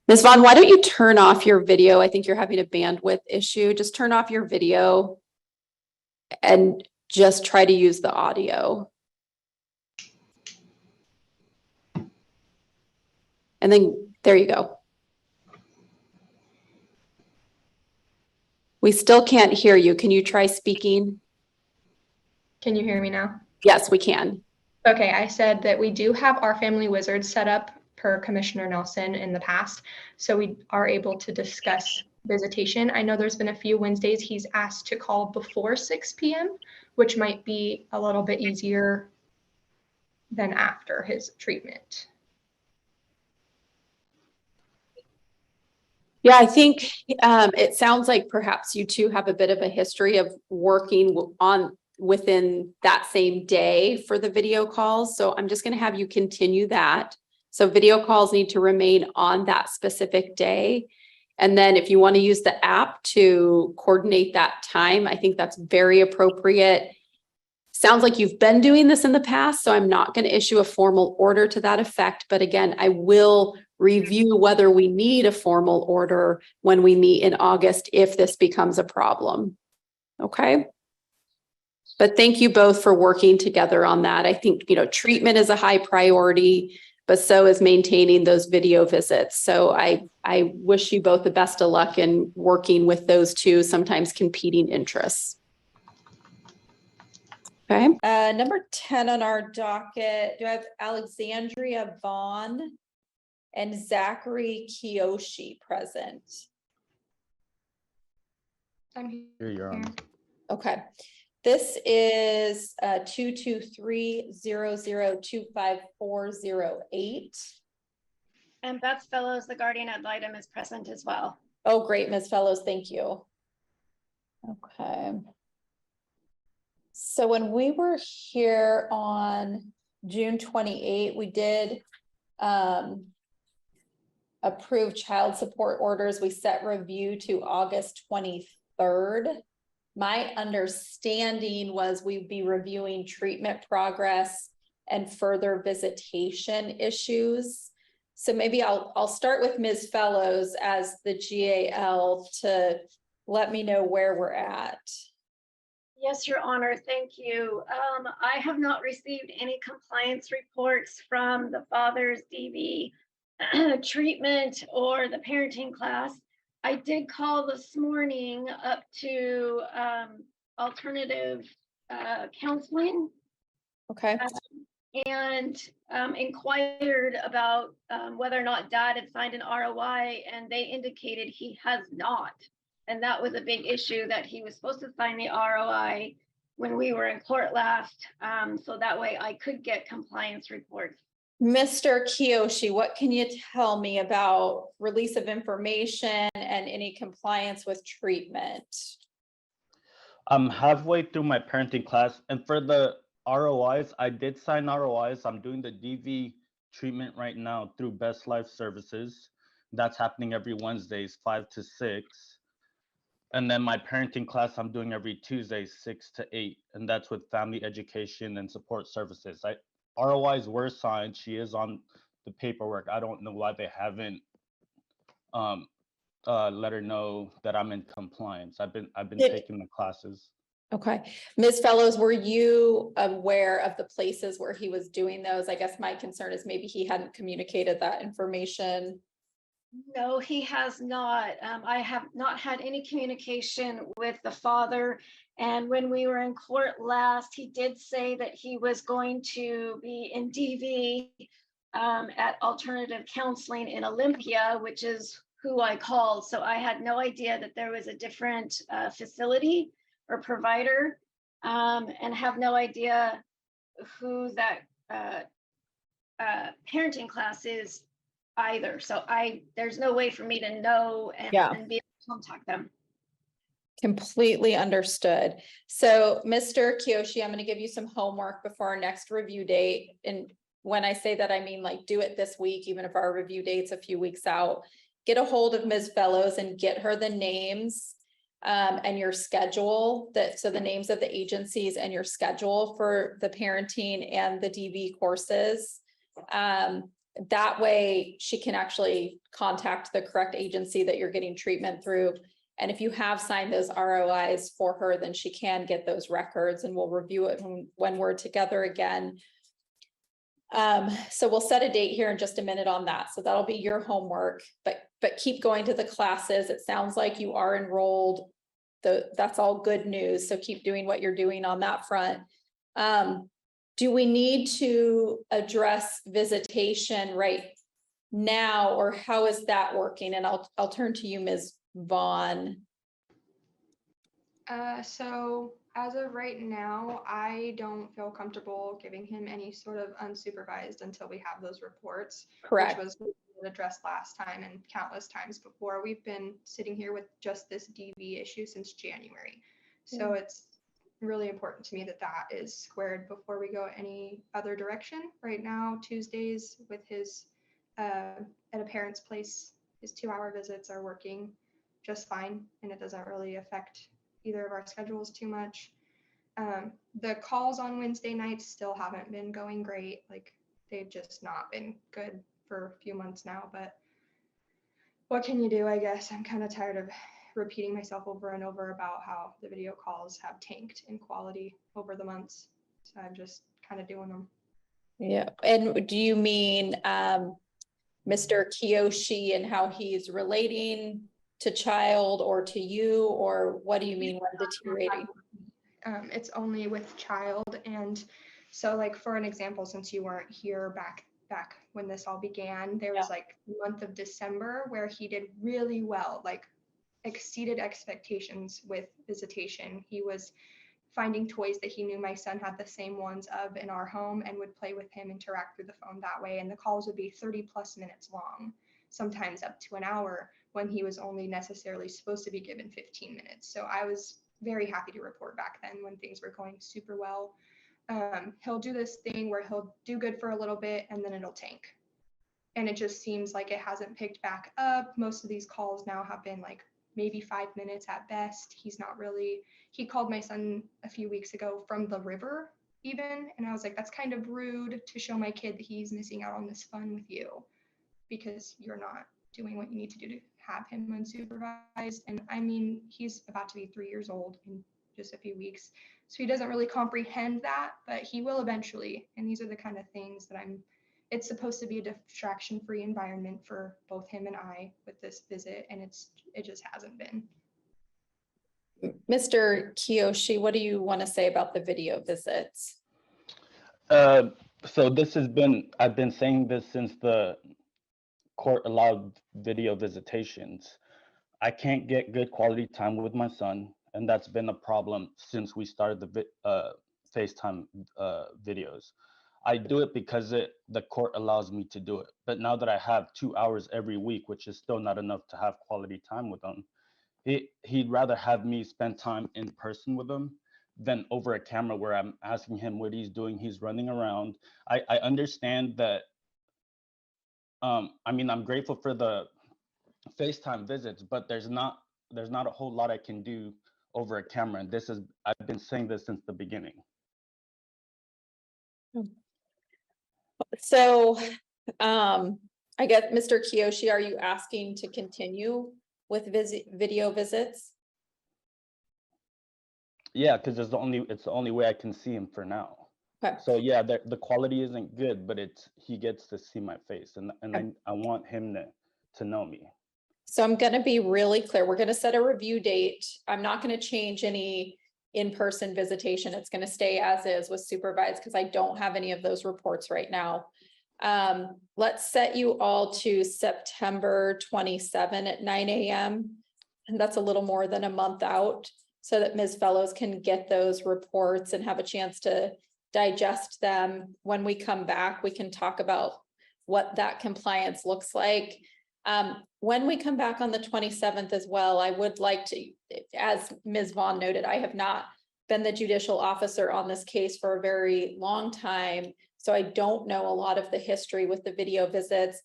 Ms. Vaughn, why don't you turn off your video? I think you're having a bandwidth issue. Just turn off your video and just try to use the audio. And then there you go. We still can't hear you. Can you try speaking? Can you hear me now? Yes, we can. Okay, I said that we do have our family wizard set up per Commissioner Nelson in the past, so we are able to discuss visitation. I know there's been a few Wednesdays he's asked to call before 6 p.m., which might be a little bit easier than after his treatment. Yeah, I think it sounds like perhaps you two have a bit of a history of working on within that same day for the video calls. So I'm just going to have you continue that. So video calls need to remain on that specific day. And then if you want to use the app to coordinate that time, I think that's very appropriate. Sounds like you've been doing this in the past, so I'm not going to issue a formal order to that effect. But again, I will review whether we need a formal order when we meet in August if this becomes a problem. Okay. But thank you both for working together on that. I think, treatment is a high priority, but so is maintaining those video visits. So I wish you both the best of luck in working with those two sometimes competing interests. Okay. Number 10 on our docket, do I have Alexandria Vaughn and Zachary Kiyoshi present? I'm Here you are. Okay. This is 223-0025-408. And Beth Fellows, the guardian ad litem, is present as well. Oh, great, Ms. Fellows, thank you. Okay. So when we were here on June 28, we did approve child support orders. We set review to August 23rd. My understanding was we'd be reviewing treatment progress and further visitation issues. So maybe I'll start with Ms. Fellows as the GAL to let me know where we're at. Yes, Your Honor, thank you. I have not received any compliance reports from the father's DV treatment or the parenting class. I did call this morning up to alternative counseling. Okay. And inquired about whether or not dad had signed an ROI, and they indicated he has not. And that was a big issue, that he was supposed to sign the ROI when we were in court last, so that way I could get compliance reports. Mr. Kiyoshi, what can you tell me about release of information and any compliance with treatment? I'm halfway through my parenting class, and for the ROIs, I did sign ROIs. I'm doing the DV treatment right now through Best Life Services. That's happening every Wednesdays, 5 to 6. And then my parenting class, I'm doing every Tuesday, 6 to 8. And that's with family education and support services. ROIs were signed. She is on the paperwork. I don't know why they haven't let her know that I'm in compliance. I've been taking the classes. Okay. Ms. Fellows, were you aware of the places where he was doing those? I guess my concern is maybe he hadn't communicated that information. No, he has not. I have not had any communication with the father. And when we were in court last, he did say that he was going to be in DV at alternative counseling in Olympia, which is who I called. So I had no idea that there was a different facility or provider, and have no idea who that parenting class is either. So there's no way for me to know and be able to contact them. Completely understood. So Mr. Kiyoshi, I'm going to give you some homework before our next review date. And when I say that, I mean like do it this week, even if our review date's a few weeks out. Get a hold of Ms. Fellows and get her the names and your schedule, so the names of the agencies and your schedule for the parenting and the DV courses. That way she can actually contact the correct agency that you're getting treatment through. And if you have signed those ROIs for her, then she can get those records and we'll review it when we're together again. So we'll set a date here in just a minute on that. So that'll be your homework, but keep going to the classes. It sounds like you are enrolled. That's all good news. So keep doing what you're doing on that front. Do we need to address visitation right now, or how is that working? And I'll turn to you, Ms. Vaughn. So as of right now, I don't feel comfortable giving him any sort of unsupervised until we have those reports. Correct. Which was addressed last time and countless times before. We've been sitting here with just this DV issue since January. So it's really important to me that that is squared before we go any other direction. Right now, Tuesdays with his at a parent's place, his 2-hour visits are working just fine, and it doesn't really affect either of our schedules too much. The calls on Wednesday nights still haven't been going great. Like, they've just not been good for a few months now, but what can you do? I guess I'm kind of tired of repeating myself over and over about how the video calls have tanked in quality over the months. So I'm just kind of doing them. Yeah. And do you mean Mr. Kiyoshi and how he's relating to child or to you, or what do you mean when deteriorating? It's only with child. And so, like, for an example, since you weren't here back when this all began, there was like the month of December where he did really well, like exceeded expectations with visitation. He was finding toys that he knew my son had the same ones of in our home and would play with him, interact through the phone that way. And the calls would be 30 plus minutes long, sometimes up to an hour, when he was only necessarily supposed to be given 15 minutes. So I was very happy to report back then when things were going super well. He'll do this thing where he'll do good for a little bit and then it'll tank. And it just seems like it hasn't picked back up. Most of these calls now have been like maybe 5 minutes at best. He called my son a few weeks ago from the river even. And I was like, that's kind of rude to show my kid that he's missing out on this fun with you because you're not doing what you need to do to have him unsupervised. And I mean, he's about to be 3 years old in just a few weeks. So he doesn't really comprehend that, but he will eventually. And these are the kind of things that it's supposed to be a distraction-free environment for both him and I with this visit, and it just hasn't been. Mr. Kiyoshi, what do you want to say about the video visits? So I've been saying this since the court allowed video visitations. I can't get good quality time with my son, and that's been a problem since we started the FaceTime videos. I do it because the court allows me to do it. But now that I have 2 hours every week, which is still not enough to have quality time with him, he'd rather have me spend time in person with him than over a camera where I'm asking him what he's doing. He's running around. I understand that. I mean, I'm grateful for the FaceTime visits, but there's not a whole lot I can do over a camera. And I've been saying this since the beginning. So, I guess, Mr. Kiyoshi, are you asking to continue with video visits? Yeah, because it's the only way I can see him for now. Okay. So yeah, the quality isn't good, but he gets to see my face, and I want him to know me. So I'm going to be really clear. We're going to set a review date. I'm not going to change any in-person visitation. It's going to stay as is with supervised because I don't have any of those reports right now. Let's set you all to September 27 at 9 a.m. And that's a little more than a month out so that Ms. Fellows can get those reports and have a chance to digest them. When we come back, we can talk about what that compliance looks like. When we come back on the 27th as well, I would like to, as Ms. Vaughn noted, I have not been the judicial officer on this case for a very long time. So I don't know a lot of the history with the video visits.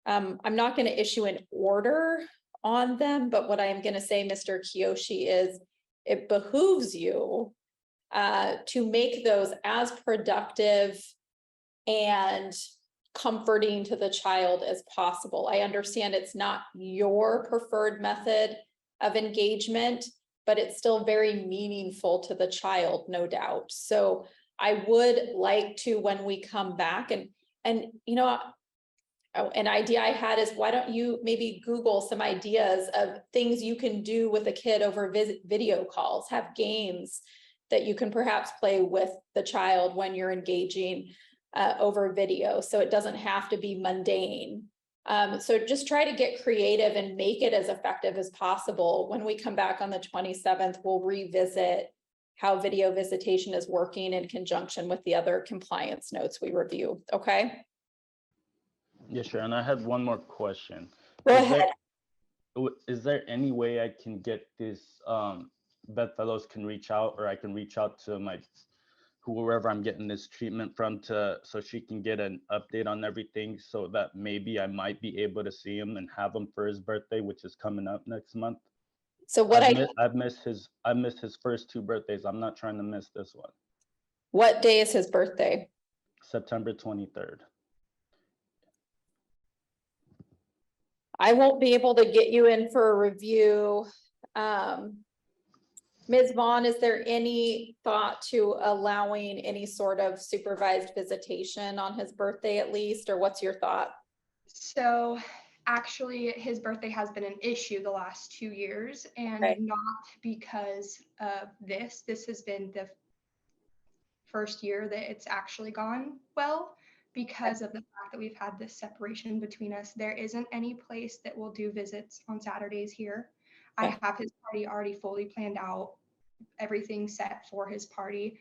I'm not going to issue an order on them, but what I'm going to say, Mr. Kiyoshi, is it behooves you to make those as productive and comforting to the child as possible. I understand it's not your preferred method of engagement, but it's still very meaningful to the child, no doubt. So I would like to, when we come back, and you know, an idea I had is, why don't you maybe Google some ideas of things you can do with a kid over video calls, have games that you can perhaps play with the child when you're engaging over video, so it doesn't have to be mundane. So just try to get creative and make it as effective as possible. When we come back on the 27th, we'll revisit how video visitation is working in conjunction with the other compliance notes we review. Okay. Yeah, sure. And I had one more question. Go ahead. Is there any way I can get this, bedfellows can reach out, or I can reach out to whoever I'm getting this treatment from, so she can get an update on everything, so that maybe I might be able to see him and have him for his birthday, which is coming up next month. So what I've missed his first 2 birthdays. I'm not trying to miss this one. What day is his birthday? September 23rd. I won't be able to get you in for a review. Ms. Vaughn, is there any thought to allowing any sort of supervised visitation on his birthday at least, or what's your thought? So actually, his birthday has been an issue the last 2 years, and not because of this. This has been the first year that it's actually gone well, because of the fact that we've had this separation between us. There isn't any place that will do visits on Saturdays here. I have his party already fully planned out, everything set for his party.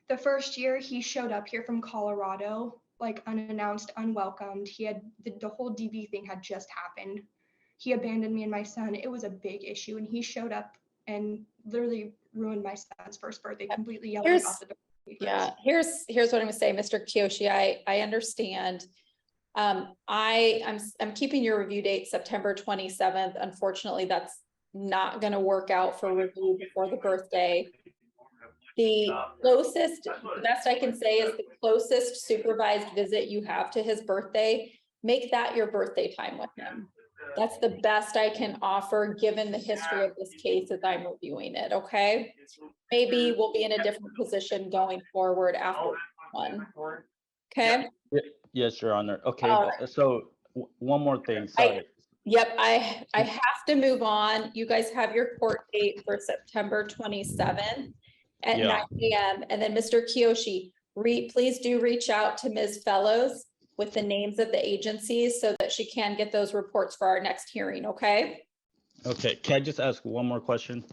The first year he showed up here from Colorado, like unannounced, unwelcomed. He had the whole DV thing had just happened. He abandoned me and my son. It was a big issue, and he showed up and literally ruined my son's first birthday, completely yelling about the door. Yeah, here's what I'm gonna say, Mr. Kiyoshi. I understand. I'm keeping your review date September 27th. Unfortunately, that's not gonna work out for review before the birthday. The closest, the best I can say is the closest supervised visit you have to his birthday, make that your birthday time with him. That's the best I can offer, given the history of this case as I'm reviewing it, okay? Maybe we'll be in a different position going forward after one. Okay? Yes, Your Honor. Okay, so one more thing, sorry. I have to move on. You guys have your court date for September 27th at 9 a.m. And then Mr. Kiyoshi, please do reach out to Ms. Fellows with the names of the agencies so that she can get those reports for our next hearing, okay? Okay, can I just ask one more question?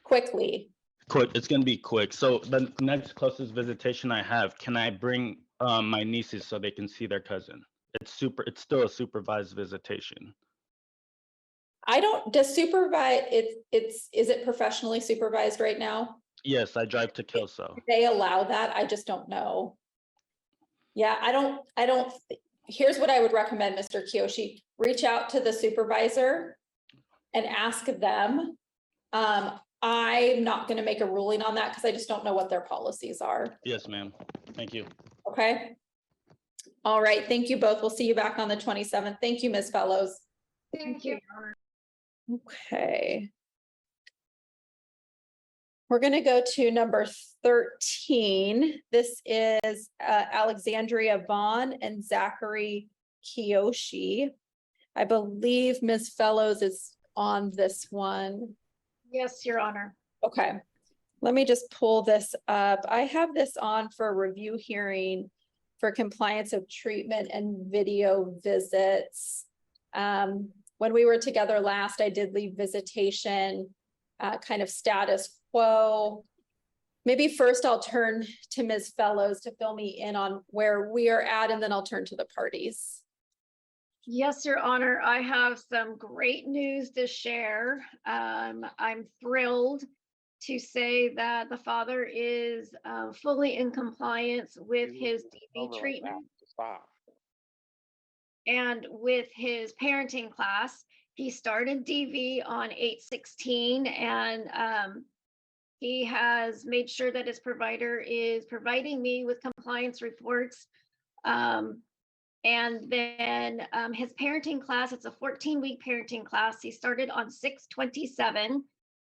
Quickly. Quick, it's gonna be quick. So the next closest visitation I have, can I bring my nieces so they can see their cousin? It's still a supervised visitation. Does supervise, is it professionally supervised right now? Yes, I drive to Kelso. Do they allow that? I just don't know. Yeah, I don't, here's what I would recommend, Mr. Kiyoshi. Reach out to the supervisor and ask them. I'm not going to make a ruling on that because I just don't know what their policies are. Yes, ma'am. Thank you. Okay. All right. Thank you both. We'll see you back on the 27th. Thank you, Ms. Fellows. Thank you. Okay. We're going to go to number 13. This is Alexandria Vaughn and Zachary Kiyoshi. I believe Ms. Fellows is on this one. Yes, Your Honor. Okay, let me just pull this up. I have this on for a review hearing for compliance of treatment and video visits. When we were together last, I did leave visitation, kind of status quo. Maybe first I'll turn to Ms. Fellows to fill me in on where we are at, and then I'll turn to the parties. Yes, Your Honor, I have some great news to share. I'm thrilled to say that the father is fully in compliance with his DV treatment and with his parenting class. He started DV on 8/16, and he has made sure that his provider is providing me with compliance reports. And then his parenting class, it's a 14-week parenting class. He started on 6/27.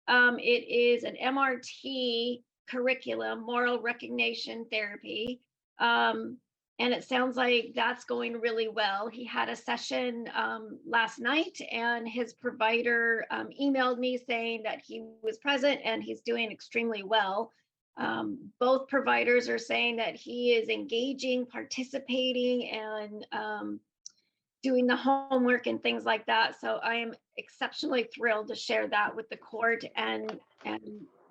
It is an MRT curriculum, moral recognition therapy. And it sounds like that's going really well. He had a session last night, and his provider emailed me saying that he was present and he's doing extremely well. Both providers are saying that he is engaging, participating, and doing the homework and things like that. So I am exceptionally thrilled to share that with the court, and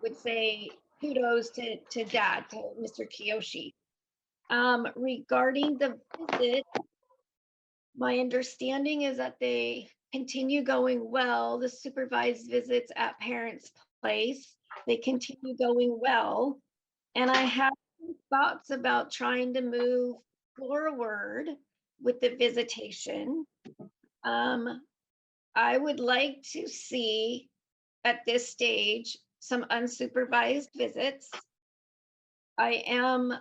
would say kudos to Dad, to Mr. Kiyoshi. Regarding the visit, my understanding is that they continue going well. The supervised visits at parents' place, they continue going well. And I have some thoughts about trying to move forward with the visitation. I would like to see at this stage some unsupervised visits. I am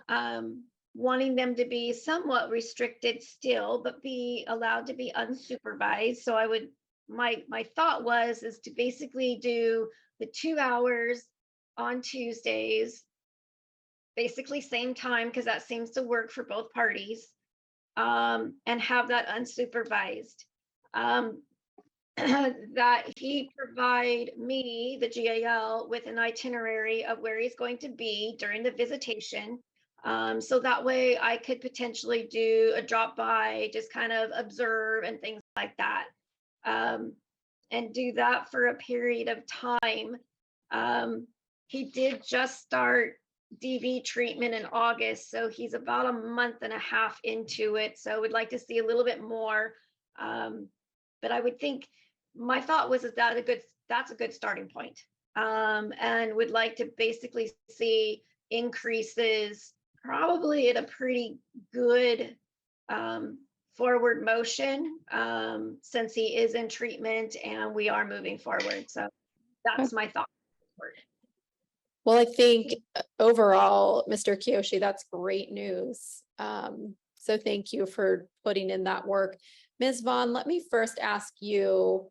wanting them to be somewhat restricted still, but be allowed to be unsupervised. So I would, my thought is to basically do the 2 hours on Tuesdays, basically same time, because that seems to work for both parties, and have that unsupervised. That he provide me, the GAL, with an itinerary of where he's going to be during the visitation. So that way I could potentially do a drop by, just kind of observe and things like that. And do that for a period of time. He did just start DV treatment in August, so he's about a month and a half into it. So I would like to see a little bit more. But I would think, my thought was, is that that's a good starting point. And would like to basically see increases probably at a pretty good forward motion, since he is in treatment and we are moving forward. So that's my thought. Well, I think overall, Mr. Kiyoshi, that's great news. So thank you for putting in that work. Ms. Vaughn, let me first ask you,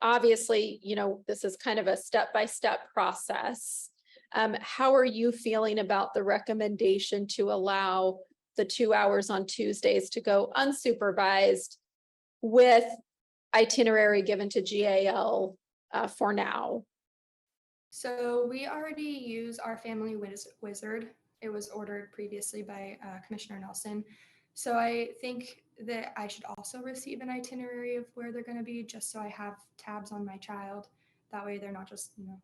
obviously, you know, this is kind of a step-by-step process. How are you feeling about the recommendation to allow the 2 hours on Tuesdays to go unsupervised with itinerary given to GAL for now? So we already use our family wizard. It was ordered previously by Commissioner Nelson. So I think that I should also receive an itinerary of where they're going to be, just so I have tabs on my child. That way they're not just, you know,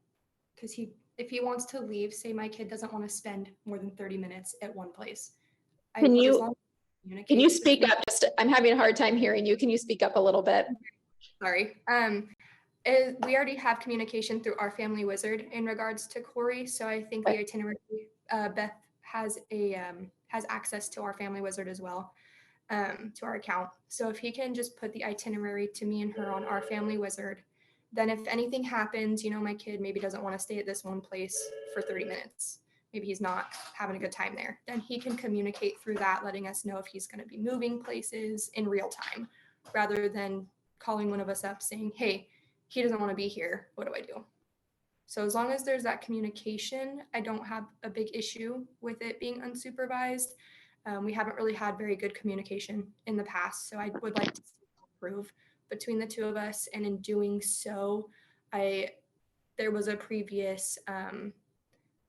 because if he wants to leave, say my kid doesn't want to spend more than 30 minutes at one place. Can you speak up? Just, I'm having a hard time hearing you. Can you speak up a little bit? Sorry. We already have communication through our family wizard in regards to Corey. So I think the itinerary, Beth has access to our family wizard as well, to our account. So if he can just put the itinerary to me and her on our family wizard, then if anything happens, you know, my kid maybe doesn't want to stay at this one place for 30 minutes. Maybe he's not having a good time there. Then he can communicate through that, letting us know if he's going to be moving places in real time, rather than calling one of us up saying, hey, he doesn't want to be here. What do I do? So as long as there's that communication, I don't have a big issue with it being unsupervised. We haven't really had very good communication in the past, so I would like to improve between the two of us. And in doing so, there was a previous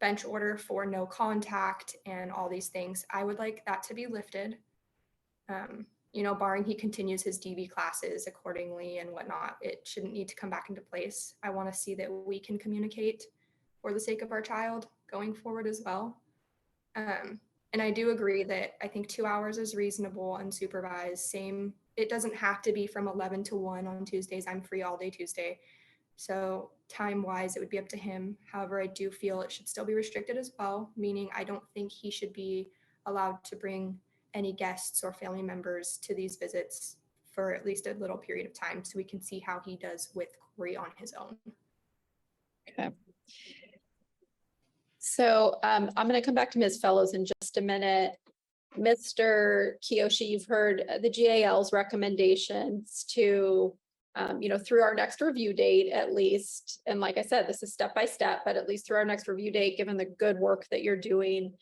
bench order for no contact and all these things. I would like that to be lifted. Barring he continues his DV classes accordingly and whatnot, it shouldn't need to come back into place. I want to see that we can communicate for the sake of our child going forward as well. And I do agree that I think 2 hours is reasonable, unsupervised. Same, it doesn't have to be from 11 to 1 on Tuesdays. I'm free all day Tuesday. So time-wise, it would be up to him. However, I do feel it should still be restricted as well, meaning I don't think he should be allowed to bring any guests or family members to these visits for at least a little period of time so we can see how he does with Corey on his own. Okay. So I'm going to come back to Ms. Fellows in just a minute. Mr. Kiyoshi, you've heard the GAL's recommendations to, through our next review date at least. And like I said, this is step by step, but at least through our next review date, given the good work that you're doing,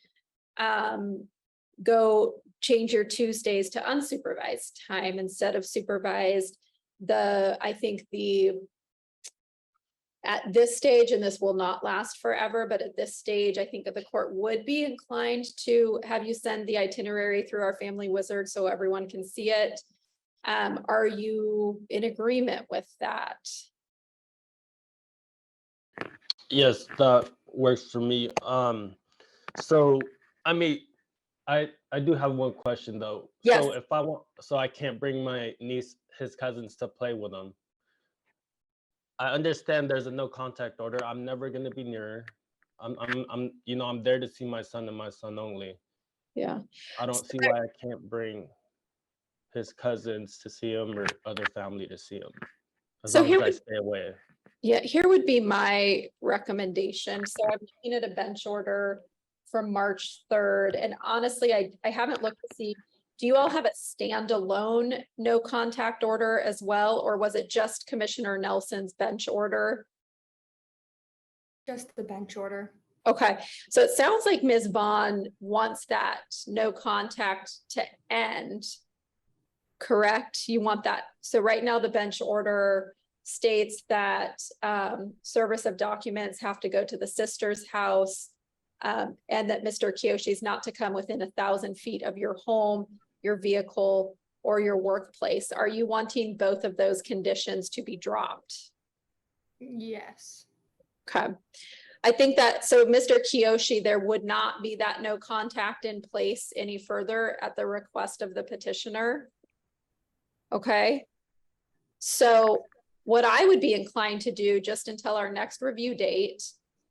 go change your Tuesdays to unsupervised time instead of supervised. At this stage, and this will not last forever, but at this stage, I think that the court would be inclined to have you send the itinerary through our family wizard so everyone can see it. Are you in agreement with that? Yes, that works for me. So I do have one question though. Yes. So if I want, so I can't bring my niece, his cousins to play with them. I understand there's a no contact order. I'm never gonna be near her. I'm there to see my son and my son only. Yeah. I don't see why I can't bring his cousins to see him or other family to see him. As long as I stay away. Yeah, here would be my recommendation. So I'm looking at a bench order from March 3rd. And honestly, I haven't looked to see, do you all have a standalone no contact order as well? Or was it just Commissioner Nelson's bench order? Just the bench order. Okay, so it sounds like Ms. Vaughn wants that no contact to end, correct? You want that. So right now the bench order states that service of documents have to go to the sister's house, and that Mr. Kiyoshi is not to come within 1,000 feet of your home, your vehicle, or your workplace. Are you wanting both of those conditions to be dropped? Yes. Okay. I think that, so Mr. Kiyoshi, there would not be that no contact in place any further at the request of the petitioner. Okay. So what I would be inclined to do just until our next review date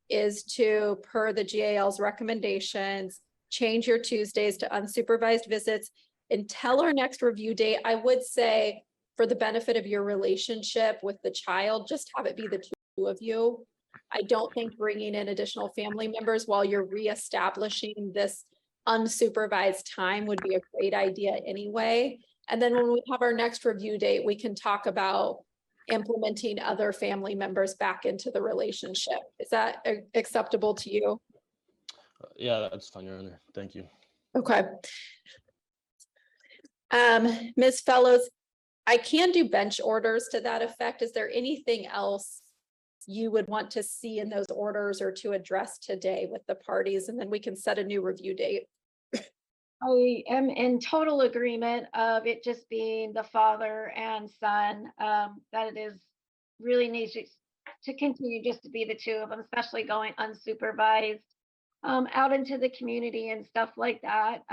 is to, per the GAL's recommendations, change your Tuesdays to unsupervised visits until our next review date. I would say, for the benefit of your relationship with the child, just have it be the two of you. I don't think bringing in additional family members while you're reestablishing this unsupervised time would be a great idea anyway. And then when we have our next review date, we can talk about implementing other family members back into the relationship. Is that acceptable to you? Yeah, that's fine, Your Honor. Thank you. Okay. Ms. Fellows, I can do bench orders to that effect. Is there anything else you would want to see in those orders or to address today with the parties? And then we can set a new review date. I am in total agreement of it just being the father and son, that it is really needs to continue just to be the two of them, especially going unsupervised out into the community and stuff like that.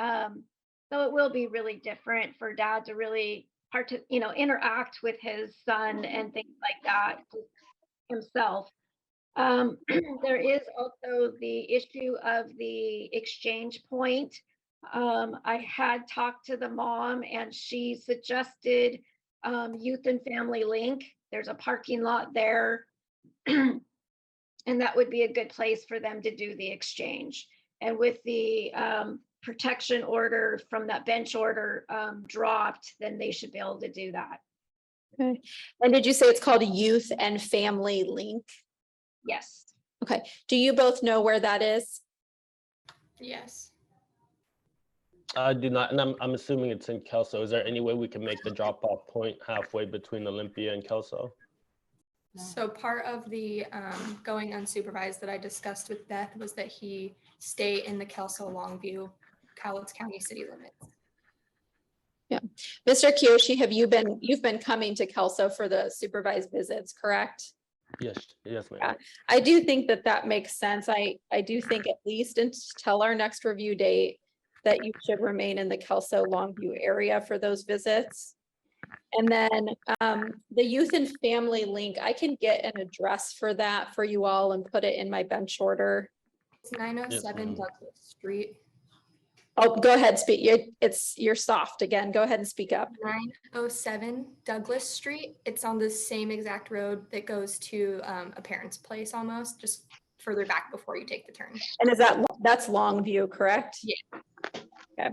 So it will be really different for dad to really interact with his son and things like that himself. There is also the issue of the exchange point. I had talked to the mom and she suggested Youth and Family Link. There's a parking lot there. And that would be a good place for them to do the exchange. And with the protection order from that bench order dropped, then they should be able to do that. Okay. And did you say it's called a Youth and Family Link? Yes. Okay, do you both know where that is? Yes. I do not, and I'm assuming it's in Kelso. Is there any way we can make the drop off point halfway between Olympia and Kelso? So part of the going unsupervised that I discussed with Beth was that he stay in the Kelso Longview, Cowlitz County city limits. Mr. Kiyoshi, you've been coming to Kelso for the supervised visits, correct? Yes, yes, ma'am. Yeah, I do think that that makes sense. I do think at least until our next review date that you should remain in the Kelso Longview area for those visits. And then the youth and family link, I can get an address for that for you all and put it in my bench order. It's 907 ma'am. Douglas Street. Oh, go ahead, speak. You're soft again. Go ahead and speak up. 907 Douglas Street. It's on the same exact road that goes to a parent's place almost, just further back before you take the turn. And that's Longview, correct? Yeah. Okay,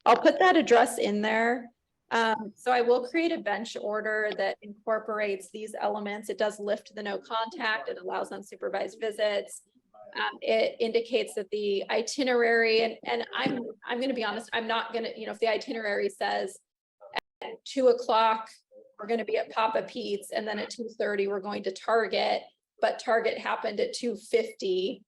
I'll put that address in there. So I will create a bench order that incorporates these elements. It does lift the no contact. It allows unsupervised visits. It indicates that the itinerary, and I'm going to be honest, I'm not going to, if the itinerary says at 2 o'clock, we're going to be at Papa Pete's, and then at 2:30, we're going to Target, but Target happened at 2:50.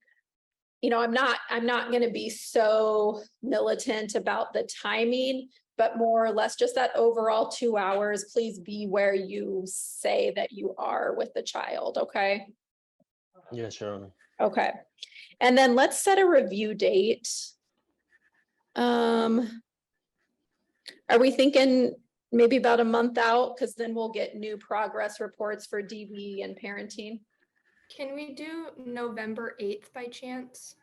I'm not going to be so militant about the timing, but more or less just that overall 2 hours, please be where you say that you are with the child. Okay. Yeah, sure. Okay. And then let's set a review date. Are we thinking maybe about a month out? Because then we'll get new progress reports for DV and parenting. Can we do November 8th by chance?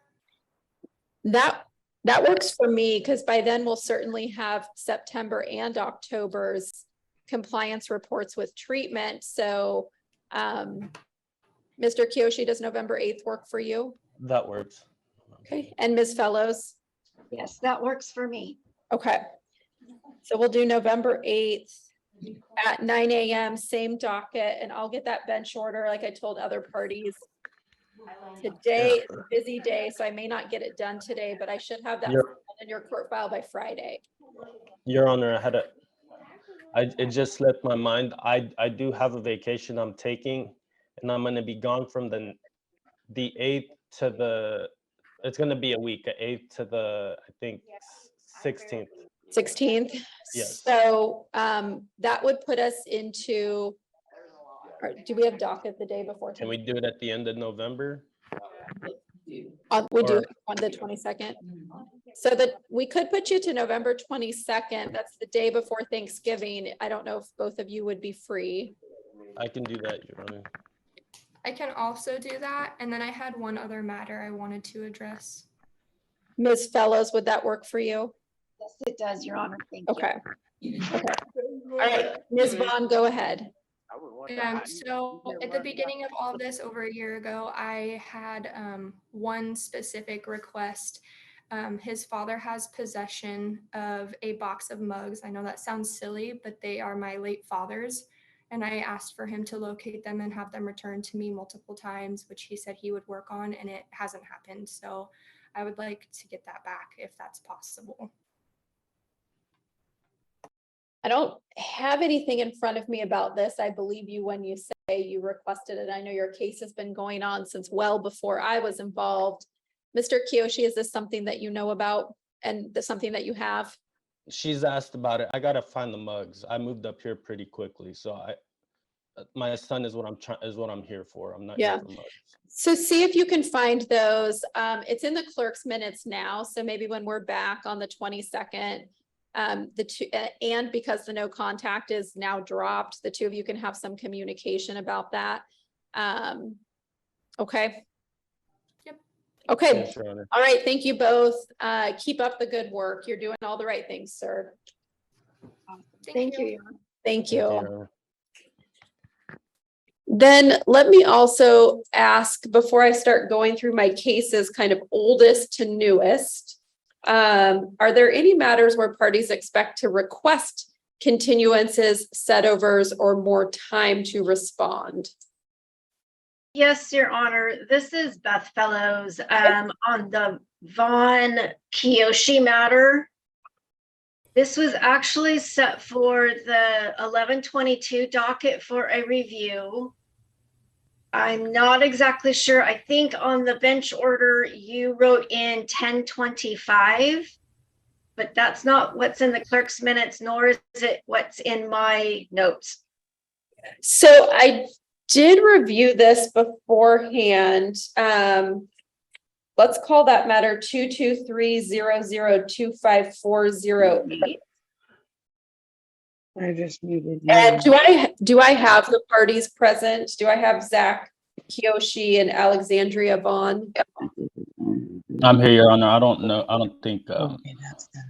That works for me, because by then we'll certainly have September and October's compliance reports with treatment. So Mr. Kiyoshi, does November 8th work for you? That works. Okay, and Ms. Fellows? Yes, that works for me. Okay, so we'll do November 8th at 9 a.m., same docket, and I'll get that bench order like I told other parties. Today is a busy day, so I may not get it done today, but I should have that in your court file by Friday. Your Honor, it just slipped my mind. I do have a vacation I'm taking, and I'm going to be gone from the 8th to it's going to be a week, the 8th to the, I think, 16th. 16th. Yes. So that would put us into, or do we have docket the day before? Can we do it at the end of November? We do it on the 22nd. So that we could put you to November 22nd. That's the day before Thanksgiving. I don't know if both of you would be free. I can do that, Your Honor. I can also do that. And then I had one other matter I wanted to address. Ms. Fellows, would that work for you? Yes, it does, Your Honor. Thank you. Okay. All right, Ms. Vaughn, go ahead. So at the beginning of all of this over a year ago, I had one specific request. His father has possession of a box of mugs. I know that sounds silly, but they are my late father's. And I asked for him to locate them and have them returned to me multiple times, which he said he would work on, and it hasn't happened. So I would like to get that back if that's possible. I don't have anything in front of me about this. I believe you when you say you requested it. I know your case has been going on since well before I was involved. Mr. Kiyoshi, is this something that you know about and something that you have? She's asked about it. I got to find the mugs. I moved up here pretty quickly. So my son is what I'm here for. I'm not here for mugs. So see if you can find those. It's in the clerk's minutes now. So maybe when we're back on the 22nd, and because the no contact is now dropped, the two of you can have some communication about that. Okay. Yep. Okay. Yes, Your Honor. All right. Thank you both. Keep up the good work. You're doing all the right things, sir. Thank you. Thank you. Your Honor. Then let me also ask, before I start going through my cases, kind of oldest to newest, are there any matters where parties expect to request continuances, setovers, or more time to respond? Yes, Your Honor. This is Beth Fellows on the Vaughn Kiyoshi matter. This was actually set for the 11/22 docket for a review. I'm not exactly sure. I think on the bench order you wrote in 10/25, but that's not what's in the clerk's minutes, nor is it what's in my notes. So I did review this beforehand. Let's call that matter 22300254008. I just muted you. And do I have the parties present? Do I have Zach Kiyoshi and Alexandria Vaughn? I'm here, Your Honor. I don't know. I don't think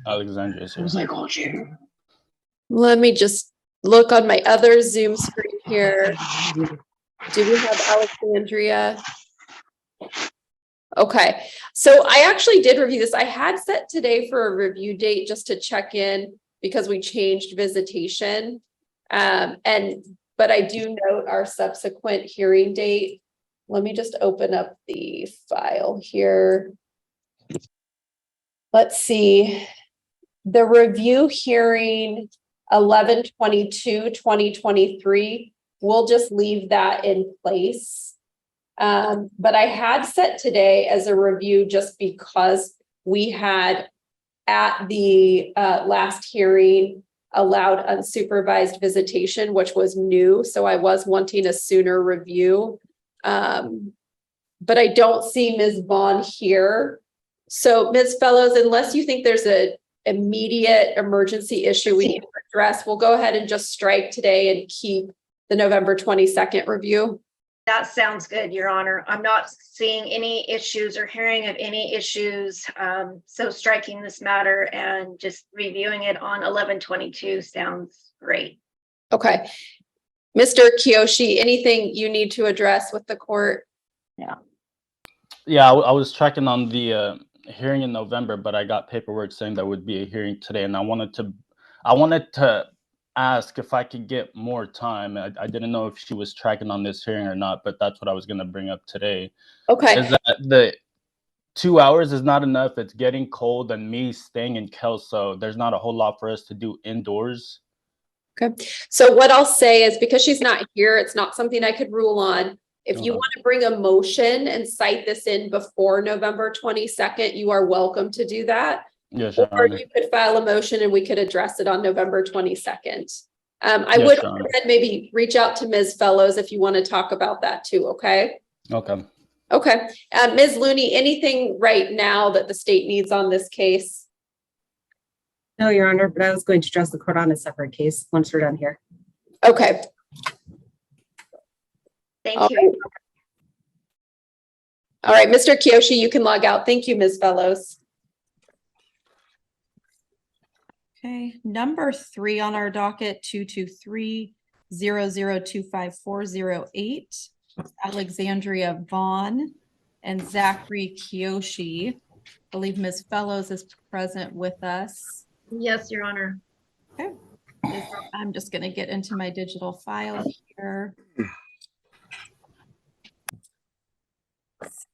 Alexandria is here. It was like, oh, Jay. Let me just look on my other Zoom screen here. Do we have Alexandria? Okay, so I actually did review this. I had set today for a review date just to check in because we changed visitation. But I do note our subsequent hearing date. Let me just open up the file here. Let's see. The review hearing 11/22/2023. We'll just leave that in place. But I had set today as a review just because we had at the last hearing allowed unsupervised visitation, which was new. So I was wanting a sooner review. But I don't see Ms. Vaughn here. So Ms. Fellows, unless you think there's an immediate emergency issue we need to address, we'll go ahead and just strike today and keep the November 22nd review. That sounds good, Your Honor. I'm not seeing any issues or hearing of any issues. So striking this matter and just reviewing it on 11/22 sounds great. Okay. Mr. Kiyoshi, anything you need to address with the court? Yeah, I was tracking on the hearing in November, but I got paperwork saying there would be a hearing today, and I wanted to ask if I could get more time. I didn't know if she was tracking on this hearing or not, but that's what I was going to bring up today. Okay. Is that the 2 hours is not enough? It's getting cold, and me staying in Kelso, there's not a whole lot for us to do indoors. Okay. So what I'll say is because she's not here, it's not something I could rule on. If you want to bring a motion and cite this in before November 22nd, you are welcome to do that. Yes, or you could file a motion and we could address it on November 22nd. I would maybe reach out to Ms. Fellows if you want to talk about that too, okay? Okay. Okay. Ms. Looney, anything right now that the state needs on this case? No, Your Honor, but I was going to address the court on a separate case once we're done here. Okay. Thank you. All right, Mr. Kiyoshi, you can log out. Thank you, Ms. Fellows. Okay, number 3 on our docket, 223-0025-408, Alexandria Vaughn and Zachary Kiyoshi. I believe Ms. Fellows is present with us. Yes, Your Honor. Okay, I'm just going to get into my digital file here.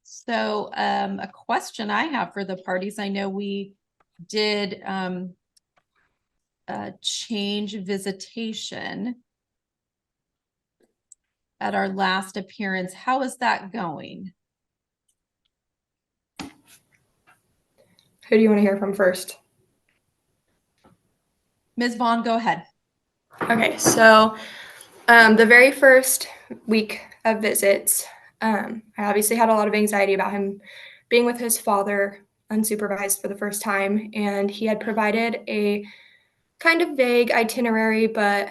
So a question I have for the parties, I know we did change visitation at our last appearance. How is that going? Who do you want to hear from first? Ms. Vaughn, go ahead. Okay, so the very first week of visits, I obviously had a lot of anxiety about him being with his father unsupervised for the first time, and he had provided a kind of vague itinerary, but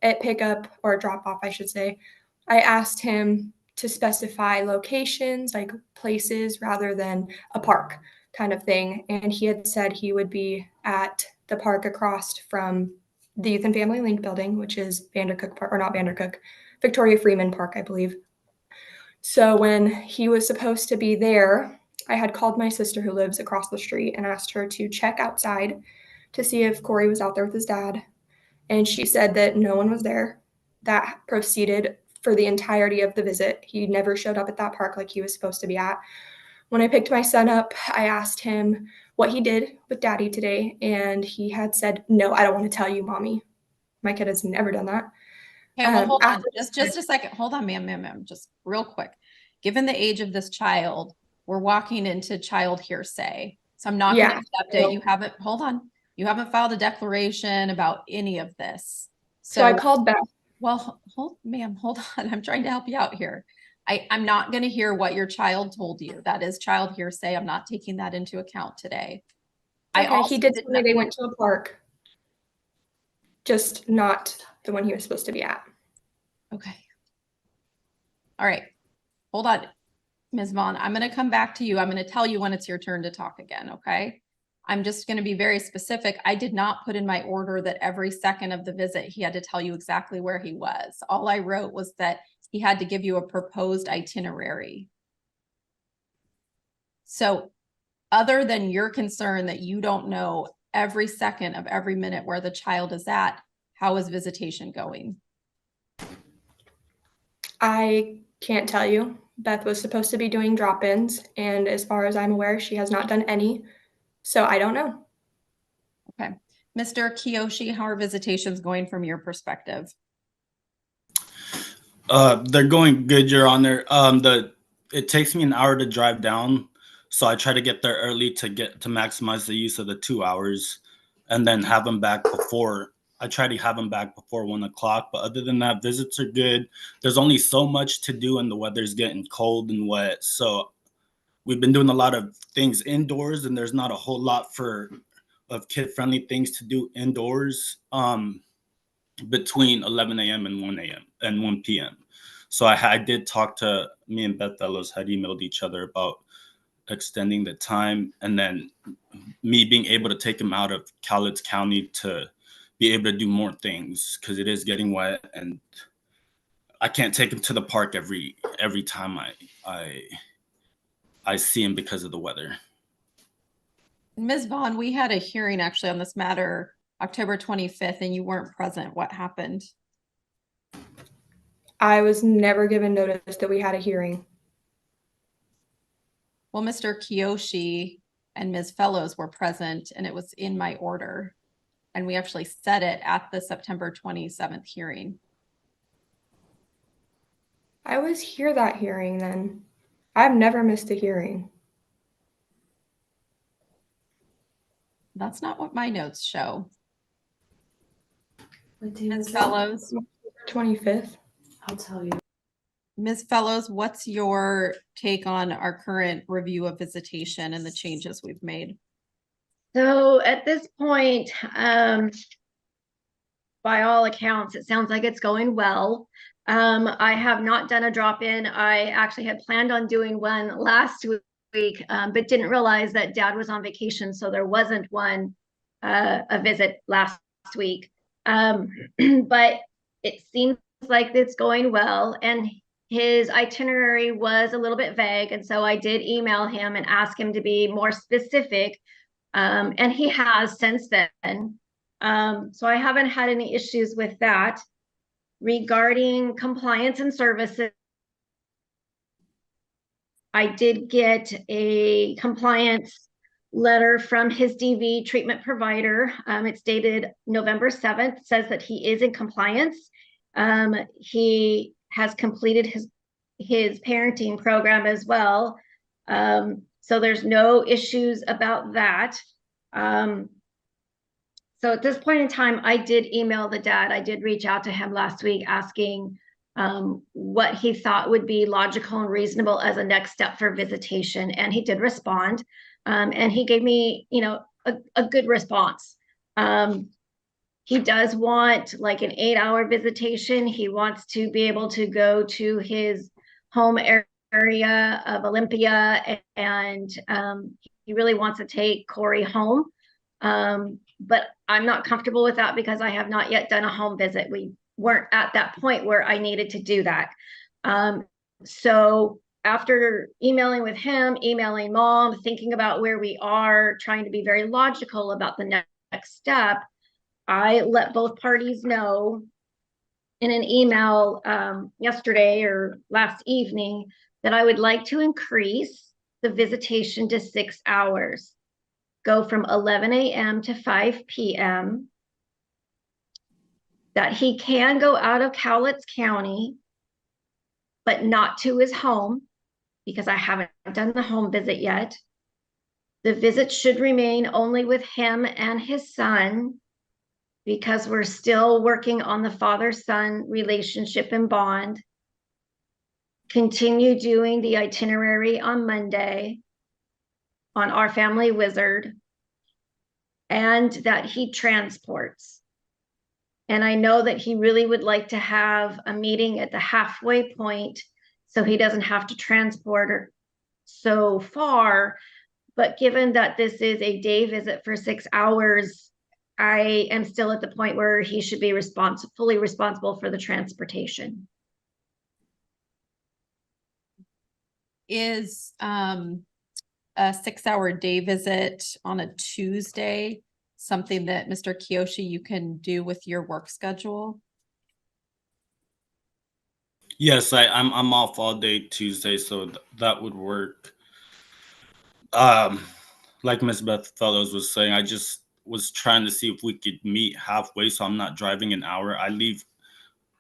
at pickup or drop off, I should say, I asked him to specify locations, like places rather than a park kind of thing. And he had said he would be at the park across from the Youth and Family Link building, which is Vandercook Park, or not Vandercook, Victoria Freeman Park, I believe. So when he was supposed to be there, I had called my sister who lives across the street and asked her to check outside to see if Corey was out there with his dad. And she said that no one was there. That proceeded for the entirety of the visit. He never showed up at that park like he was supposed to be at. When I picked my son up, I asked him what he did with daddy today, and he had said, "No, I don't want to tell you, mommy." My kid has never done that. Okay, well, hold on, just a second. Hold on, ma'am, just real quick. Given the age of this child, we're walking into child hearsay. So I'm not gonna accept it. You haven't, hold on. You haven't filed a declaration about any of this. So I called back. Well, hold on. I'm trying to help you out here. I'm not gonna hear what your child told you. That is child hearsay. I'm not taking that into account today. Okay, he did tell me they went to a park, just not the one he was supposed to be at. Okay. All right. Hold on, Ms. Vaughn. I'm going to come back to you. I'm going to tell you when it's your turn to talk again. Okay. I'm just going to be very specific. I did not put in my order that every second of the visit, he had to tell you exactly where he was. All I wrote was that he had to give you a proposed itinerary. So other than your concern that you don't know every second of every minute where the child is at, how is visitation going? I can't tell you. Beth was supposed to be doing drop-ins, and as far as I'm aware, she has not done any. So I don't know. Okay. Mr. Kiyoshi, how are visitations going from your perspective? They're going good, Your Honor. It takes me an hour to drive down, so I try to get there early to maximize the use of the 2 hours, and then have them back before. I try to have them back before 1 o'clock. But other than that, visits are good. There's only so much to do, and the weather's getting cold and wet. So we've been doing a lot of things indoors, and there's not a whole lot of kid-friendly things to do indoors between 11 a.m. and 1 a.m. and 1 p.m. So I did talk to, me and Beth Ellis had emailed each other about extending the time, and then me being able to take him out of Cowlitz County to be able to do more things, because it is getting wet and I can't take him to the park every time I see him because of the weather. Ms. Vaughn, we had a hearing actually on this matter October 25th, and you weren't present. What happened? I was never given notice that we had a hearing. Well, Mr. Kiyoshi and Ms. Fellows were present, and it was in my order. And we actually set it at the September 27th hearing. I was here that hearing then. I've never missed a hearing. That's not what my notes show. Ms. Fellows. 25th. I'll tell you. Ms. Fellows, what's your take on our current review of visitation and the changes we've made? So at this point, by all accounts, it sounds like it's going well. I have not done a drop-in. I actually had planned on doing one last week, but didn't realize that Dad was on vacation, so there wasn't a visit last week. But it seems like it's going well, and his itinerary was a little bit vague, and so I did email him and ask him to be more specific, and he has since then. So I haven't had any issues with that. Regarding compliance and services, I did get a compliance letter from his DV treatment provider. It's dated November 7th, says that he is in compliance. He has completed his parenting program as well. So there's no issues about that. So at this point in time, I did email the dad. I did reach out to him last week asking what he thought would be logical and reasonable as a next step for visitation. And he did respond. And he gave me, a good response. He does want like an 8-hour visitation. He wants to be able to go to his home area of Olympia, and he really wants to take Corey home. But I'm not comfortable with that because I have not yet done a home visit. We weren't at that point where I needed to do that. So after emailing with him, emailing mom, thinking about where we are, trying to be very logical about the next step, I let both parties know in an email yesterday or last evening that I would like to increase the visitation to 6 hours, go from 11 a.m. to 5 p.m., that he can go out of Cowlitz County, but not to his home, because I haven't done the home visit yet. The visit should remain only with him and his son, because we're still working on the father-son relationship and bond. Continue doing the itinerary on Monday on our family wizard, and that he transports. And I know that he really would like to have a meeting at the halfway point so he doesn't have to transport so far. But given that this is a day visit for 6 hours, I am still at the point where he should be fully responsible for the transportation. Is a 6-hour day visit on a Tuesday something that Mr. Kiyoshi, you can do with your work schedule? Yes, I'm off all day Tuesday, so that would work. Like Ms. Beth Fellows was saying, I just was trying to see if we could meet halfway, so I'm not driving an hour. I leave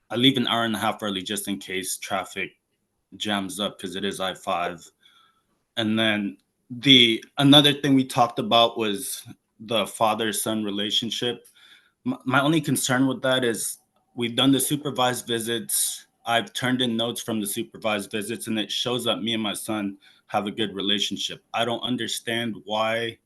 an hour and a half early just in case traffic jams up, because it is I-5. And then another thing we talked about was the father-son relationship. My only concern with that is we've done the supervised visits. I've turned in notes from the supervised visits, and it shows that me and my son have a good relationship. I don't understand why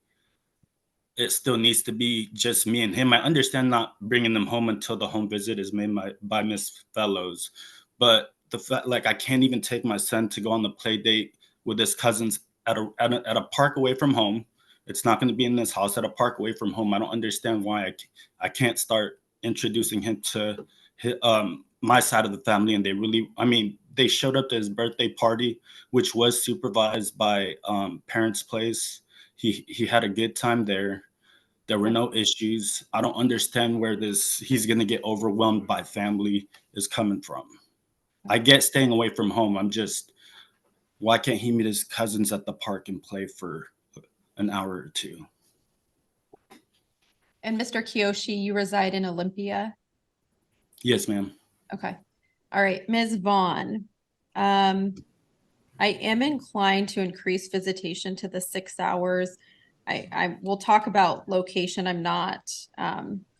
it still needs to be just me and him. I understand not bringing them home until the home visit is made by Miss Fellows, but the fact, like, I can't even take my son to go on the play date with his cousins at a park away from home. It's not going to be in this house, at a park away from home. I don't understand why I can't start introducing him to my side of the family. And they showed up to his birthday party, which was supervised by Parents' Place. He had a good time there. There were no issues. I don't understand where he's going to get overwhelmed by family is coming from. I get staying away from home. Why can't he meet his cousins at the park and play for an hour or two? And Mr. Kiyoshi, you reside in Olympia? Yes, ma'am. Okay. All right, Ms. Vaughn. I am inclined to increase visitation to the 6 hours. I will talk about location. I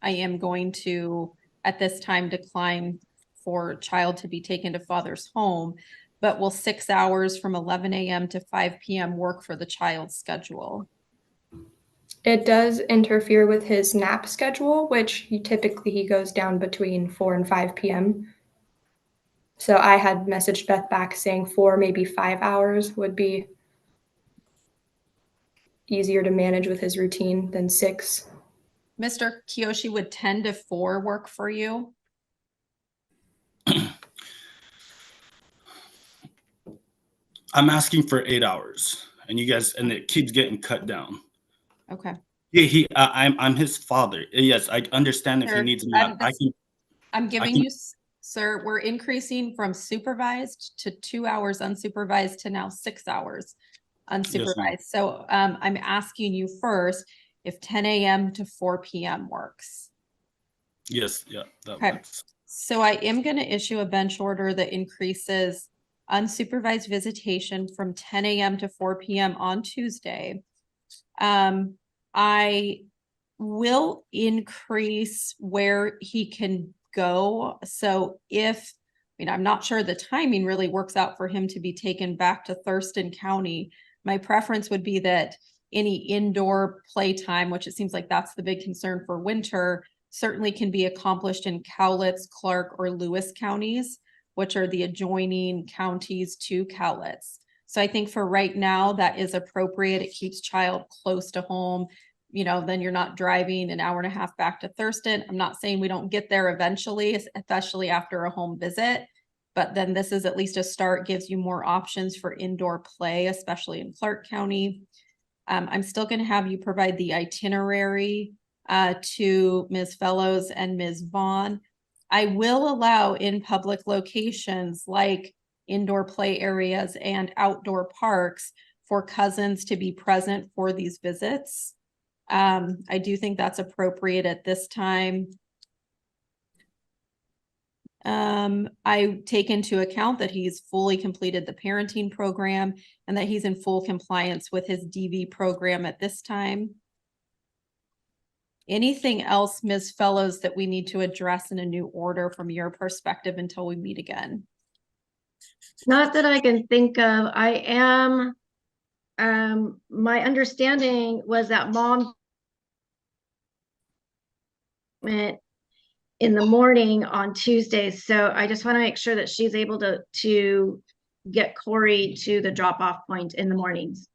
am going to, at this time, decline for child to be taken to father's home, but will 6 hours from 11 a.m. to 5 p.m. work for the child's schedule? It does interfere with his nap schedule, which he goes down between 4 and 5 p.m. So I had messaged Beth back saying 4, maybe 5 hours would be easier to manage with his routine than 6. Mr. Kiyoshi, would 10 to 4 work for you? I'm asking for 8 hours, and it keeps getting cut down. Okay. Yeah, I'm his father. Yes, I understand if he needs me. I'm giving you, sir, we're increasing from supervised to 2 hours unsupervised to now 6 hours unsupervised. Yes, so I'm asking you first if 10 a.m. to 4 p.m. works. Yes, yeah, that Okay. works. So I am going to issue a bench order that increases unsupervised visitation from 10 a.m. to 4 p.m. on Tuesday. I will increase where he can go. So I'm not sure the timing really works out for him to be taken back to Thurston County. My preference would be that any indoor playtime, which it seems like that's the big concern for winter, certainly can be accomplished in Cowlitz, Clark, or Lewis counties, which are the adjoining counties to Cowlitz. So I think for right now, that is appropriate. It keeps child close to home. Then you're not driving an hour and a half back to Thurston. I'm not saying we don't get there eventually, especially after a home visit, but then this is at least a start, gives you more options for indoor play, especially in Clark County. I'm still going to have you provide the itinerary to Ms. Fellows and Ms. Vaughn. I will allow in public locations like indoor play areas and outdoor parks for cousins to be present for these visits. I do think that's appropriate at this time. I take into account that he's fully completed the parenting program and that he's in full compliance with his DV program at this time. Anything else, Ms. Fellows, that we need to address in a new order from your perspective until we meet again? Not that I can think of. I am, my understanding was that mom went in the morning on Tuesdays. So I just want to make sure that she's able to get Corey to the drop-off point in the mornings.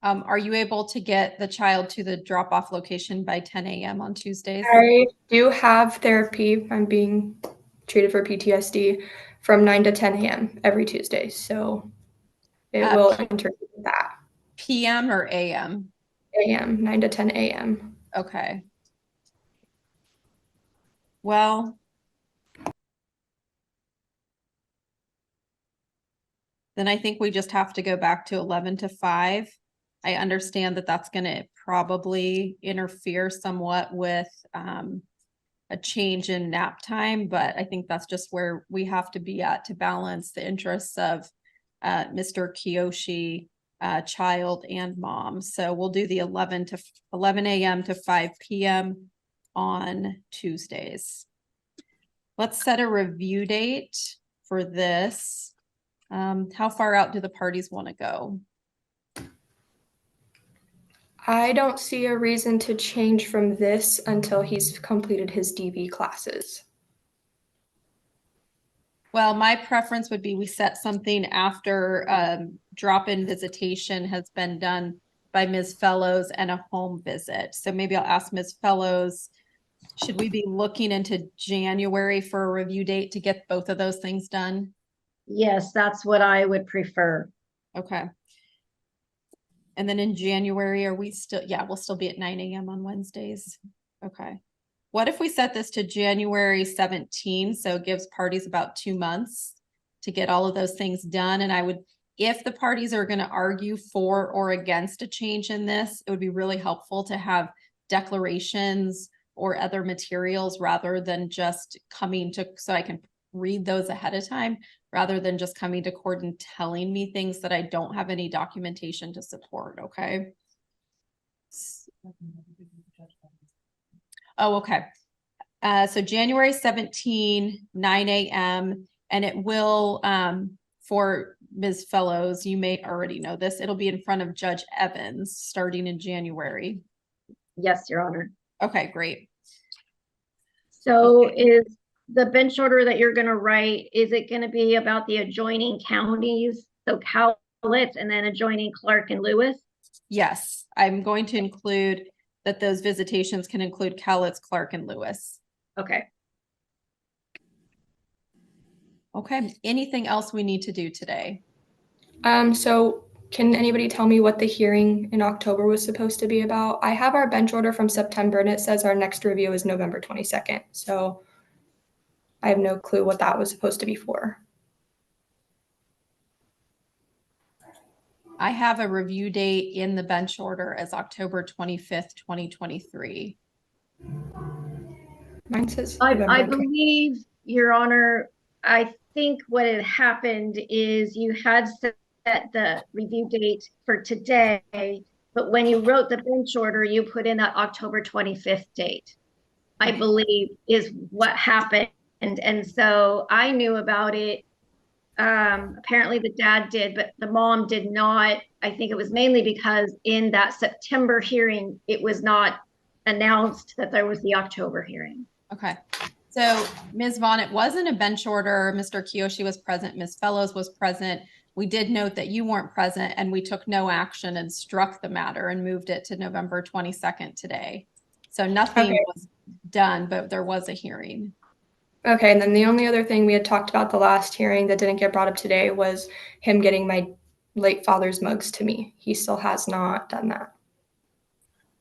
Are you able to get the child to the drop-off location by 10 a.m. on Tuesdays? I do have therapy. I'm being treated for PTSD from 9 to 10 a.m. every Tuesday. So it will enter that. PM or AM? AM, 9 to 10 a.m. Okay. Well, then I think we just have to go back to 11 to 5. I understand that that's going to probably interfere somewhat with a change in nap time, but I think that's just where we have to be at to balance the interests of Mr. Kiyoshi, child and mom. So we'll do the 11 a.m. to 5 p.m. on Tuesdays. Let's set a review date for this. How far out do the parties want to go? I don't see a reason to change from this until he's completed his DV classes. Well, my preference would be we set something after drop-in visitation has been done by Ms. Fellows and a home visit. So maybe I'll ask Ms. Fellows, should we be looking into January for a review date to get both of those things done? Yes, that's what I would prefer. Okay. And then in January, are we still, yeah, we'll still be at 9 a.m. on Wednesdays. Okay. What if we set this to January 17? So it gives parties about 2 months to get all of those things done. And I would, if the parties are going to argue for or against a change in this, it would be really helpful to have declarations or other materials rather than just coming to, so I can read those ahead of time, rather than just coming to court and telling me things that I don't have any documentation to support, okay? Oh, okay. So January 17, 9 a.m. And it will, for Ms. Fellows, you may already know this, it'll be in front of Judge Evans starting in January. Yes, Your Honor. Okay, great. So is the bench order that you're going to write, is it going to be about the adjoining counties? So Cowlitz and then adjoining Clark and Lewis? Yes, I'm going to include that those visitations can include Cowlitz, Clark, and Lewis. Okay. Okay, anything else we need to do today? So can anybody tell me what the hearing in October was supposed to be about? I have our bench order from September and it says our next review is November 22nd. So I have no clue what that was supposed to be for. I have a review date in the bench order as October 25th, 2023. Mine says I believe, Your Honor, I think what had happened is you had set the review date for today, but when you wrote the bench order, you put in that October 25th date, I believe is what happened. And so I knew about it. Apparently the dad did, but the mom did not. I think it was mainly because in that September hearing, it was not announced that there was the October hearing. Okay. So Ms. Vaughn, it wasn't a bench order. Mr. Kiyoshi was present. Ms. Fellows was present. We did note that you weren't present and we took no action and struck the matter and moved it to November 22nd today. So nothing was done, but there was a hearing. Okay, and then the only other thing we had talked about the last hearing that didn't get brought up today was him getting my late father's mugs to me. He still has not done that.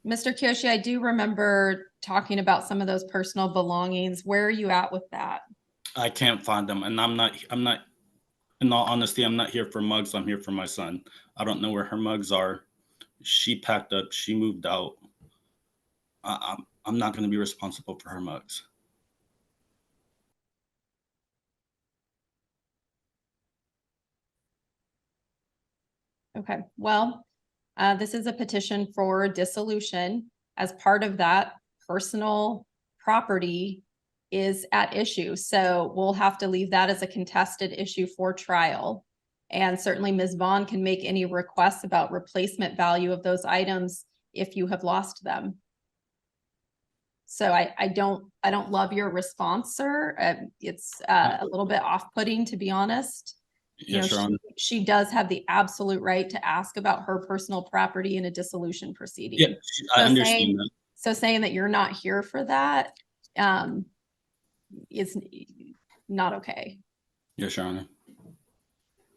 Mr. Kiyoshi, I do remember talking about some of those personal belongings. Where are you at with that? I can't find them, and I'm not, in all honesty, I'm not here for mugs. I'm here for my son. I don't know where her mugs are. She packed up, she moved out. I'm not going to be responsible for her mugs. Okay, well, this is a petition for dissolution. As part of that, personal property is at issue. So we'll have to leave that as a contested issue for trial. And certainly Ms. Vaughn can make any requests about replacement value of those items if you have lost them. So I don't love your response, sir. It's a little bit off-putting, to be honest. Yes, Your Honor. She does have the absolute right to ask about her personal property in a dissolution proceeding. Yeah, I understand that. So saying that you're not here for that is not okay. Yes, Your Honor.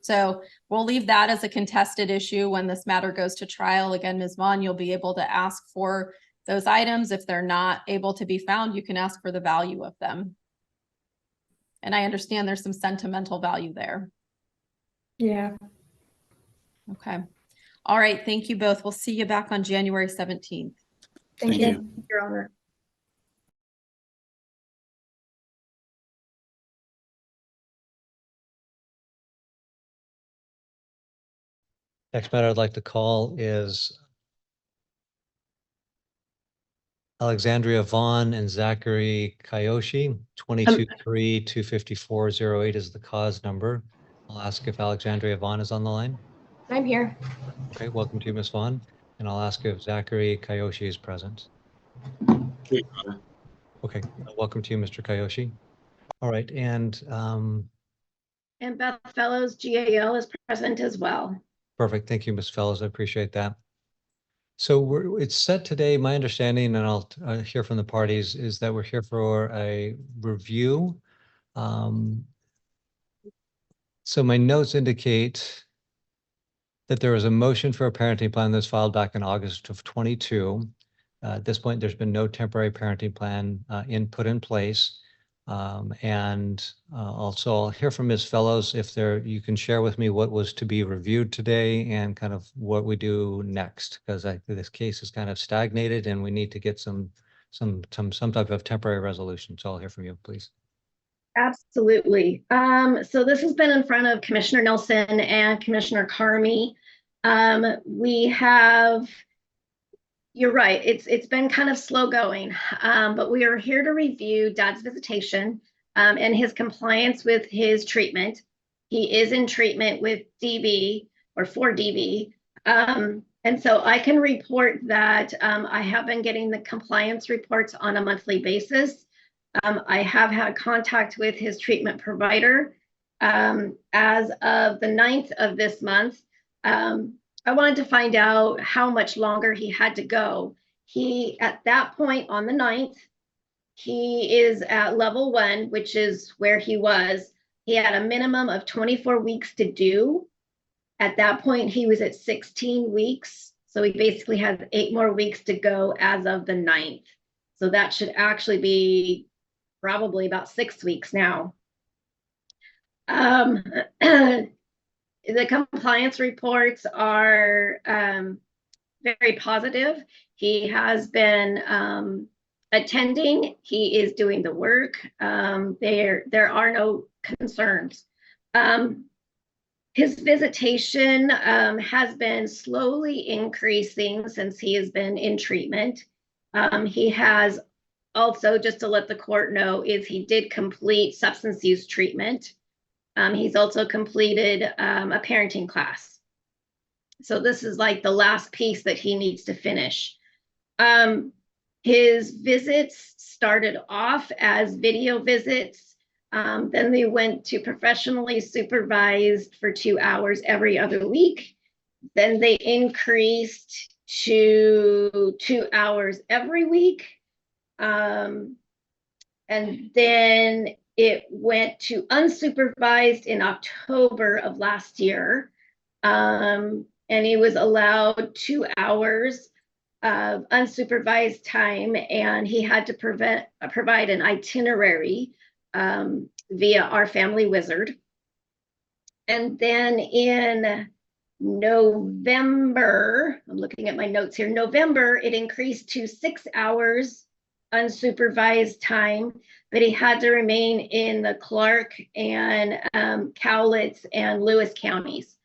So we'll leave that as a contested issue when this matter goes to trial. Again, Ms. Vaughn, you'll be able to ask for those items. If they're not able to be found, you can ask for the value of them. And I understand there's some sentimental value there. Yeah. Okay. All right. Thank you both. We'll see you back on January 17th. Thank you. Your Honor. Next matter I'd like to call is Alexandria Vaughn and Zachary Kiyoshi, 22-3-25408 is the cause number. I'll ask if Alexandria Vaughn is on the line. I'm here. Okay, welcome to you, Ms. Vaughn. And I'll ask if Zachary Kiyoshi is present. Okay, welcome to you, Mr. Kiyoshi. All right, and Beth Fellows, GAL, is present as well. perfect. Thank you, Ms. Fellows. I appreciate that. So it's set today, my understanding, and I'll hear from the parties, is that we're here for a review. So my notes indicate that there was a motion for a parenting plan that's filed back in August of 22. At this point, there's been no temporary parenting plan put in place. Also I'll hear from Ms. Fellows if you can share with me what was to be reviewed today and kind of what we do next, because this case is kind of stagnated and we need to get some type of temporary resolution. So I'll hear from you, please. Absolutely. So this has been in front of Commissioner Nelson and Commissioner Carmi. You're right, it's been kind of slow going, but we are here to review Dad's visitation and his compliance with his treatment. He is in treatment with DV or for DV. And so I can report that I have been getting the compliance reports on a monthly basis. I have had contact with his treatment provider as of the 9th of this month. I wanted to find out how much longer he had to go. At that point on the 9th, he is at level 1, which is where he was. He had a minimum of 24 weeks to do. At that point, he was at 16 weeks. So he basically has 8 more weeks to go as of the 9th. So that should actually be probably about 6 weeks now. The compliance reports are very positive. He has been attending. He is doing the work. There are no concerns. His visitation has been slowly increasing since he has been in treatment. He has also, just to let the court know, he did complete substance use treatment. He's also completed a parenting class. So this is like the last piece that he needs to finish. His visits started off as video visits. Then they went to professionally supervised for 2 hours every other week. Then they increased to 2 hours every week. And then it went to unsupervised in October of last year. And he was allowed 2 hours of unsupervised time, and he had to provide an itinerary via our family wizard. And then in November, I'm looking at my notes here, November, it increased to 6 hours unsupervised time, but he had to remain in the Clark and Cowlitz and Lewis counties.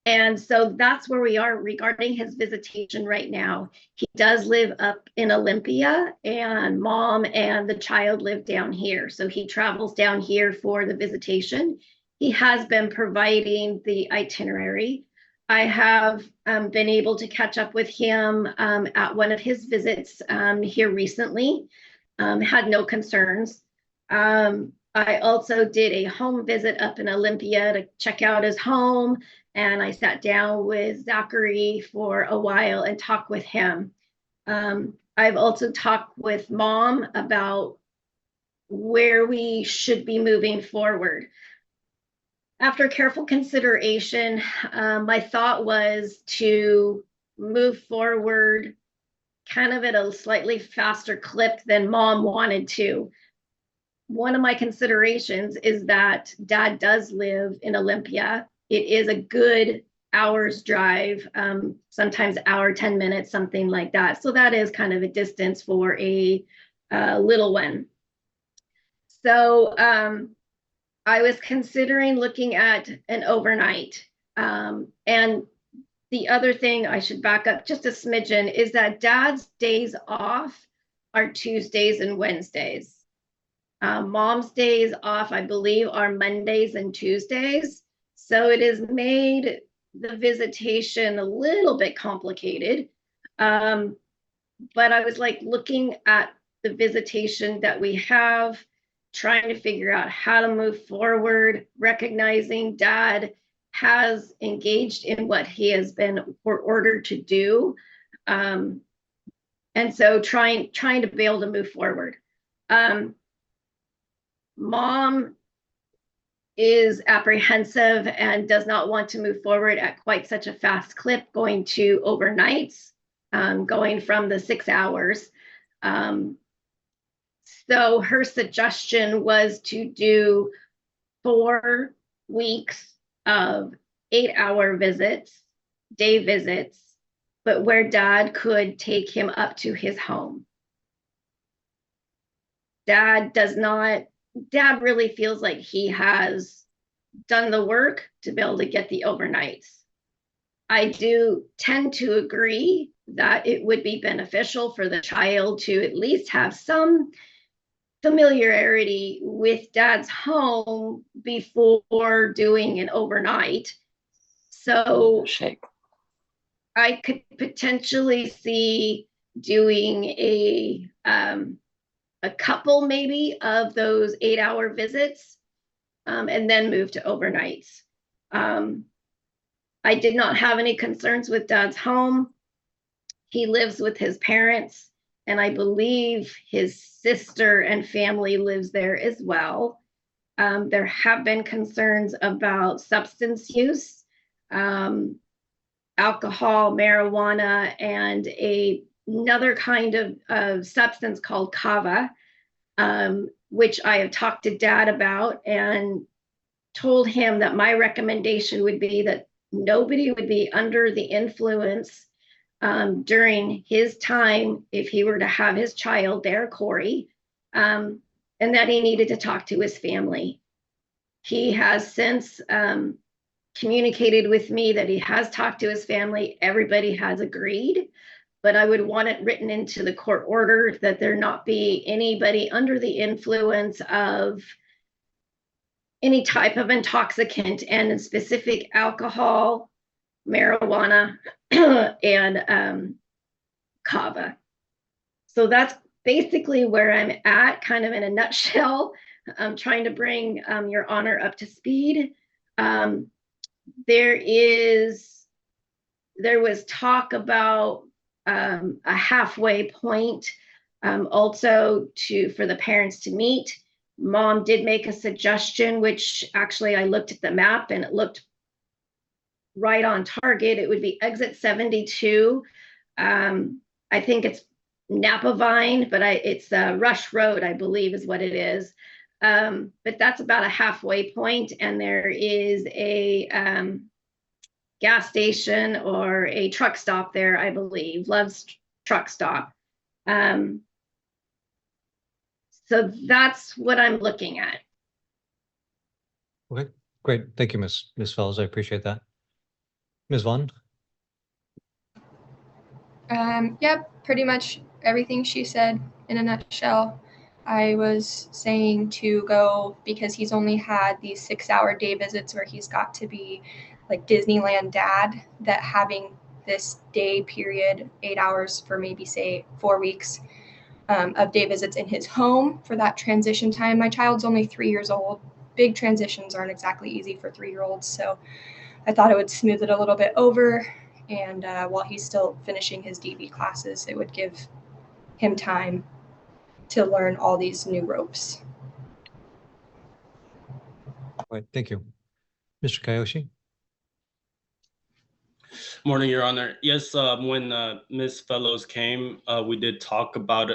And so that's where we are regarding his visitation right now. He does live up in Olympia, and mom and the child live down here. So he travels down here for the visitation. He has been providing the itinerary. I have been able to catch up with him at one of his visits here recently. Had no concerns. I also did a home visit up in Olympia to check out his home. And I sat down with Zachary for a while and talked with him. I've also talked with mom about where we should be moving forward. After careful consideration, my thought was to move forward kind of at a slightly faster clip than mom wanted to. One of my considerations is that dad does live in Olympia. It is a good hour's drive, sometimes hour, 10 minutes, something like that. So that is kind of a distance for a little one. So I was considering looking at an overnight. And the other thing I should back up just a smidgen is that dad's days off are Tuesdays and Wednesdays. Mom's days off, I believe, are Mondays and Tuesdays. So it has made the visitation a little bit complicated. But I was like looking at the visitation that we have, trying to figure out how to move forward, recognizing dad has engaged in what he has been ordered to do. And so trying to be able to move forward. Mom is apprehensive and does not want to move forward at quite such a fast clip, going to overnights, going from the 6 hours. So her suggestion was to do 4 weeks of 8-hour visits, day visits, but where dad could take him up to his home. Dad really feels like he has done the work to be able to get the overnights. I do tend to agree that it would be beneficial for the child to at least have some familiarity with dad's home before doing an overnight. So I could potentially see doing a couple maybe of those 8-hour visits and then move to overnights. I did not have any concerns with dad's home. He lives with his parents, and I believe his sister and family lives there as well. There have been concerns about substance use, alcohol, marijuana, and another kind of substance called kava, which I have talked to dad about and told him that my recommendation would be that nobody would be under the influence during his time if he were to have his child there, Corey, and that he needed to talk to his family. He has since communicated with me that he has talked to his family. Everybody has agreed, but I would want it written into the court order that there not be anybody under the influence of any type of intoxicant, and in specific alcohol, marijuana, and kava. So that's basically where I'm at, kind of in a nutshell. I'm trying to bring your honor up to speed. There was talk about a halfway point also for the parents to meet. Mom did make a suggestion, which actually I looked at the map and it looked right on target. It would be exit 72. I think it's Napa Vine, but it's Rush Road, I believe is what it is. But that's about a halfway point, and there is a gas station or a truck stop there, I believe, Love's Truck Stop. So that's what I'm looking at. Okay, great. Thank you, Ms. Fellows. I appreciate that. Ms. Vaughn? Yep, pretty much everything she said in a nutshell. I was saying to go because he's only had these 6-hour day visits where he's got to be like Disneyland dad, that having this day period, 8 hours for maybe say 4 weeks of day visits in his home for that transition time. My child's only 3 years old. Big transitions aren't exactly easy for 3-year-olds. So I thought it would smooth it a little bit over. And while he's still finishing his DV classes, it would give him time to learn all these new ropes. All right, thank you. Mr. Kayoshi? Morning, Your Honor. Yes, when Ms. Fellows came, we did talk about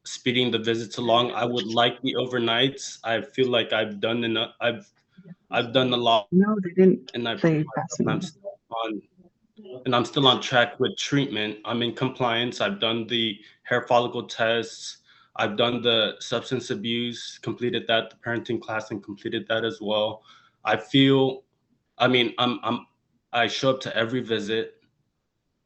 speeding the visits along. I would like the overnights. I feel like I've done enough. I've done a lot. No, they didn't and say vaccine. I'm still on track with treatment. I'm in compliance. I've done the hair follicle tests. I've done the substance abuse, completed that, the parenting class, and completed that as well. I feel, I mean, I show up to every visit.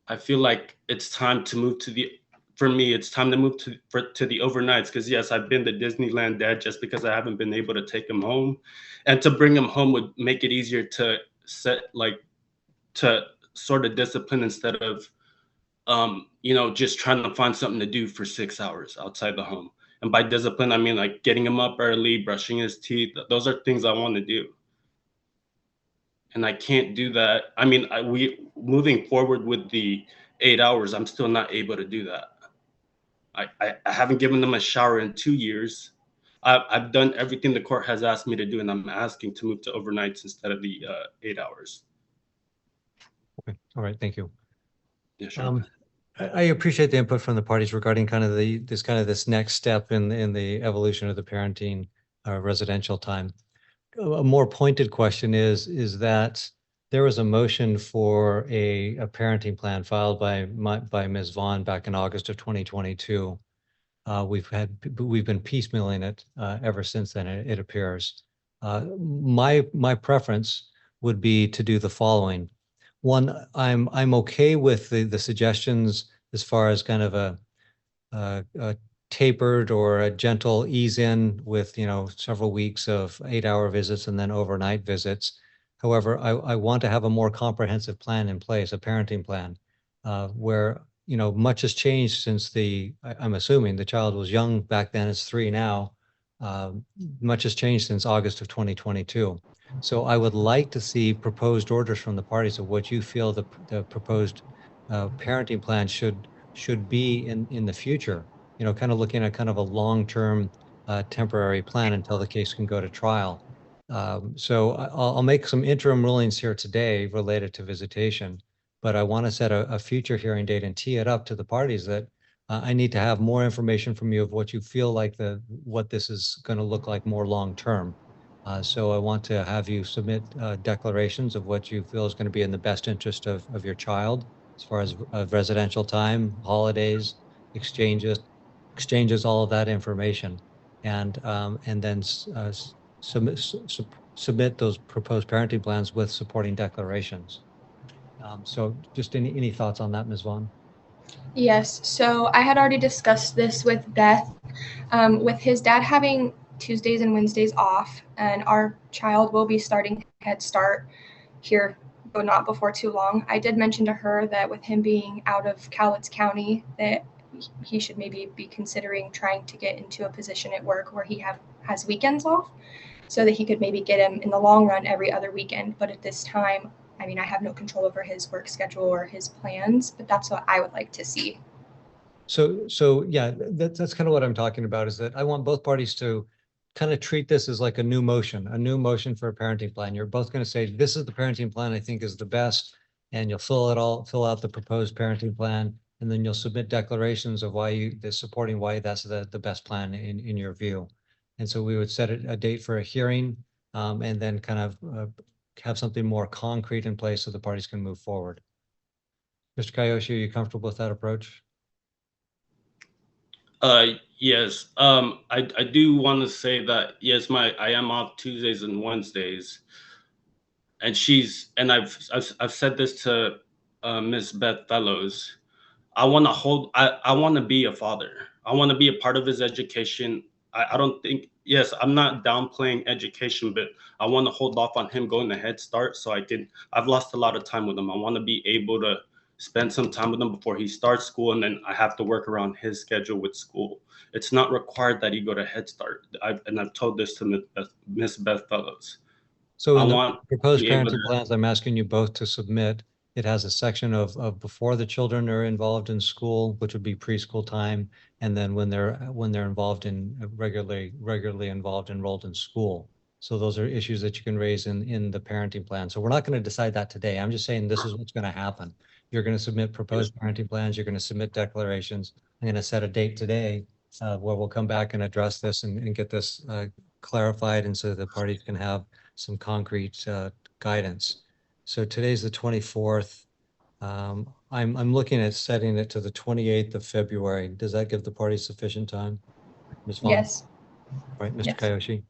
I feel like it's time to move to for me, it's time to move to the overnights. Because yes, I've been the Disneyland dad just because I haven't been able to take him home, and to bring him home would make it easier to to sort of discipline instead of, just trying to find something to do for 6 hours outside the home. And by discipline, I mean like getting him up early, brushing his teeth. Those are things I want to do. And I can't do that. I mean, moving forward with the 8 hours, I'm still not able to do that. I haven't given them a shower in 2 years. I've done everything the court has asked me to do, and I'm asking to move to overnights instead of the 8 hours. Okay, all right, thank you. Yeah, sure. I appreciate the input from the parties regarding kind of this next step in the evolution of the parenting residential time. A more pointed question is that there was a motion for a parenting plan filed by Ms. Vaughn back in August of 2022. We've been piecemealing it ever since then. It appears. My preference would be to do the following. One, I'm okay with the suggestions as far as kind of a tapered or a gentle ease in with several weeks of 8-hour visits and then overnight visits. However, I want to have a more comprehensive plan in place, a parenting plan, where much has changed since I'm assuming the child was young back then, it's 3 now. Much has changed since August of 2022. So I would like to see proposed orders from the parties of what you feel the proposed parenting plan should be in the future. Kind of looking at kind of a long-term temporary plan until the case can go to trial. So I'll make some interim rulings here today related to visitation, but I want to set a future hearing date and tee it up to the parties that I need to have more information from you of what you feel like what this is going to look like more long-term. So I want to have you submit declarations of what you feel is going to be in the best interest of your child as far as residential time, holidays, exchanges, all of that information, and then submit those proposed parenting plans with supporting declarations. So just any thoughts on that, Ms. Vaughn? Yes, so I had already discussed this with Beth. With his dad having Tuesdays and Wednesdays off, and our child will be starting Head Start here, but not before too long. I did mention to her that with him being out of Cowlitz County, that he should maybe be considering trying to get into a position at work where he has weekends off, so that he could maybe get him in the long run every other weekend. But at this time, I mean, I have no control over his work schedule or his plans, but that's what I would like to see. So yeah, that's kind of what I'm talking about, is that I want both parties to kind of treat this as like a new motion for a parenting plan. You're both going to say, this is the parenting plan I think is the best. And you'll fill out the proposed parenting plan. And then you'll submit declarations of supporting why that's the best plan in your view. And so we would set a date for a hearing, and then kind of have something more concrete in place so the parties can move forward. Mr. Kayoshi, are you comfortable with that approach? Yes. I do want to say that yes, I am off Tuesdays and Wednesdays, and I've said this to Miss Beth Fellows. I want to be a father. I want to be a part of his education. I don't think, yes, I'm not downplaying education, but I want to hold off on him going to Head Start so I've lost a lot of time with him. I want to be able to spend some time with him before he starts school, and then I have to work around his schedule with school. It's not required that he go to Head Start. I've told this to Miss Beth Fellows. So I in the want proposed to be able parenting plans, I'm asking you both to submit. It has a section of before the children are involved in school, which would be preschool time, and then when they're involved in regularly enrolled in school. So those are issues that you can raise in the parenting plan. So we're not going to decide that today. I'm just saying this is what's going to happen. You're going to submit proposed parenting plans. You're going to submit declarations. I'm going to set a date today where we'll come back and address this and get this clarified, and so the parties can have some concrete guidance. So today's the 24th. I'm looking at setting it to the 28th of February. Does that give the party sufficient time? Ms. Vaughn? Yes. Right, Mr. Yes. Kayoshi?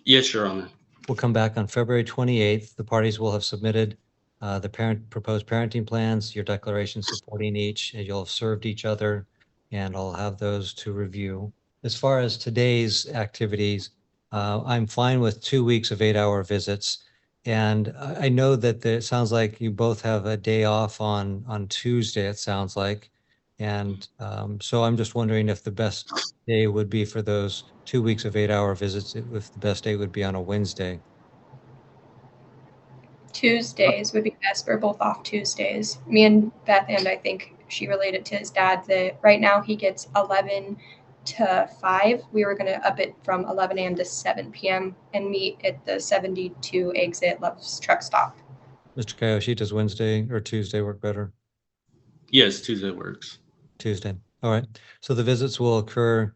Yes, Your Honor. We'll come back on February 28th. The parties will have submitted the proposed parenting plans, your declarations supporting each, and you'll have served each other, and I'll have those to review. As far as today's activities, I'm fine with 2 weeks of 8-hour visits. And I know that it sounds like you both have a day off on Tuesday, it sounds like. And so I'm just wondering if the best day would be for those 2 weeks of 8-hour visits, if the best day would be on a Wednesday. Tuesdays would be best. We're both off Tuesdays. Me and Beth, and I think she related to his dad that right now he gets 11 to 5. We were going to up it from 11 a.m. to 7 p.m. and meet at the 72 exit Love's truck stop. Mr. Kayoshi, does Wednesday or Tuesday work better? Yes, Tuesday works. Tuesday. All right. So the visits will occur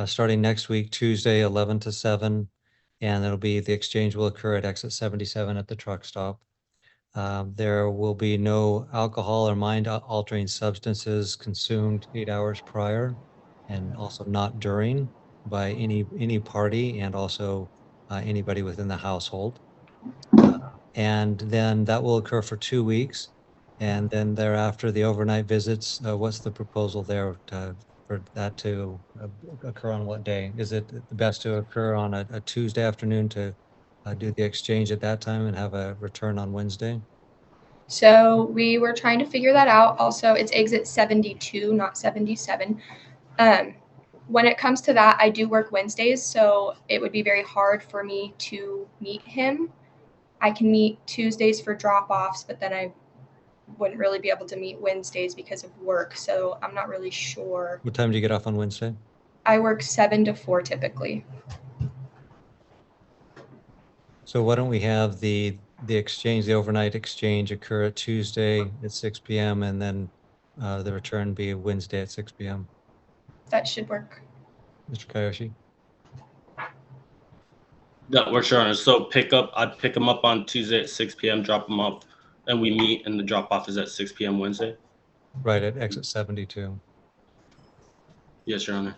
starting next week, Tuesday, 11 to 7. And the exchange will occur at exit 77 at the truck stop. There will be no alcohol or mind-altering substances consumed 8 hours prior, and also not during by any party, and also anybody within the household. And then that will occur for 2 weeks. And then thereafter, the overnight visits, what's the proposal there for that to occur on what day? Is it the best to occur on a Tuesday afternoon to do the exchange at that time and have a return on Wednesday? So we were trying to figure that out. Also, it's exit 72, not 77. When it comes to that, I do work Wednesdays, so it would be very hard for me to meet him. I can meet Tuesdays for drop-offs, but then I wouldn't really be able to meet Wednesdays because of work. So I'm not really sure. What time do you get off on Wednesday? I work 7 to 4 typically. So why don't we have the exchange, the overnight exchange occur at Tuesday at 6 p.m. and then the return be Wednesday at 6 p.m. That should work. Mr. Kayoshi? That works, Your Honor. So I'd pick them up on Tuesday at 6 p.m., drop them off, and we meet, and the drop-off is at 6 p.m. Wednesday? Right, at exit 72. Yes, Your Honor.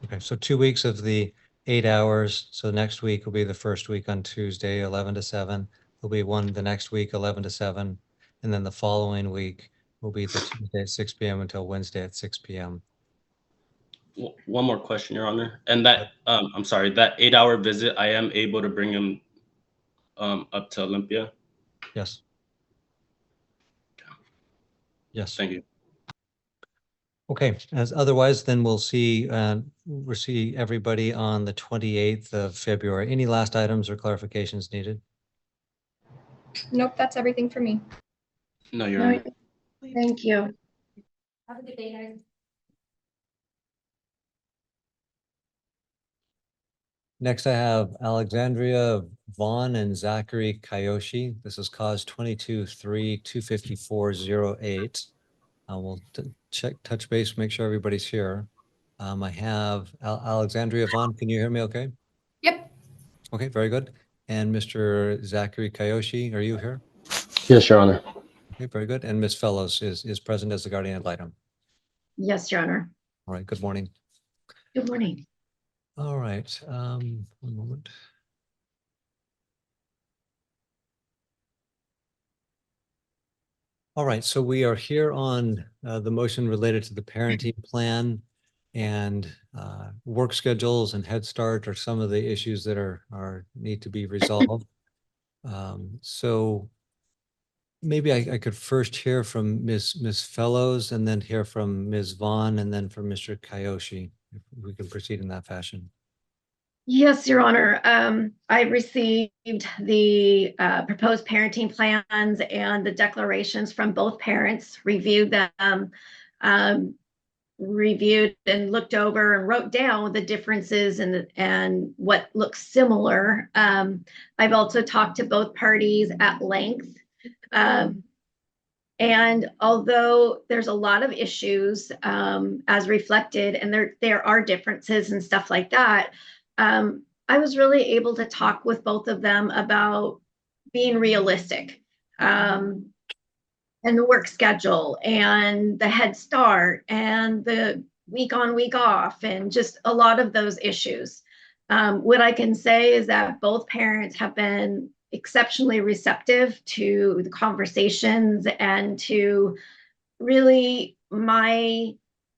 Okay, so 2 weeks of the 8 hours. So next week will be the first week on Tuesday, 11 to 7. There'll be one the next week, 11 to 7. And then the following week will be the Tuesday at 6 p.m. until Wednesday at 6 p.m. One more question, Your Honor. And that, I'm sorry, that 8-hour visit, I am able to bring him up to Olympia? Yes. Yes. Thank you. Okay, as otherwise, then we'll see everybody on the 28th of February. Any last items or clarifications needed? Nope, that's everything for me. No, Your Honor. Thank you. Have a good day, guys. Next, I have Alexandria Vaughn and Zachary Kayoshi. This is cause 22-3-25408. We'll touch base, make sure everybody's here. I have Alexandria Vaughn. Can you hear me okay? Yep. Okay, very good. And Mr. Zachary Kayoshi, are you here? Yes, Your Honor. Okay, very good. And Ms. Fellows is present as the guardian ad litem. Yes, Your Honor. All right, good morning. Good morning. All right, one moment. All right, so we are here on the motion related to the parenting plan, and work schedules and Head Start are some of the issues that are need to be resolved. So maybe I could first hear from Ms. Fellows, and then hear from Ms. Vaughn, and then from Mr. Kayoshi, if we can proceed in that fashion. Yes, Your Honor. I received the proposed parenting plans and the declarations from both parents, reviewed them, reviewed and looked over and wrote down the differences and what looks similar. I've also talked to both parties at length. And although there's a lot of issues as reflected, and there are differences and stuff like that, I was really able to talk with both of them about being realistic, and the work schedule and the Head Start and the week on, week off, and just a lot of those issues. What I can say is that both parents have been exceptionally receptive to the conversations and to really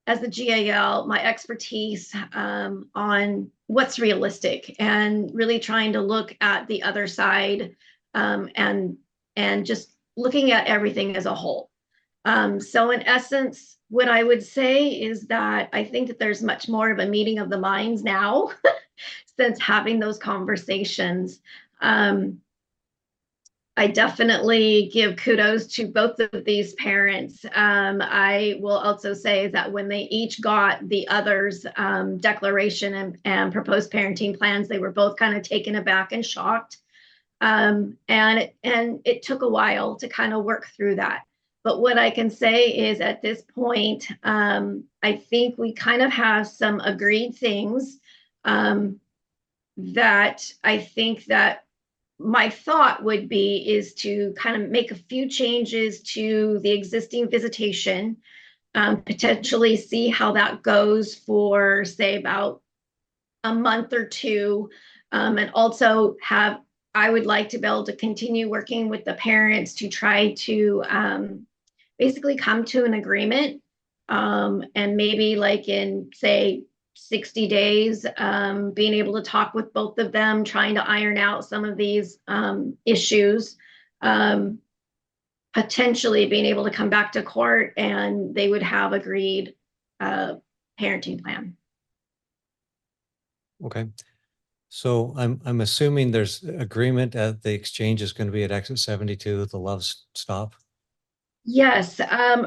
as the GAL, my expertise on what's realistic, and really trying to look at the other side, and just looking at everything as a whole. So in essence, what I would say is that I think that there's much more of a meeting of the minds now since having those conversations. I definitely give kudos to both of these parents. I will also say that when they each got the other's declaration and proposed parenting plans, they were both kind of taken aback and shocked. And it took a while to kind of work through that. But what I can say is at this point, I think we kind of have some agreed things that I think that my thought would be is to kind of make a few changes to the existing visitation, potentially see how that goes for, say, about a month or two, and also I would like to be able to continue working with the parents to try to basically come to an agreement, and maybe like in, say, 60 days, being able to talk with both of them, trying to iron out some of these issues, potentially being able to come back to court and they would have agreed parenting plan. Okay. So I'm assuming there's agreement that the exchange is going to be at exit 72, the Love Stop. Yes,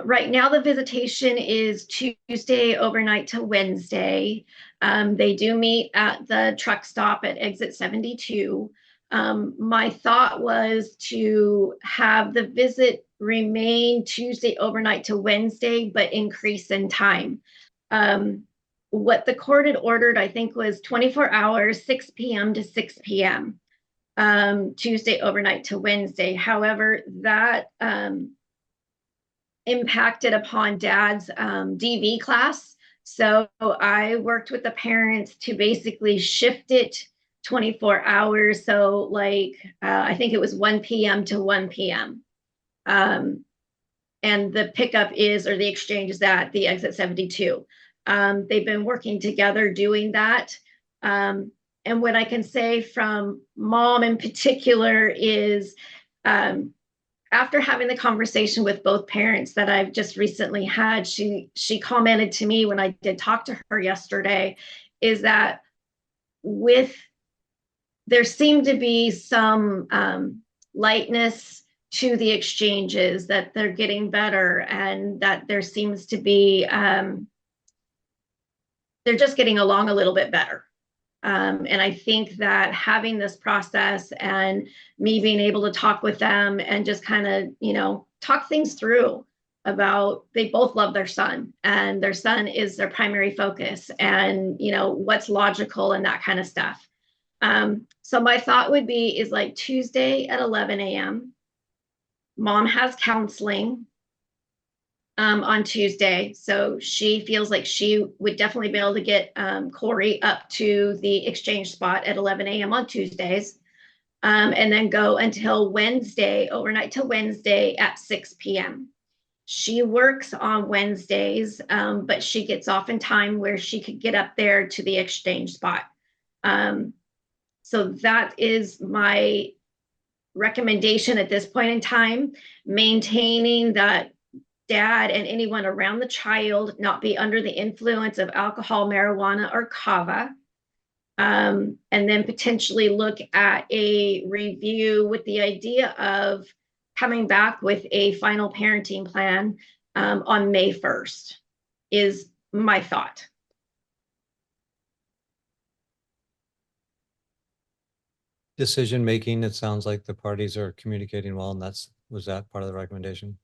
right now the visitation is Tuesday overnight to Wednesday. They do meet at the truck stop at exit 72. My thought was to have the visit remain Tuesday overnight to Wednesday, but increase in time. What the court had ordered, I think, was 24 hours, 6 p.m. to 6 p.m. Tuesday overnight to Wednesday. However, that impacted upon Dad's DV class. So I worked with the parents to basically shift it 24 hours. So like, I think it was 1 p.m. to 1 p.m. And the pickup or the exchange is at the exit 72. They've been working together doing that. And what I can say from Mom in particular is, after having the conversation with both parents that I've just recently had, she commented to me when I did talk to her yesterday, is that there seemed to be some lightness to the exchanges, that they're getting better, and that there seems to be, they're just getting along a little bit better. And I think that having this process and me being able to talk with them and just kind of, talk things through about they both love their son and their son is their primary focus and, what's logical and that kind of stuff. So my thought would be is like Tuesday at 11 a.m. Mom has counseling on Tuesday. So she feels like she would definitely be able to get Corey up to the exchange spot at 11 a.m. on Tuesdays. And then go until Wednesday, overnight to Wednesday at 6 p.m. She works on Wednesdays, but she gets off in time where she could get up there to the exchange spot. So that is my recommendation at this point in time, maintaining that dad and anyone around the child not be under the influence of alcohol, marijuana, or kava. And then potentially look at a review with the idea of coming back with a final parenting plan on May 1st is my thought. Decision making, it sounds like the parties are communicating well, and was that part of the recommendation?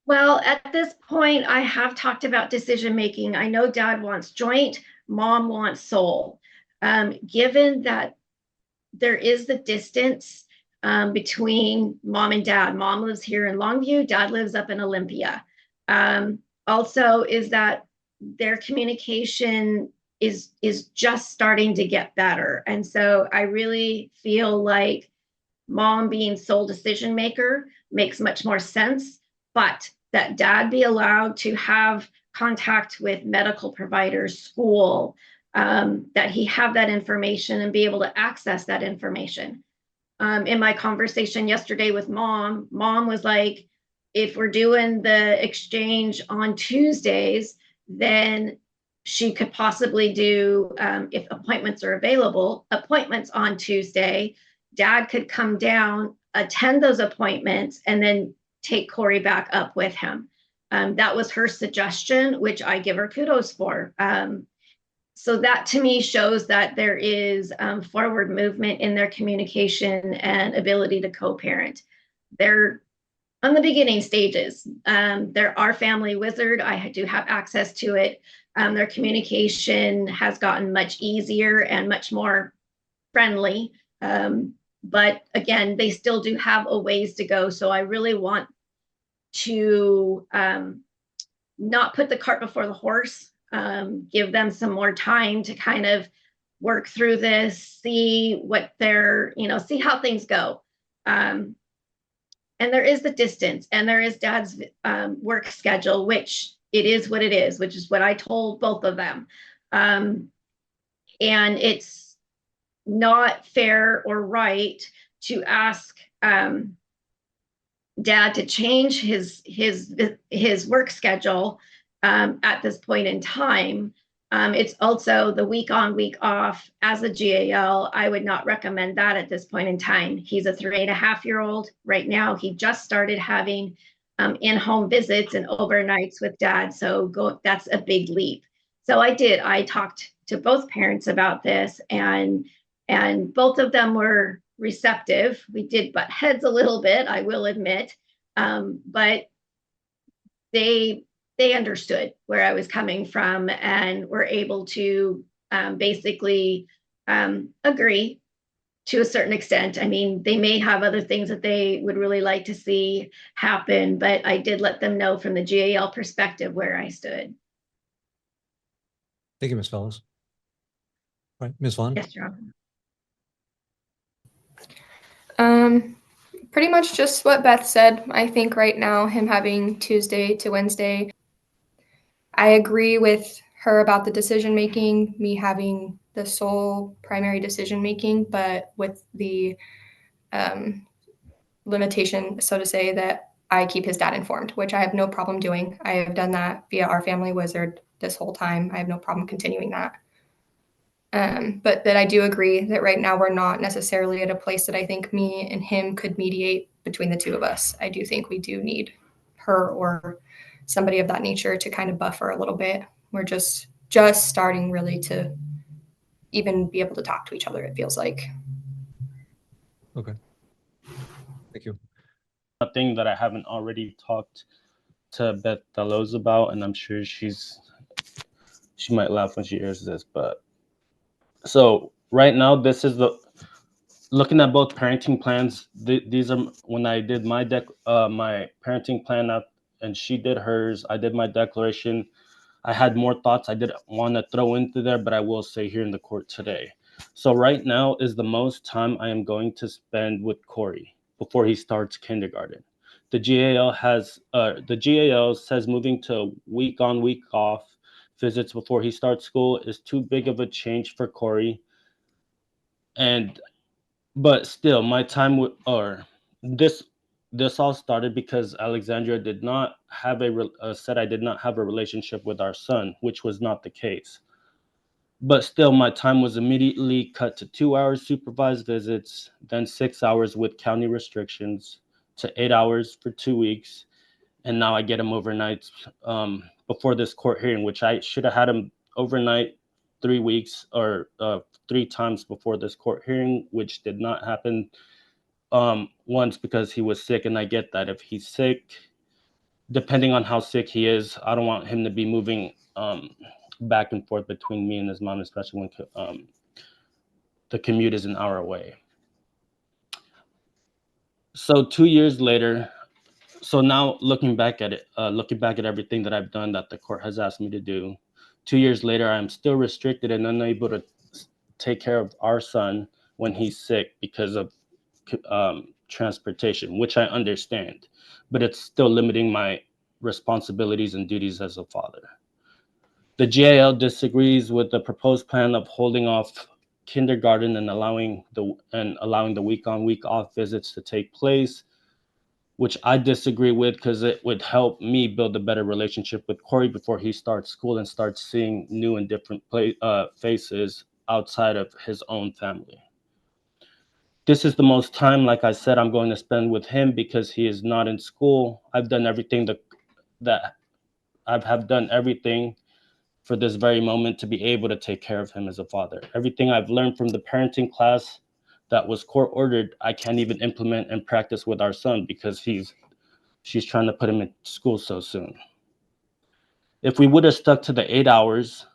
Well, at this point, I have talked about decision making. I know dad wants joint, mom wants sole. Given that there is the distance between mom and dad. Mom lives here in Longview, dad lives up in Olympia. Also is that their communication is just starting to get better. And so I really feel like mom being sole decision maker makes much more sense, but that dad be allowed to have contact with medical providers, school, that he have that information and be able to access that information. In my conversation yesterday with mom was like, if we're doing the exchange on Tuesdays, then she could possibly do, if appointments are available, appointments on Tuesday. Dad could come down, attend those appointments, and then take Corey back up with him. That was her suggestion, which I give her kudos for. So that to me shows that there is forward movement in their communication and ability to co-parent. They're on the beginning stages. They're our family wizard. I do have access to it. Their communication has gotten much easier and much more friendly. But again, they still do have a ways to go. So I really want to not put the cart before the horse. Give them some more time to kind of work through this, see what they're, see how things go. And there is the distance and there is dad's work schedule, which it is what it is, which is what I told both of them. And it's not fair or right to ask dad to change his work schedule at this point in time. It's also the week on, week off. As a GAL, I would not recommend that at this point in time. He's a 3.5-year-old right now. He just started having in-home visits and overnights with dad. So that's a big leap. So I talked to both parents about this, and both of them were receptive. We did butt heads a little bit, I will admit, but they understood where I was coming from and were able to basically agree to a certain extent. I mean, they may have other things that they would really like to see happen, but I did let them know from the GAL perspective where I stood. Thank you, Ms. Fellows. All right, Ms. Vaughn. Yes, Your Honor. Pretty much just what Beth said. I think right now him having Tuesday to Wednesday, I agree with her about the decision making, me having the sole primary decision making, but with the limitation, so to say, that I keep his dad informed, which I have no problem doing. I have done that via our family wizard this whole time. I have no problem continuing that. But that I do agree that right now we're not necessarily at a place that I think me and him could mediate between the two of us. I do think we do need her or somebody of that nature to kind of buffer a little bit. We're just starting really to even be able to talk to each other, it feels like. Okay. Thank you. Nothing that I haven't already talked to Beth Delos about, and I'm sure she might laugh when she hears this, but so right now, this is looking at both parenting plans. These are when I did my my parenting plan up, and she did hers. I did my declaration. I had more thoughts I didn't want to throw into there, but I will say here in the court today. So right now is the most time I am going to spend with Corey before he starts kindergarten. The GAL says moving to week on, week off visits before he starts school is too big of a change for Corey. But still, my time with this all started because Alexandria did not have said I did not have a relationship with our son, which was not the case. But still, my time was immediately cut to 2 hours supervised visits, then 6 hours with county restrictions, to 8 hours for 2 weeks, and now I get him overnight before this court hearing, which I should have had him overnight 3 weeks or 3 times before this court hearing, which did not happen. Once because he was sick, and I get that if he's sick, depending on how sick he is, I don't want him to be moving back and forth between me and his mom, especially when the commute is an hour away. So 2 years later, so now looking back at everything that I've done that the court has asked me to do, 2 years later, I'm still restricted and unable to take care of our son when he's sick because of transportation, which I understand, but it's still limiting my responsibilities and duties as a father. The GAL disagrees with the proposed plan of holding off kindergarten and allowing the week on, week off visits to take place, which I disagree with because it would help me build a better relationship with Corey before he starts school and starts seeing new and different faces outside of his own family. This is the most time, like I said, I'm going to spend with him because he is not in school. I've done everything that I have done everything for this very moment to be able to take care of him as a father. Everything I've learned from the parenting class that was court ordered, I can't even implement and practice with our son because she's trying to put him in school so soon. If we would have stuck to the 8 hours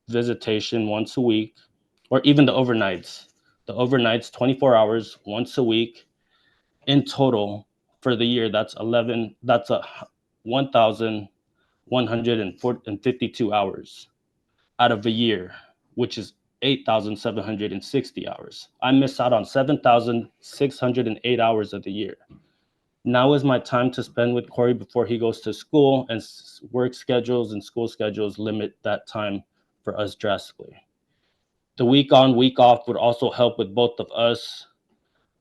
visitation once a week, or even the overnights 24 hours once a week in total for the year, that's 1,152 hours out of a year, which is 8,760 hours. I miss out on 7,608 hours of the year. Now is my time to spend with Corey before he goes to school, and work schedules and school schedules limit that time for us drastically. The week on, week off would also help with both of us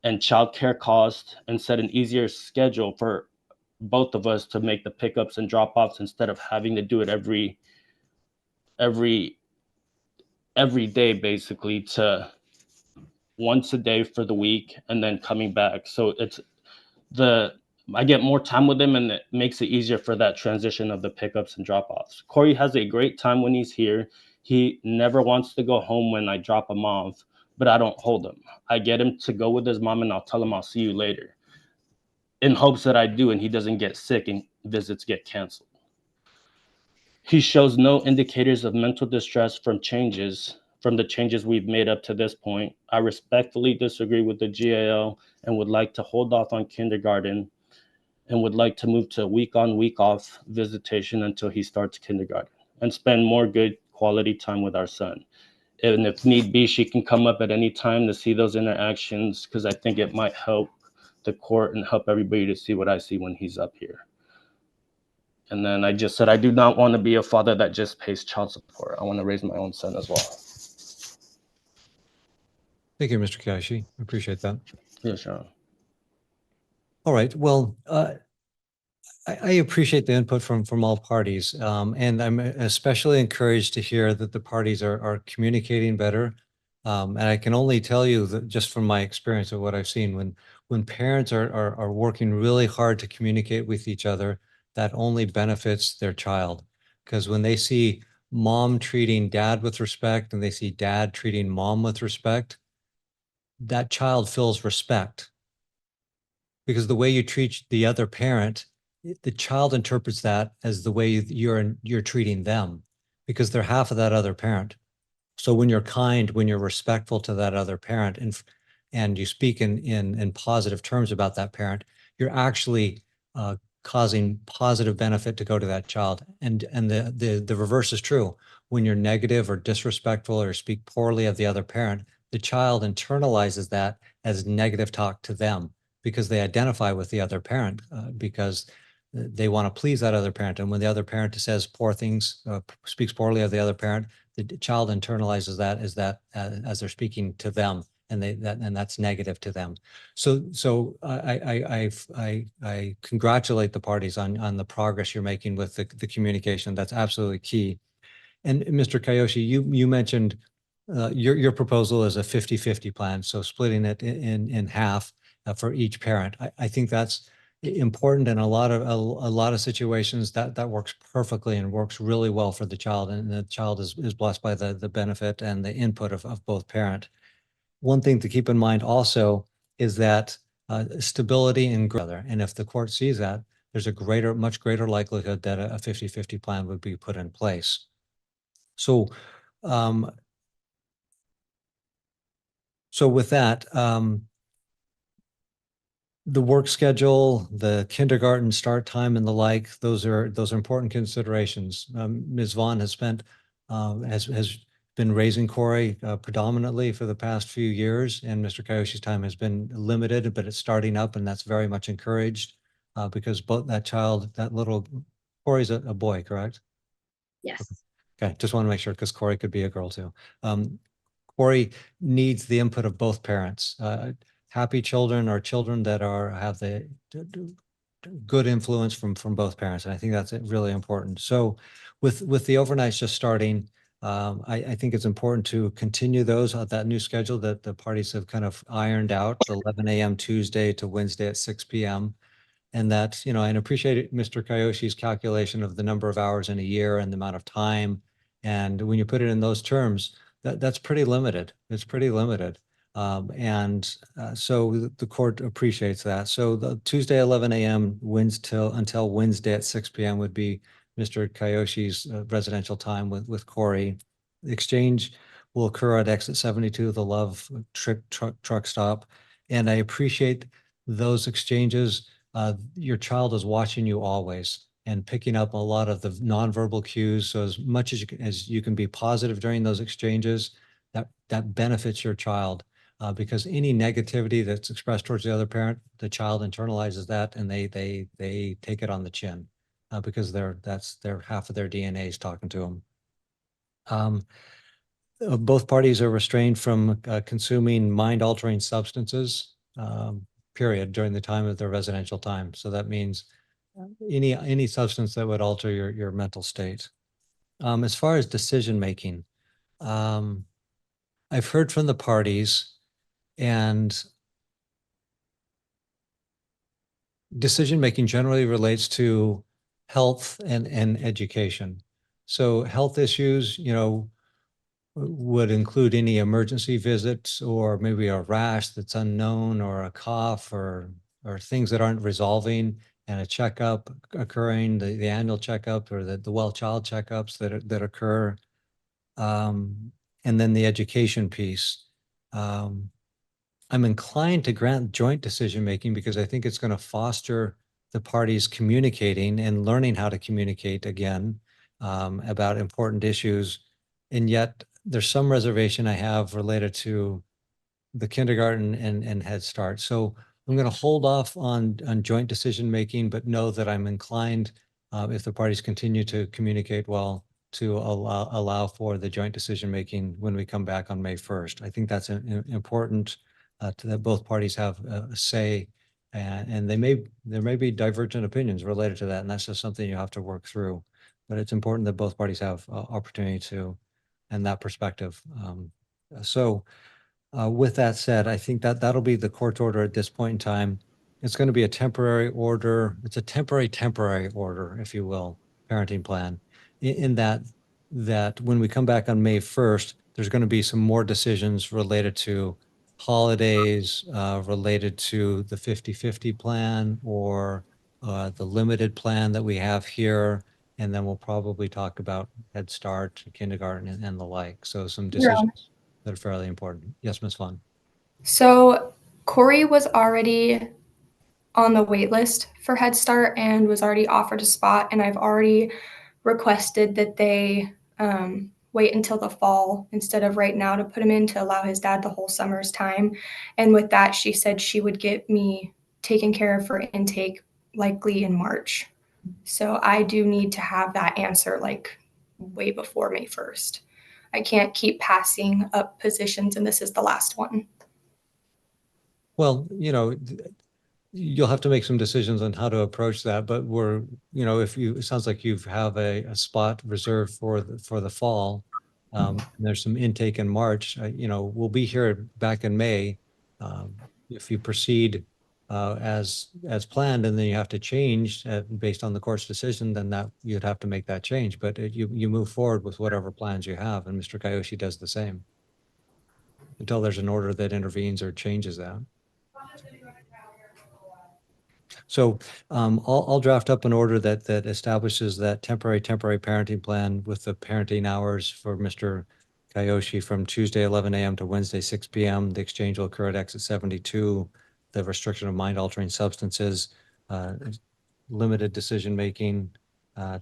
and childcare costs and set an easier schedule for both of us to make the pickups and drop-offs instead of having to do it every day, basically, to once a day for the week and then coming back. So I get more time with him, and it makes it easier for that transition of the pickups and drop-offs. Corey has a great time when he's here. He never wants to go home when I drop him off, but I don't hold him. I get him to go with his mom, and I'll tell him I'll see you later, in hopes that I do and he doesn't get sick and visits get canceled. He shows no indicators of mental distress from the changes we've made up to this point. I respectfully disagree with the GAL and would like to hold off on kindergarten and would like to move to week on, week off visitation until he starts kindergarten and spend more good quality time with our son. And if need be, she can come up at any time to see those interactions, because I think it might help the court and help everybody to see what I see when he's up here. And then I just said, I do not want to be a father that just pays child support. I want to raise my own son as well. Thank you, Mr. Kiyoshi. I appreciate that. Yeah, sure. All right. Well, I appreciate the input from all parties, and I'm especially encouraged to hear that the parties are communicating better. And I can only tell you that just from my experience of what I've seen, when parents are working really hard to communicate with each other, that only benefits their child. Because when they see mom treating dad with respect and they see dad treating mom with respect, that child feels respect. Because the way you treat the other parent, the child interprets that as the way you're treating them, because they're half of that other parent. So when you're kind, when you're respectful to that other parent, and you speak in positive terms about that parent, you're actually causing positive benefit to go to that child. And the reverse is true. When you're negative or disrespectful or speak poorly of the other parent, the child internalizes that as negative talk to them, because they identify with the other parent, because they want to please that other parent. And when the other parent says poor things, speaks poorly of the other parent, the child internalizes that as they're speaking to them, and that's negative to them. So I congratulate the parties on the progress you're making with the communication. That's absolutely key. And Mr. Kayoshi, you mentioned your proposal is a 50-50 plan, so splitting it in half for each parent. I think that's important in a lot of situations. That works perfectly and works really well for the child, and the child is blessed by the benefit and the input of both parent. One thing to keep in mind also is that stability and growth. And if the court sees that, there's much greater likelihood that a 50-50 plan would be put in place. So with that, the work schedule, the kindergarten start time and the like, those are important considerations. Ms. Vaughn has been raising Corey predominantly for the past few years, and Mr. Kayoshi's time has been limited, but it's starting up, and that's very much encouraged because both that little Corey's a boy, correct? Yes. Okay, just want to make sure, because Corey could be a girl too. Corey needs the input of both parents. Happy children are children that have the good influence from both parents, and I think that's really important. So, with the overnights just starting, I think it's important to continue those at that new schedule that the parties have kind of ironed out, the 11 a.m. Tuesday to Wednesday at 6 p.m. And that, and appreciate Mr. Kayoshi's calculation of the number of hours in a year and the amount of time. And when you put it in those terms, that's pretty limited. It's pretty limited. So the court appreciates that. So the Tuesday, 11 a.m. until Wednesday at 6 p.m. would be Mr. Kayoshi's residential time with Corey. The exchange will occur at exit 72, the Love truck stop. And I appreciate those exchanges. Your child is watching you always and picking up a lot of the nonverbal cues. So as much as you can be positive during those exchanges, that benefits your child. Because any negativity that's expressed towards the other parent, the child internalizes that and they take it on the chin because that's half of their DNA is talking to them. Both parties are restrained from consuming mind-altering substances, period, during the time of their residential time. So that means any substance that would alter your mental state. As far as decision-making, I've heard from the parties, and decision-making generally relates to health and education. So health issues, would include any emergency visits or maybe a rash that's unknown or a cough or things that aren't resolving, and a checkup occurring, the annual checkup or the well child checkups that occur. And then the education piece. I'm inclined to grant joint decision-making because I think it's going to foster the parties communicating and learning how to communicate again about important issues. And yet there's some reservation I have related to the kindergarten and Head Start. So I'm going to hold off on joint decision-making, but know that I'm inclined, if the parties continue to communicate well, to allow for the joint decision-making when we come back on May 1st. I think that's important that both parties have a say, and there may be divergent opinions related to that, and that's just something you have to work through. But it's important that both parties have opportunity to, and that perspective. With that said, I think that'll be the court order at this point in time. It's going to be a temporary order. It's a temporary order, if you will, parenting plan, in that that when we come back on May 1st, there's going to be some more decisions related to holidays, related to the 50-50 plan or the limited plan that we have here. And then we'll probably talk about Head Start, kindergarten, and the like. So some decisions that are fairly important. Yes, Ms. Vaughn. So Corey was already on the wait list for Head Start and was already offered a spot. And I've already requested that they wait until the fall instead of right now to put him in to allow his dad the whole summer's time. And with that, she said she would get me taken care of for intake likely in March. So I do need to have that answer like way before May 1st. I can't keep passing up positions, and this is the last one. Well, you'll have to make some decisions on how to approach that, but it sounds like you have a spot reserved for the fall. And there's some intake in March, we'll be here back in May. If you proceed as planned and then you have to change based on the court's decision, then that you'd have to make that change. But you move forward with whatever plans you have, and Mr. Kayoshi does the same until there's an order that intervenes or changes that. So I'll draft up an order that establishes that temporary parenting plan with the parenting hours for Mr. Kayoshi from Tuesday 11 a.m. to Wednesday 6 p.m. The exchange will occur at exit 72. The restriction of mind-altering substances, limited decision-making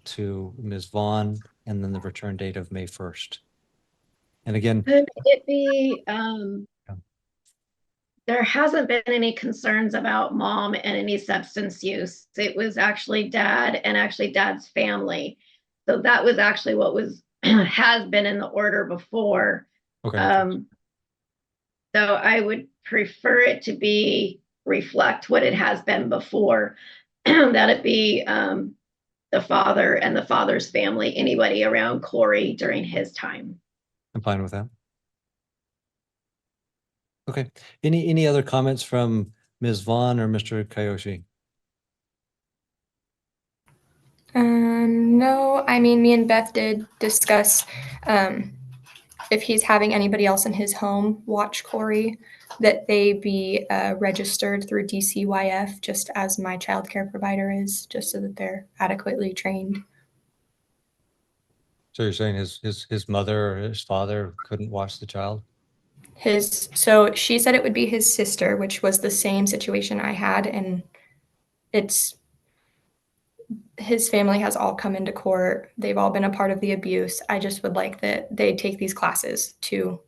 to Ms. Vaughn, and then the return date of May 1st. And again, Could it be, there hasn't been any concerns about mom and any substance use. It was actually dad and actually dad's family. So that was actually what was has been in the order before. Okay. So I would prefer it to be reflect what it has been before, that it be the father and the father's family, anybody around Corey during his time. I'm fine with that. Okay. Any other comments from Ms. Vaughn or Mr. Kayoshi? No, I mean, me and Beth did discuss if he's having anybody else in his home watch Corey, that they be registered through DCYF just as my child care provider is, just so that they're adequately trained. So you're saying his mother or his father couldn't watch the child? So she said it would be his sister, which was the same situation I had, and his family has all come into court. They've all been a part of the abuse. I just would like that they take these classes to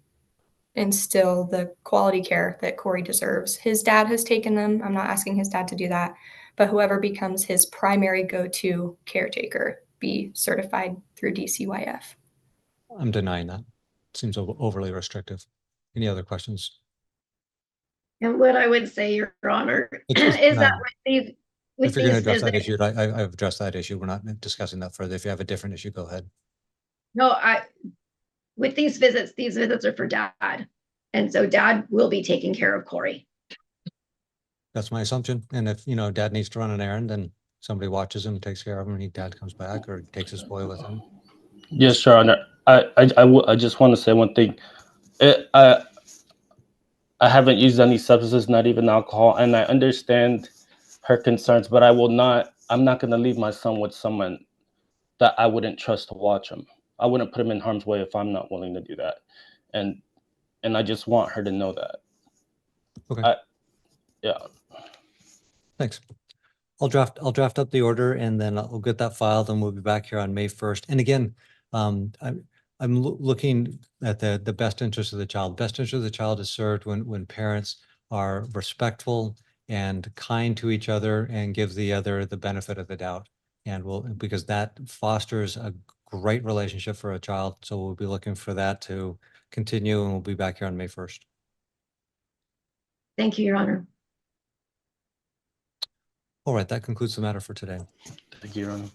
instill the quality care that Corey deserves. His dad has taken them. I'm not asking his dad to do that, but whoever becomes his primary go-to caretaker be certified through DCYF. I'm denying that. Seems overly restrictive. Any other questions? And what I would say, Your Honor, is that if you're going to address that issue, I've addressed that issue. We're not discussing that further. If you have a different issue, go ahead. No, with these visits are for dad. And so dad will be taking care of Corey. That's my assumption. And if, dad needs to run an errand, then somebody watches him, takes care of him, and dad comes back or takes his boy with him. Yes, Your Honor. I just want to say one thing. I haven't used any substances, not even alcohol, and I understand her concerns, but I'm not going to leave my son with someone that I wouldn't trust to watch him. I wouldn't put him in harm's way if I'm not willing to do that. And I just want her to know that. Okay. Yeah. Thanks. I'll draft up the order and then I'll get that filed and we'll be back here on May 1st. And again, I'm looking at the best interest of the child. Best interest of the child is served when parents are respectful and kind to each other and give the other the benefit of the doubt. And because that fosters a great relationship for a child. So we'll be looking for that to continue and we'll be back here on May 1st. Thank you, Your Honor. All right, that concludes the matter for today. Thank you, Your Honor.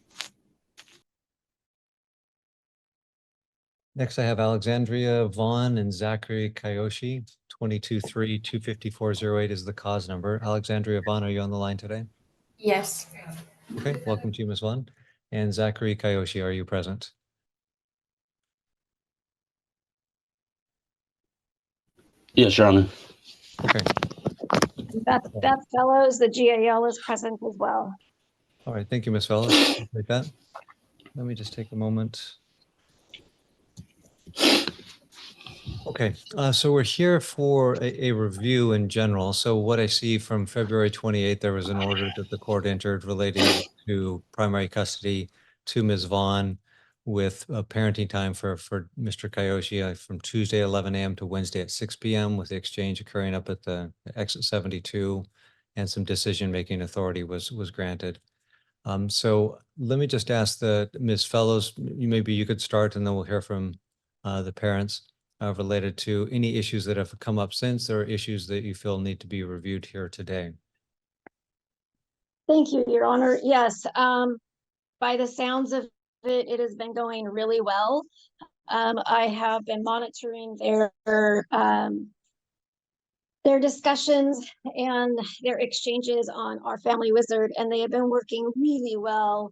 Next, I have Alexandria Vaughn and Zachary Kayoshi. 22-3-25408 is the cause number. Alexandria Vaughn, are you on the line today? Yes. Okay, welcome to you, Ms. Vaughn. And Zachary Kayoshi, are you present? Yes, Your Honor. Okay. Beth Fellows, the GAL is present as well. All right. Thank you, Ms. Fellows. Appreciate that. Let me just take a moment. Okay, so we're here for a review in general. So what I see from February 28th, there was an order that the court entered relating to primary custody to Ms. Vaughn with parenting time for Mr. Kiyoshi from Tuesday 11 a.m. to Wednesday at 6 p.m. with the exchange occurring up at the exit 72, and some decision-making authority was granted. So let me just ask Ms. Fellows, maybe you could start and then we'll hear from the parents related to any issues that have come up since, or issues that you feel need to be reviewed here today. Thank you, Your Honor. Yes, by the sounds of it, it has been going really well. I have been monitoring their discussions and their exchanges on our Family Wizard, and they have been working really well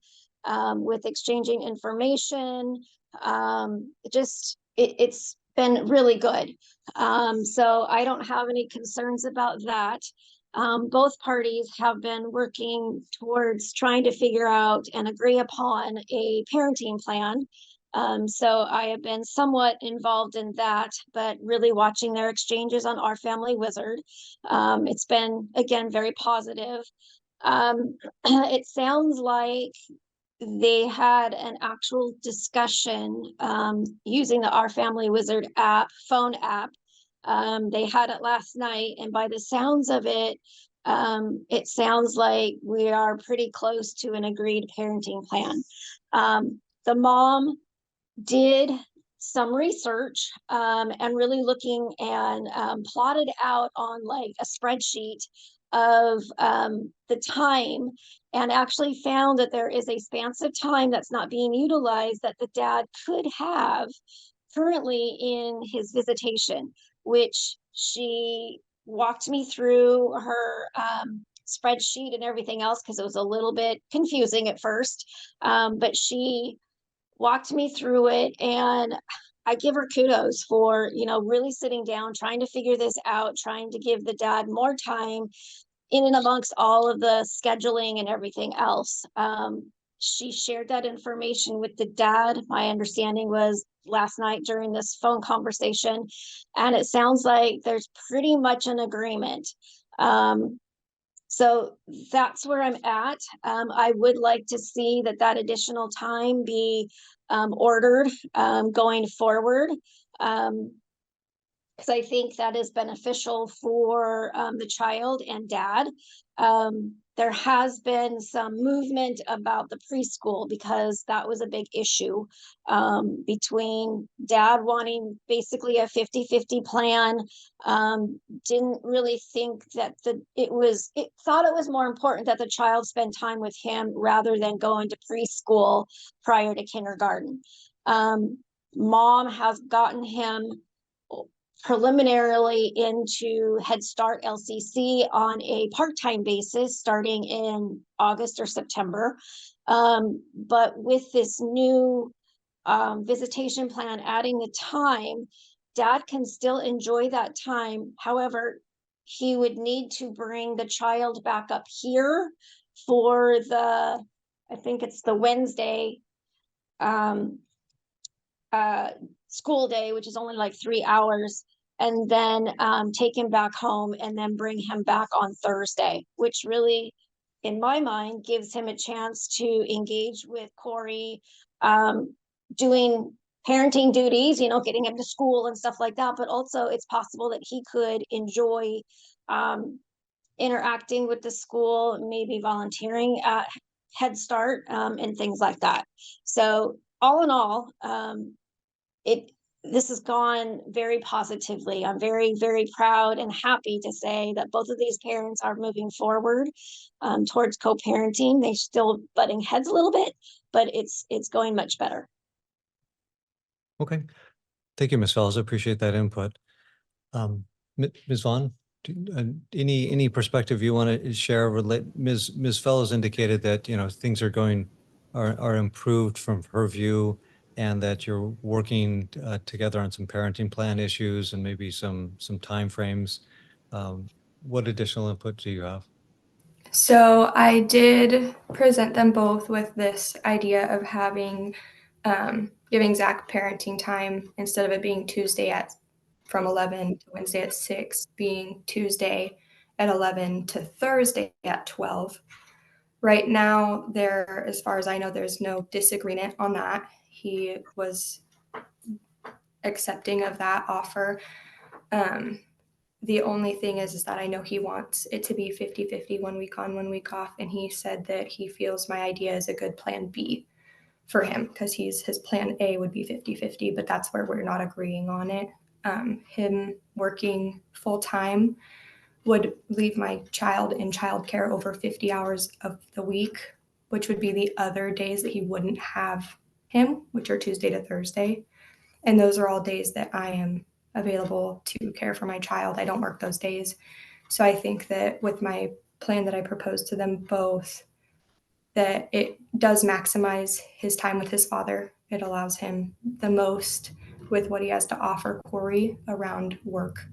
with exchanging information. It's been really good. So I don't have any concerns about that. Both parties have been working towards trying to figure out and agree upon a parenting plan. So I have been somewhat involved in that, but really watching their exchanges on our Family Wizard. It's been, again, very positive. It sounds like they had an actual discussion using the Our Family Wizard phone app. They had it last night, and by the sounds of it, it sounds like we are pretty close to an agreed parenting plan. The mom did some research and really looking and plotted out on like a spreadsheet of the time, and actually found that there is a span of time that's not being utilized that the dad could have currently in his visitation, which she walked me through her spreadsheet and everything else because it was a little bit confusing at first, but she walked me through it, and I give her kudos for, really sitting down, trying to figure this out, trying to give the dad more time in and amongst all of the scheduling and everything else. She shared that information with the dad. My understanding was last night during this phone conversation, and it sounds like there's pretty much an agreement. So that's where I'm at. I would like to see that additional time be ordered going forward, because I think that is beneficial for the child and dad. There has been some movement about the preschool because that was a big issue between dad wanting basically a 50-50 plan. Didn't really think that it thought it was more important that the child spend time with him rather than going to preschool prior to kindergarten. Mom has gotten him preliminarily into Head Start LCC on a part-time basis starting in August or September. But with this new visitation plan adding the time, dad can still enjoy that time. However, he would need to bring the child back up here for I think it's the Wednesday school day, which is only like 3 hours, and then take him back home and then bring him back on Thursday, which really, in my mind, gives him a chance to engage with Corey, doing parenting duties, getting him to school and stuff like that. But also it's possible that he could enjoy interacting with the school, maybe volunteering at Head Start and things like that. So all in all, this has gone very positively. I'm very, very proud and happy to say that both of these parents are moving forward towards co-parenting. They're still butting heads a little bit, but it's going much better. Okay. Thank you, Ms. Fellows. I appreciate that input. Ms. Vaughn, any perspective you want to share? Ms. Fellows indicated that, things are improved from her view, and that you're working together on some parenting plan issues and maybe some timeframes. What additional input do you have? So I did present them both with this idea of having giving Zach parenting time instead of it being Tuesday from 11 to Wednesday at 6, being Tuesday at 11 to Thursday at 12. Right now, as far as I know, there's no disagreement on that. He was accepting of that offer. The only thing is that I know he wants it to be 50-50, 1 week on, 1 week off. And he said that he feels my idea is a good plan B for him because his plan A would be 50-50, but that's where we're not agreeing on it. Him working full time would leave my child in childcare over 50 hours of the week, which would be the other days that he wouldn't have him, which are Tuesday to Thursday. And those are all days that I am available to care for my child. I don't work those days. So I think that with my plan that I proposed to them both, that it does maximize his time with his father. It allows him the most with what he has to offer Corey around work,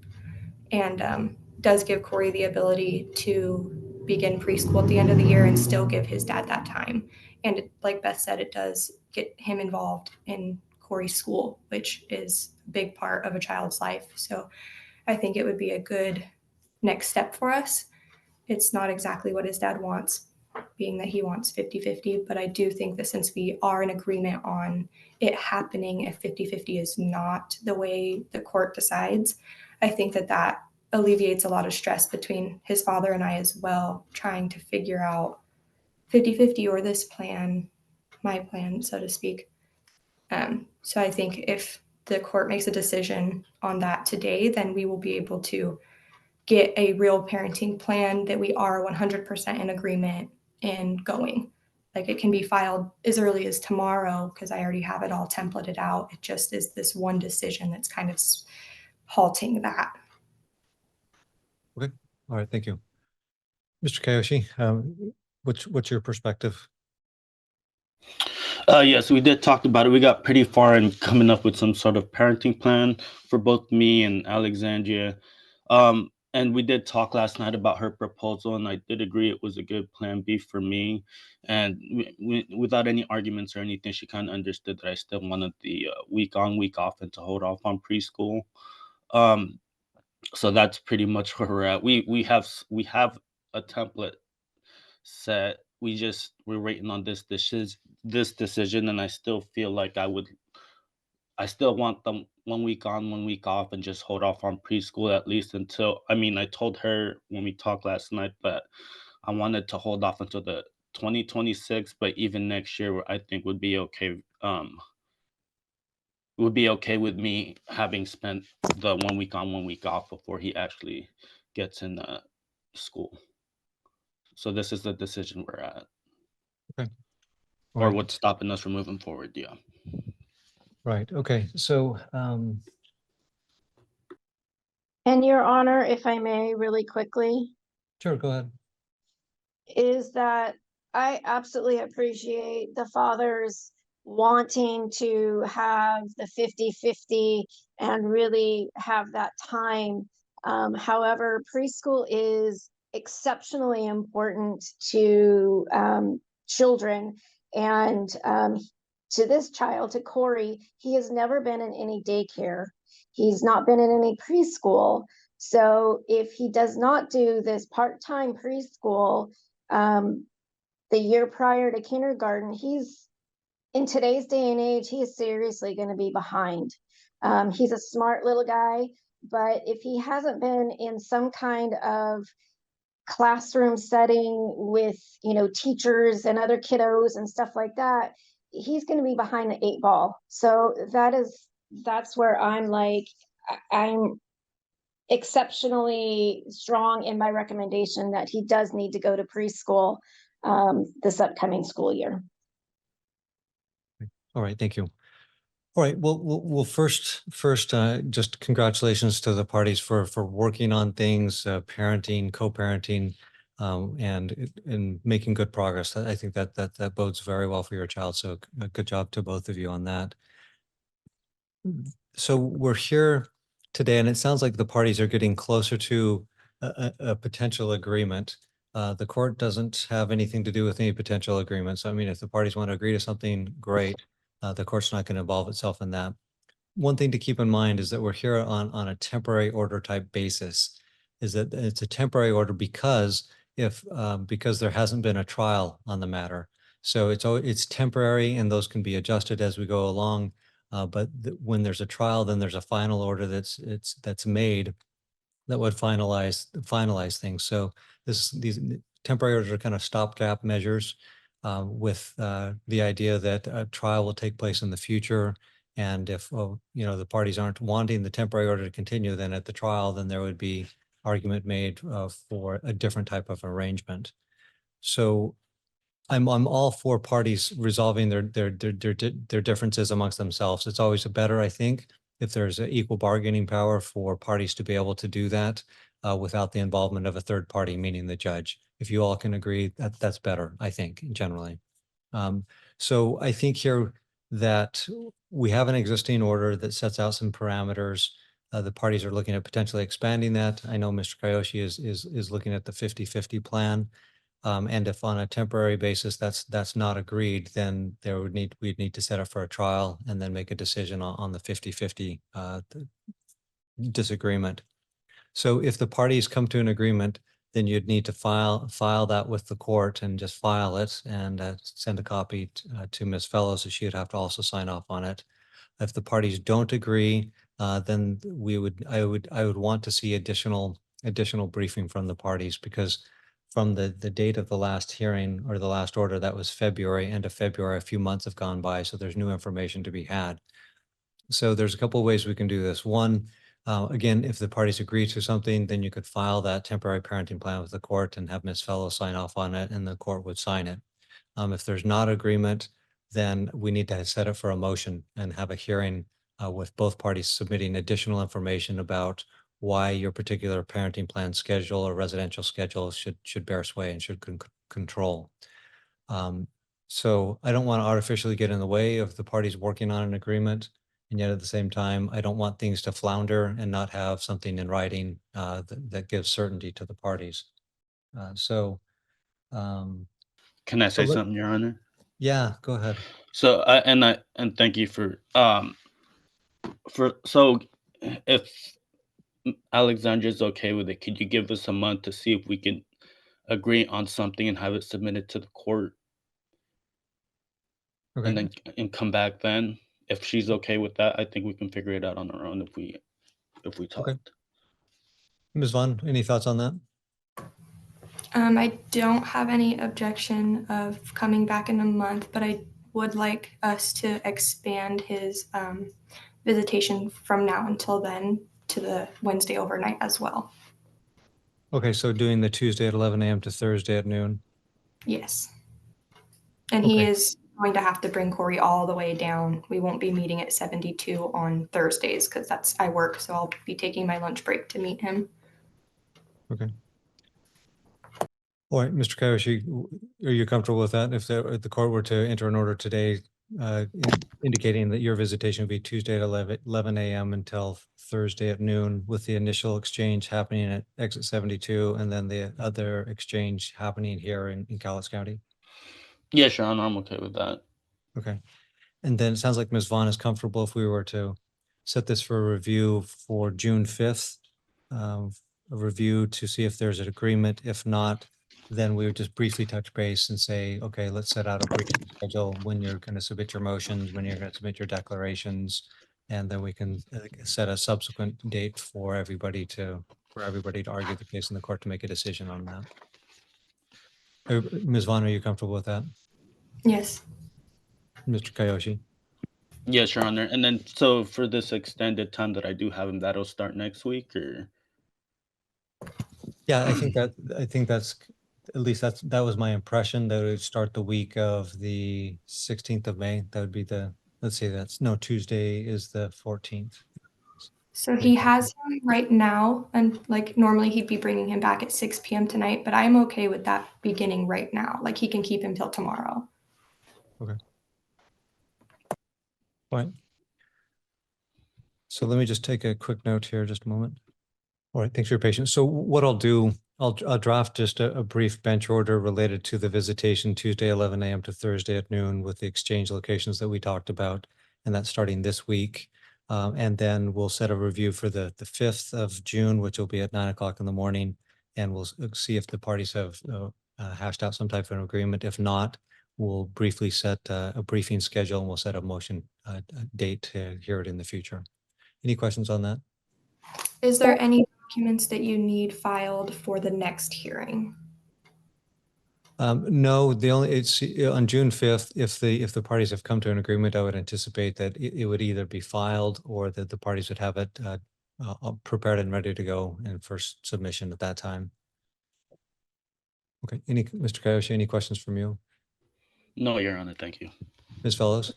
and does give Corey the ability to begin preschool at the end of the year and still give his dad that time. And like Beth said, it does get him involved in Corey's school, which is a big part of a child's life. So I think it would be a good next step for us. It's not exactly what his dad wants, being that he wants 50-50, but I do think that since we are in agreement on it happening if 50-50 is not the way the court decides, I think that alleviates a lot of stress between his father and I as well, trying to figure out 50-50 or this plan, my plan, so to speak. So I think if the court makes a decision on that today, then we will be able to get a real parenting plan that we are 100% in agreement in going. Like it can be filed as early as tomorrow because I already have it all templated out. It just is this one decision that's kind of halting that. Okay. All right. Thank you. Mr. Kayoshi, what's your perspective? Yes, we did talk about it. We got pretty far in coming up with some sort of parenting plan for both me and Alexandria. And we did talk last night about her proposal, and I did agree it was a good plan B for me. And without any arguments or anything, she kind of understood that I still wanted the week on, week off, and to hold off on preschool. So that's pretty much where we're at. We have a template set. We're waiting on this decision, and I still feel like I still want them 1 week on, 1 week off, and just hold off on preschool at least until, I told her when we talked last night that I wanted to hold off until the 2026, but even next year I think would be okay. Would be okay with me having spent the 1 week on, 1 week off before he actually gets in school. So this is the decision we're at. Okay. Or what's stopping us from moving forward, yeah. Right. Okay. So, And Your Honor, if I may, really quickly, sure, go ahead. is that I absolutely appreciate the fathers wanting to have the 50-50 and really have that time. However, preschool is exceptionally important to children, and to this child, to Corey, he has never been in any daycare. He's not been in any preschool. So if he does not do this part-time preschool, the year prior to kindergarten, in today's day and age, he is seriously going to be behind. He's a smart little guy, but if he hasn't been in some kind of classroom setting with, teachers and other kiddos and stuff like that, he's going to be behind the 8 ball. So that's where I'm exceptionally strong in my recommendation that he does need to go to preschool this upcoming school year. All right. Thank you. All right. Well, we'll first, just congratulations to the parties for working on things, parenting, co-parenting, and making good progress. I think that bodes very well for your child. So good job to both of you on that. so we're here today, and it sounds like the parties are getting closer to a potential agreement. The court doesn't have anything to do with any potential agreements. I mean, if the parties want to agree to something, great. The court's not going to involve itself in that. One thing to keep in mind is that we're here on a temporary order type basis, is that it's a temporary order because because there hasn't been a trial on the matter. So it's temporary, and those can be adjusted as we go along. But when there's a trial, then there's a final order that's made that would finalize things. So these temporary orders are kind of stopgap measures with the idea that a trial will take place in the future. And if the parties aren't wanting the temporary order to continue, then at the trial, then there would be argument made for a different type of arrangement. So I'm all for parties resolving their differences amongst themselves. It's always better, I think, if there's an equal bargaining power for parties to be able to do that without the involvement of a third party, meaning the judge. If you all can agree, that's better, I think, generally. So I think here that we have an existing order that sets out some parameters. The parties are looking at potentially expanding that. I know Mr. Kiyoshi is looking at the 50-50 plan. And if on a temporary basis that's not agreed, then we'd need to set up for a trial and then make a decision on the 50-50 disagreement. So if the parties come to an agreement, then you'd need to file that with the court and just file it and send a copy to Ms. Fellows, so she'd have to also sign off on it. If the parties don't agree, then I would want to see additional briefing from the parties, because from the date of the last hearing or the last order, that was February, end of February, a few months have gone by, so there's new information to be had. So there's a couple of ways we can do this. One, again, if the parties agree to something, then you could file that temporary parenting plan with the court and have Ms. Fellow sign off on it, and the court would sign it. If there's not agreement, then we need to set it for a motion and have a hearing with both parties submitting additional information about why your particular parenting plan schedule or residential schedule should bear sway and should control. So I don't want to artificially get in the way of the parties working on an agreement. And yet at the same time, I don't want things to flounder and not have something in writing that gives certainty to the parties. Can I say something, Your Honor? Yeah, go ahead. So and thank you for so if Alexandra's okay with it, could you give us a month to see if we can agree on something and have it submitted to the court? Okay. And then come back then? If she's okay with that, I think we can figure it out on our own if we talk. Okay. Ms. Vaughn, any thoughts on that? I don't have any objection of coming back in a month, but I would like us to expand his visitation from now until then to the Wednesday overnight as well. Okay, so doing the Tuesday at 11 a.m. to Thursday at noon. Yes. And he is going to have to bring Corey all the way down. We won't be meeting at 72 on Thursdays because I work, so I'll be taking my lunch break to meet him. Okay. All right, Mr. Kiyoshi, are you comfortable with that? If the court were to enter an order today indicating that your visitation would be Tuesday at 11 a.m. until Thursday at noon, with the initial exchange happening at exit 72 and then the other exchange happening here in Cowlitz County? Yeah, sure, I'm okay with that. Okay. And then it sounds like Ms. Vaughn is comfortable if we were to set this for a review for June 5th, a review to see if there's an agreement. If not, then we would just briefly touch base and say, okay, let's set out a briefing schedule when you're going to submit your motions, when you're going to submit your declarations, and then we can set a subsequent date for everybody to argue the case in the court to make a decision on that. Ms. Vaughn, are you comfortable with that? Yes. Mr. Kiyoshi? Yes, Your Honor. And then, so for this extended time that I do have him, that'll start next week, or? Yeah, I think that's at least that was my impression, that it would start the week of the 16th of May. That would be Tuesday is the 14th. So he has him right now, and like normally he'd be bringing him back at 6 p.m. tonight, but I'm okay with that beginning right now. Like he can keep him till tomorrow. Okay. Fine. So let me just take a quick note here, just a moment. All right, thanks for your patience. So what I'll do, I'll draft just a brief bench order related to the visitation Tuesday, 11 a.m. to Thursday at noon with the exchange locations that we talked about, and that's starting this week. And then we'll set a review for the 5th of June, which will be at 9 o'clock in the morning. And we'll see if the parties have hashed out some type of an agreement. If not, we'll briefly set a briefing schedule and we'll set a motion date to hear it in the future. Any questions on that? Is there any documents that you need filed for the next hearing? No, it's on June 5th. If the parties have come to an agreement, I would anticipate that it would either be filed or that the parties would have it prepared and ready to go and first submission at that time. Okay, Mr. Kayoshi, any questions from you? No, Your Honor, thank you. Ms. Fellows?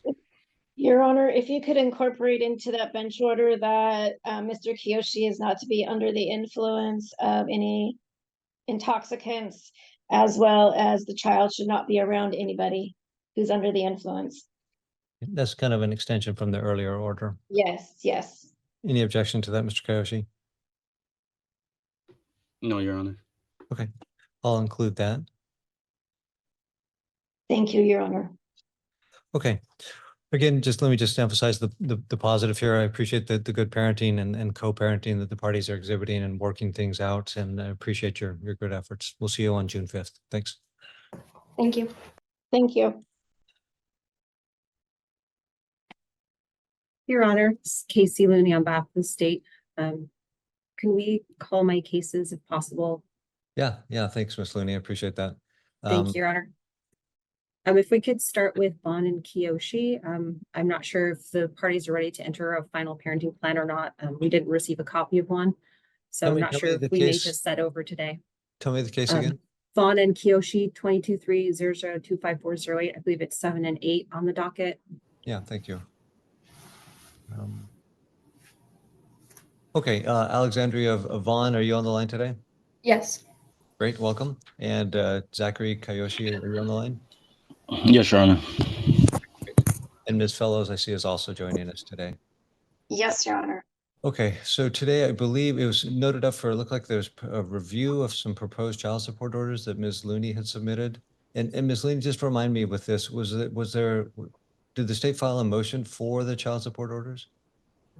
Your Honor, if you could incorporate into that bench order that Mr. Kiyoshi is not to be under the influence of any intoxicants, as well as the child should not be around anybody who's under the influence. That's kind of an extension from the earlier order. Yes, yes. Any objection to that, Mr. Kayoshi? No, Your Honor. Okay, I'll include that. Thank you, Your Honor. Okay. Again, just let me just emphasize the positive here. I appreciate the good parenting and co-parenting that the parties are exhibiting and working things out, and I appreciate your good efforts. We'll see you on June 5th. Thanks. Thank you. Thank you. Your Honor, it's Casey Looney on behalf of the state. Can we call my cases if possible? Yeah, thanks, Ms. Looney. I appreciate that. Thank you, Your Honor. If we could start with Vaughn and Kiyoshi. I'm not sure if the parties are ready to enter a final parenting plan or not. We didn't receive a copy of one, so I'm not sure if we may just set over today. Tell me the case again. Vaughn and Kiyoshi, 223-0025-408. I believe it's 7 and 8 on the docket. Yeah, thank you. Okay, Alexandria Vaughn, are you on the line today? Yes. Great, welcome. And Zachary Kayoshi, are you on the line? Yes, Your Honor. And Ms. Fellows, I see, is also joining us today. Yes, Your Honor. Okay, so today I believe it was noted up for, it looked like there's a review of some proposed child support orders that Ms. Looney had submitted. And Ms. Looney, just remind me with this, did the state file a motion for the child support orders?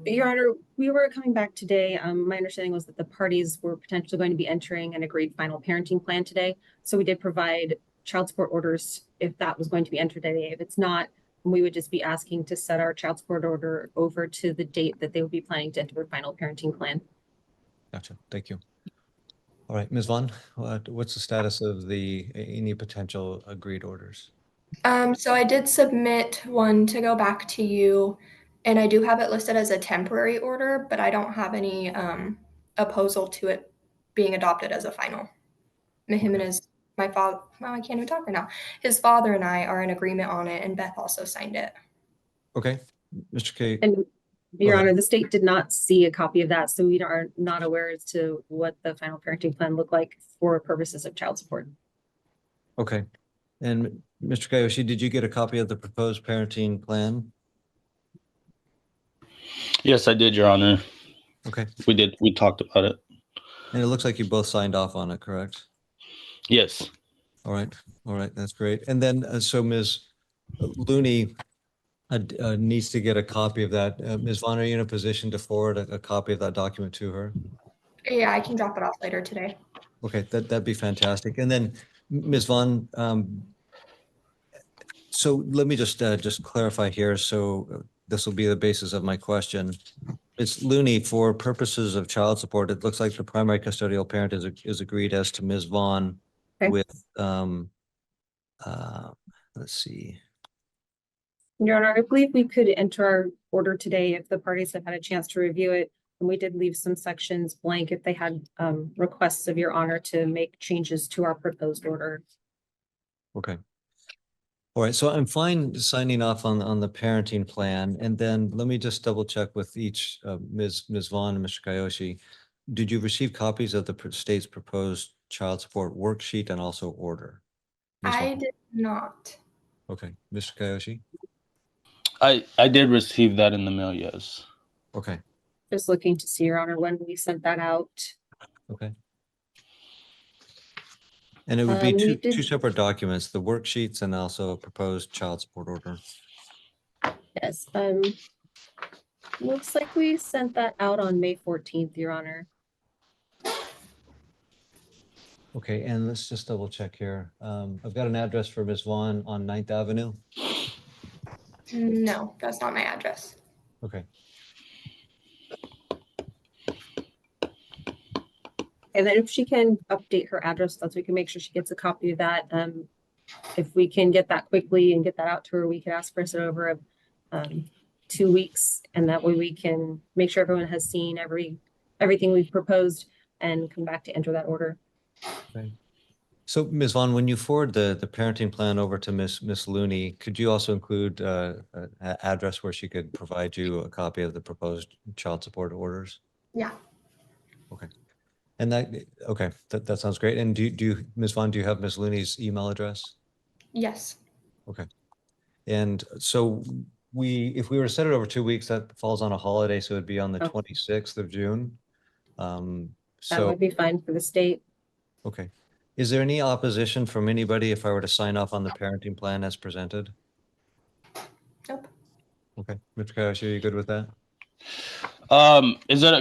Your Honor, we were coming back today. My understanding was that the parties were potentially going to be entering an agreed final parenting plan today. So we did provide child support orders if that was going to be entered today. If it's not, we would just be asking to set our child support order over to the date that they would be planning to enter their final parenting plan. Gotcha, thank you. All right, Ms. Vaughn, what's the status of any potential agreed orders? So I did submit one to go back to you, and I do have it listed as a temporary order, but I don't have any opposal to it being adopted as a final. Him and my father, well, I can't even talk right now. His father and I are in agreement on it, and Beth also signed it. Okay, Mr. K. And Your Honor, the state did not see a copy of that, so we are not aware as to what the final parenting plan looked like for purposes of child support. Okay, and Mr. Kayoshi, did you get a copy of the proposed parenting plan? Yes, I did, Your Honor. Okay. We did. We talked about it. And it looks like you both signed off on it, correct? Yes. All right, that's great. And then, so Ms. Looney needs to get a copy of that. Ms. Vaughn, are you in a position to forward a copy of that document to her? Yeah, I can drop it off later today. Okay, that'd be fantastic. And then, Ms. Vaughn, so let me just clarify here. So this will be the basis of my question. Ms. Looney, for purposes of child support, it looks like the primary custodial parent is agreed as to Ms. Vaughn. Okay. With let's see. Your Honor, I believe we could enter our order today if the parties have had a chance to review it. And we did leave some sections blank if they had requests of Your Honor to make changes to our proposed order. Okay. All right, so I'm fine signing off on the parenting plan, and then let me just double check with each Ms. Vaughn and Mr. Kayoshi. Did you receive copies of the state's proposed child support worksheet and also order? I did not. Okay, Mr. Kayoshi? I did receive that in the mail, yes. Okay, Just looking to see, Your Honor, when we sent that out. Okay. And it would be We two did- separate documents, the worksheets and also a proposed child support order. Yes, looks like we sent that out on May 14th, Your Honor. Okay, and let's just double check here. I've got an address for Ms. Vaughn on 9th Avenue. No, that's not my address. Okay. And then if she can update her address, so we can make sure she gets a copy of that. If we can get that quickly and get that out to her, we can ask for it over 2 weeks. And that way we can make sure everyone has seen everything we've proposed and come back to enter that order. Okay. So Ms. Vaughn, when you forward the parenting plan over to Miss Looney, could you also include an address where she could provide you a copy of the proposed child support orders? Yeah. Okay. And that sounds great. And do you, Ms. Vaughn, do you have Ms. Looney's email address? Yes. Okay. And so if we were to set it over 2 weeks, that falls on a holiday, so it'd be on the 26th of June. That would be fine for the state. Okay. Is there any opposition from anybody if I were to sign off on the parenting plan as presented? Nope. Okay. Mr. Kayoshi, are you good with that?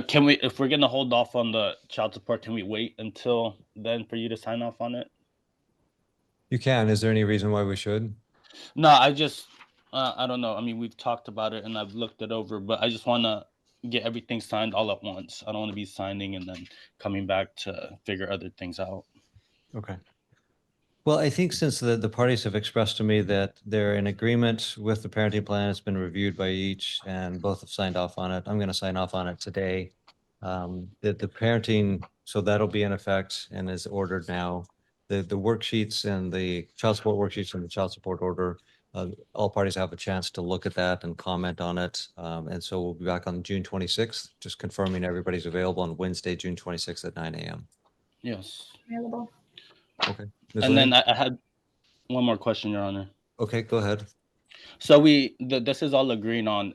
Can we, if we're gonna hold off on the child support, can we wait until then for you to sign off on it? You can. Is there any reason why we should? No, I just, I don't know. I mean, we've talked about it and I've looked it over, but I just want to get everything signed all at once. I don't want to be signing and then coming back to figure other things out. Okay. Well, I think since the parties have expressed to me that they're in agreement with the parenting plan, it's been reviewed by each and both have signed off on it. I'm going to sign off on it today. The parenting, so that'll be in effect and is ordered now. The worksheets and the child support worksheets and the child support order, all parties have a chance to look at that and comment on it. And so we'll be back on June 26th, just confirming everybody's available on Wednesday, June 26th at 9 a.m. Yes. Available. Okay. And then I had one more question, Your Honor. Okay, go ahead. So this is all agreeing on.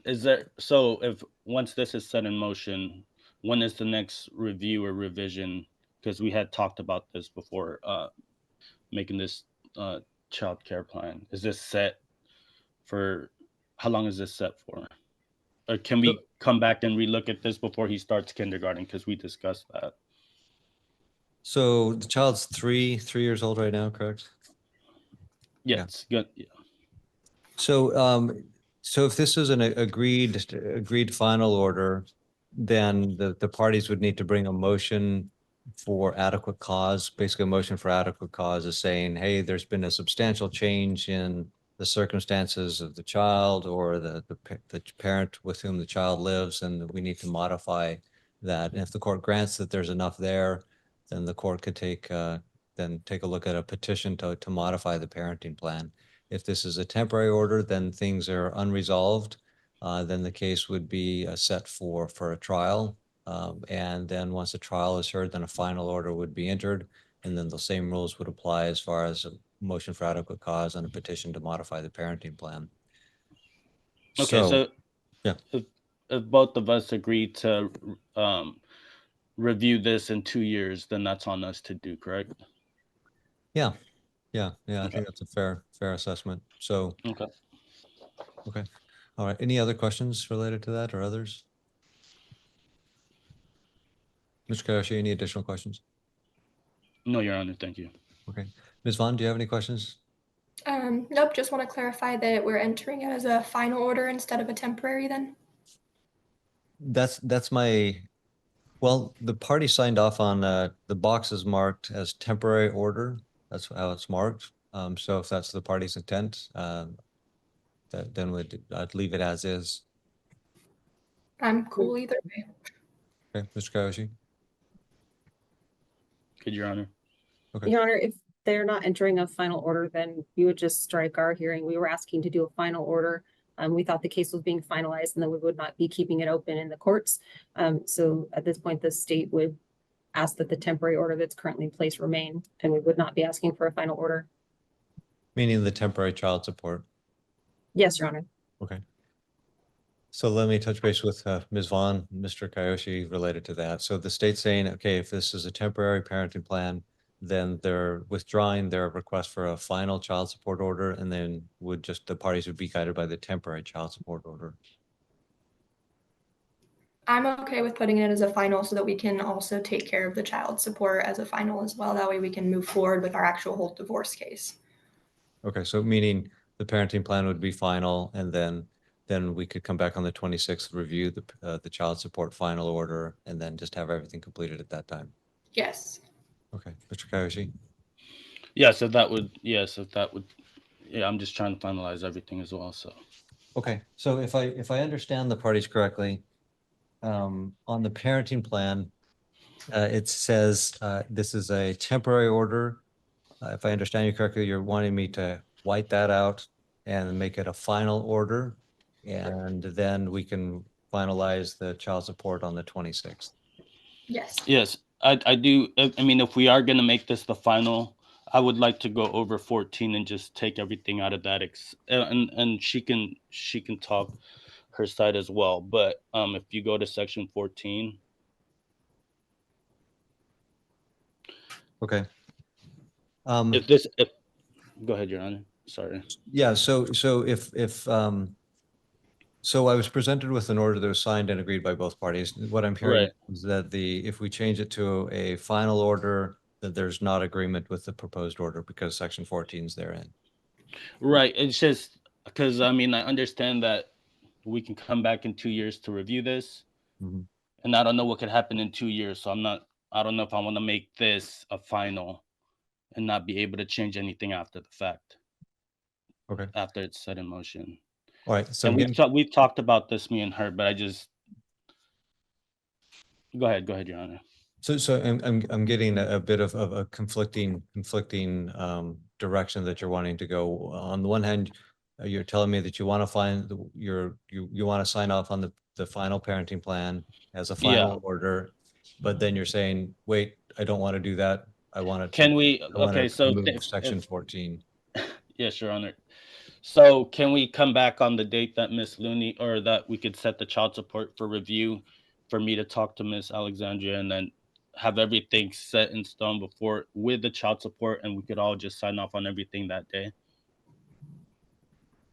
So if once this is set in motion, when is the next review or revision? Because we had talked about this before, making this child care plan. Is this set for, how long is this set for? Or can we come back and relook at this before he starts kindergarten? Because we discussed that. So the child's three years old right now, correct? Yes, good. Yeah. So, so if this is an agreed final order, then the parties would need to bring a motion for adequate cause. Basically, a motion for adequate cause is saying, hey, there's been a substantial change in the circumstances of the child or the parent with whom the child lives, and we need to modify that. And if the court grants that there's enough there, then the court could take a look at a petition to modify the parenting plan. If this is a temporary order, then things are unresolved. Then the case would be set for a trial. And then once the trial is heard, then a final order would be entered. And then the same rules would apply as far as a motion for adequate cause and a petition to modify the parenting plan. Okay, so yeah. If both of us agree to review this in 2 years, then that's on us to do, correct? Yeah. I think that's a fair assessment. So, okay. All right. Any other questions related to that or others? Mr. Kayoshi, any additional questions? No, Your Honor, thank you. Okay. Ms. Vaughn, do you have any questions? Nope, just want to clarify that we're entering it as a final order instead of a temporary then? That's my, well, the party signed off on the box is marked as temporary order. That's how it's marked. So if that's the party's intent, then I'd leave it as is. I'm cool either way. Okay, Mr. Kayoshi. Good, Your Honor. Okay. Your Honor, if they're not entering a final order, then you would just strike our hearing. We were asking to do a final order. We thought the case was being finalized and then we would not be keeping it open in the courts. So at this point, the state would ask that the temporary order that's currently in place remain, and we would not be asking for a final order. Meaning the temporary child support. Yes, Your Honor. Okay. So let me touch base with Ms. Vaughn, Mr. Kiyoshi related to that. So the state's saying, okay, if this is a temporary parenting plan, then they're withdrawing their request for a final child support order, and then the parties would be guided by the temporary child support order. I'm okay with putting it as a final so that we can also take care of the child support as a final as well. That way we can move forward with our actual whole divorce case. Okay, so meaning the parenting plan would be final, and then we could come back on the 26th, review the child support final order, and then just have everything completed at that time. Yes. Okay, Mr. Kiyoshi? Yes, if that would, yeah, I'm just trying to finalize everything as well, so. Okay, so if I understand the parties correctly, on the parenting plan, it says this is a temporary order. If I understand you correctly, you're wanting me to white that out and make it a final order, and then we can finalize the child support on the 26th. Yes. Yes, I do. I mean, if we are gonna make this the final, I would like to go over 14 and just take everything out of that. And she can talk her side as well. But if you go to section 14. Okay. If go ahead, Your Honor. Sorry. Yeah. So so I was presented with an order that was signed and agreed by both parties. What I'm hearing Right. is that if we change it to a final order, that there's not agreement with the proposed order because section 14 is therein. Right. It's just because I mean I understand that we can come back in 2 years to review this, and I don't know what could happen in 2 years. So I don't know if I want to make this a final and not be able to change anything after the fact. Okay. After it's set in motion. All right. So and we've talked about this, me and her, but I just go ahead, Your Honor. So I'm getting a bit of a conflicting direction that you're wanting to go. On the one hand, you're telling me that you want to you want to sign off on the final parenting plan as a final order, but then you're saying, wait, I don't want to do that. I want to. Can we? Okay, so move section 14. Yes, Your Honor. So can we come back on the date that Miss Looney, or that we could set the child support for review, for me to talk to Miss Alexandria, and then have everything set in stone before with the child support, and we could all just sign off on everything that day?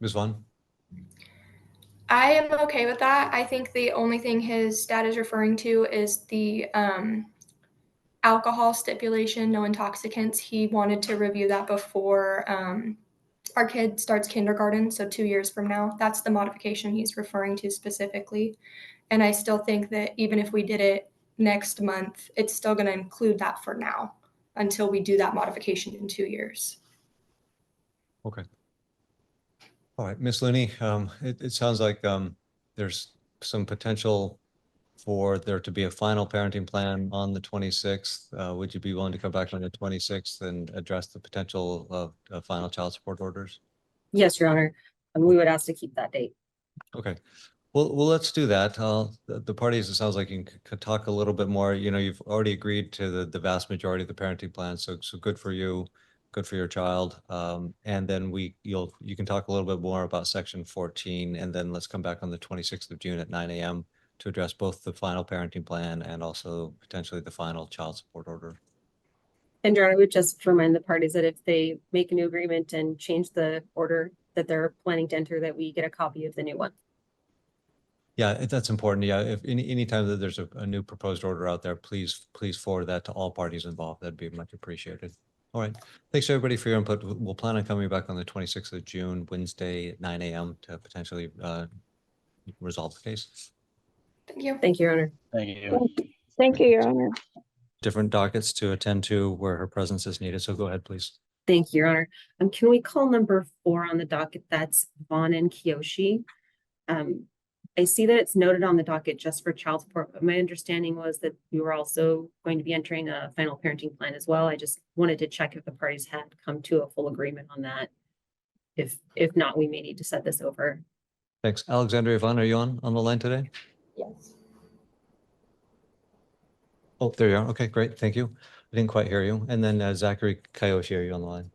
Ms. Vaughn? I am okay with that. I think the only thing his dad is referring to is the alcohol stipulation, no intoxicants. He wanted to review that before our kid starts kindergarten, so 2 years from now. That's the modification he's referring to specifically. And I still think that even if we did it next month, it's still going to include that for now until we do that modification in 2 years. Okay. All right, Ms. Looney, it sounds like there's some potential for there to be a final parenting plan on the 26th. Would you be willing to come back on the 26th and address the potential of final child support orders? Yes, Your Honor. We would ask to keep that date. Okay. Well, let's do that. The parties, it sounds like you could talk a little bit more. You know, you've already agreed to the vast majority of the parenting plan, so good for you, good for your child. And then you can talk a little bit more about section 14, and then let's come back on the 26th of June at 9 a.m. to address both the final parenting plan and also potentially the final child support order. And Your Honor, I would just remind the parties that if they make a new agreement and change the order that they're planning to enter, that we get a copy of the new one. Yeah, that's important. Yeah, if anytime that there's a new proposed order out there, please forward that to all parties involved. That'd be much appreciated. All right. Thanks everybody for your input. We'll plan on coming back on the 26th of June, Wednesday at 9 a.m. to potentially resolve the case. Thank you. Thank you, Your Honor. Thank you. Thank you, Your Honor. Different dockets to attend to where her presence is needed. So go ahead, please. Thank you, Your Honor. Can we call number 4 on the docket? That's Vaughn and Kiyoshi. I see that it's noted on the docket just for child support, but my understanding was that we were also going to be entering a final parenting plan as well. I just wanted to check if the parties had come to a full agreement on that. If not, we may need to set this over. Thanks. Alexandria Vaughn, are you on the line today? Yes. Oh, there you are. Okay, great. Thank you. I didn't quite hear you. And then Zachary Kiyoshi, are you on the line?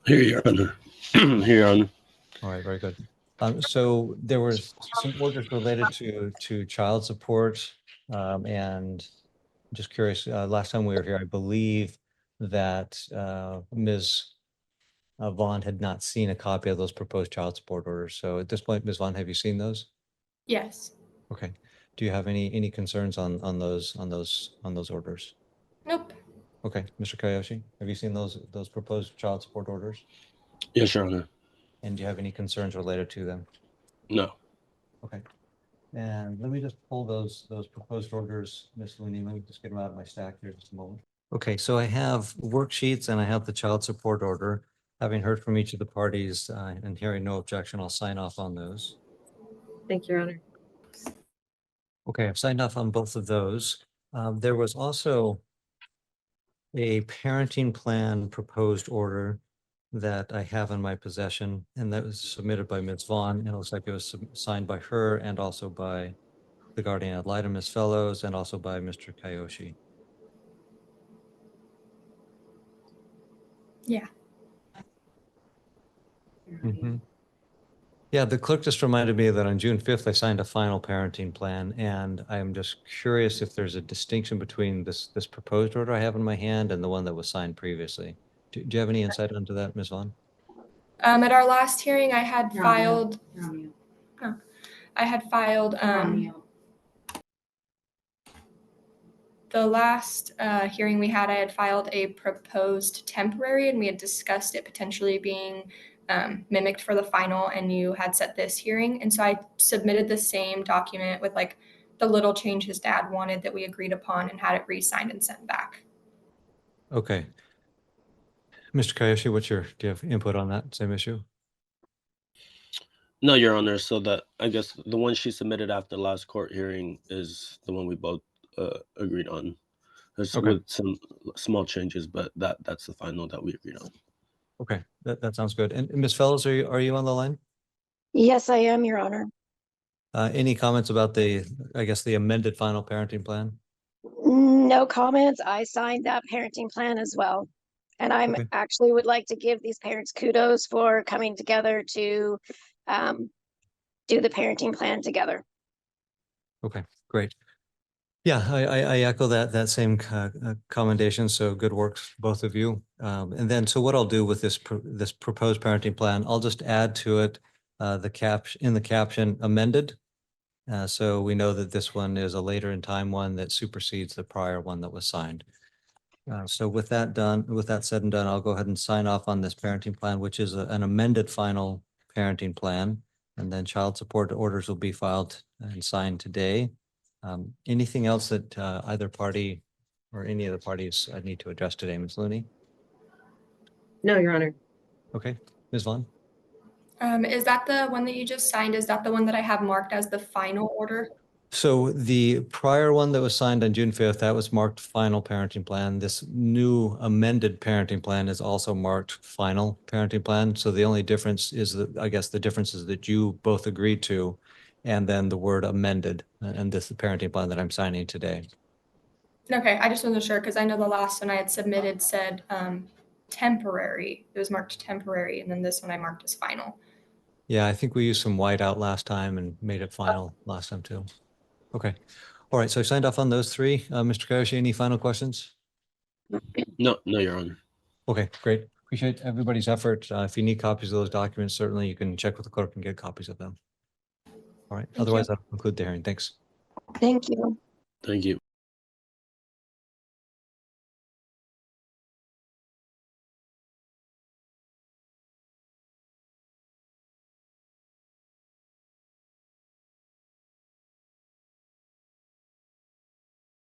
Here, Your Honor. Here, Your Honor. All right, very good. So there was some orders related to child support. And just curious, last time we were here, I believe that Ms. Vaughn had not seen a copy of those proposed child support orders. So at this point, Ms. Vaughn, have you seen those? Yes. Okay. Do you have any concerns on those orders? Nope. Okay, Mr. Kayoshi, have you seen those proposed child support orders? Yes, Your Honor. And do you have any concerns related to them? No. Okay. And let me just pull those proposed orders, Ms. Looney. Let me just get them out of my stack here just a moment. Okay, so I have worksheets and I have the child support order. Having heard from each of the parties and hearing no objection, I'll sign off on those. Thank you, Your Honor. Okay, I've signed off on both of those. There was also a parenting plan proposed order that I have in my possession, and that was submitted by Ms. Vaughn. And it looks like it was signed by her and also by the guardian ad litem, Ms. Fellows, and also by Mr. Kayoshi. Yeah. Mhm. Yeah, the clerk just reminded me that on June 5th, I signed a final parenting plan, and I'm just curious if there's a distinction between this proposed order I have in my hand and the one that was signed previously. Do you have any insight into that, Ms. Vaughn? At our last hearing, I had filed. I had filed. The last hearing we had, I had filed a proposed temporary, and we had discussed it potentially being mimicked for the final, and you had set this hearing. And so I submitted the same document with like the little change his dad wanted that we agreed upon and had it re-signed and sent back. Okay. Mr. Kayoshi, do you have input on that same issue? No, Your Honor. So that I guess the one she submitted after the last court hearing is the one we both agreed on. There's Okay. with some small changes, but that's the final that we agreed on. Okay, that sounds good. And Ms. Fellows, are you on the line? Yes, I am, Your Honor. Any comments about the amended final parenting plan? No comments. I signed that parenting plan as well. And I'm Okay. actually would like to give these parents kudos for coming together to do the parenting plan together. Okay, great. Yeah, I echo that same commendation. So good work, both of you. And then, so what I'll do with this proposed parenting plan, I'll just add to it the caption amended. So we know that this one is a later in time one that supersedes the prior one that was signed. So with that said and done, I'll go ahead and sign off on this parenting plan, which is an amended final parenting plan. And then child support orders will be filed and signed today. Anything else that either party or any of the parties need to address today, Ms. Looney? No, Your Honor. Okay, Ms. Vaughn? Is that the one that you just signed? Is that the one that I have marked as the final order? So the prior one that was signed on June 5th, that was marked final parenting plan. This new amended parenting plan is also marked final parenting plan. So the only difference is that, I guess the difference is that you both agreed to, and then the word amended, and this is the parenting plan that I'm signing today. Okay, I just wasn't sure because I know the last one I had submitted said temporary. It was marked temporary, and then this one I marked as final. Yeah, I think we used some white out last time and made it final last time too. Okay. All right. So I signed off on those three. Mr. Kayoshi, any final questions? No, Your Honor. Okay, great. Appreciate everybody's effort. If you need copies of those documents, certainly you can check with the clerk and get copies of them. All right. Otherwise, that'll conclude the hearing. Thanks. Thank you. Thank you.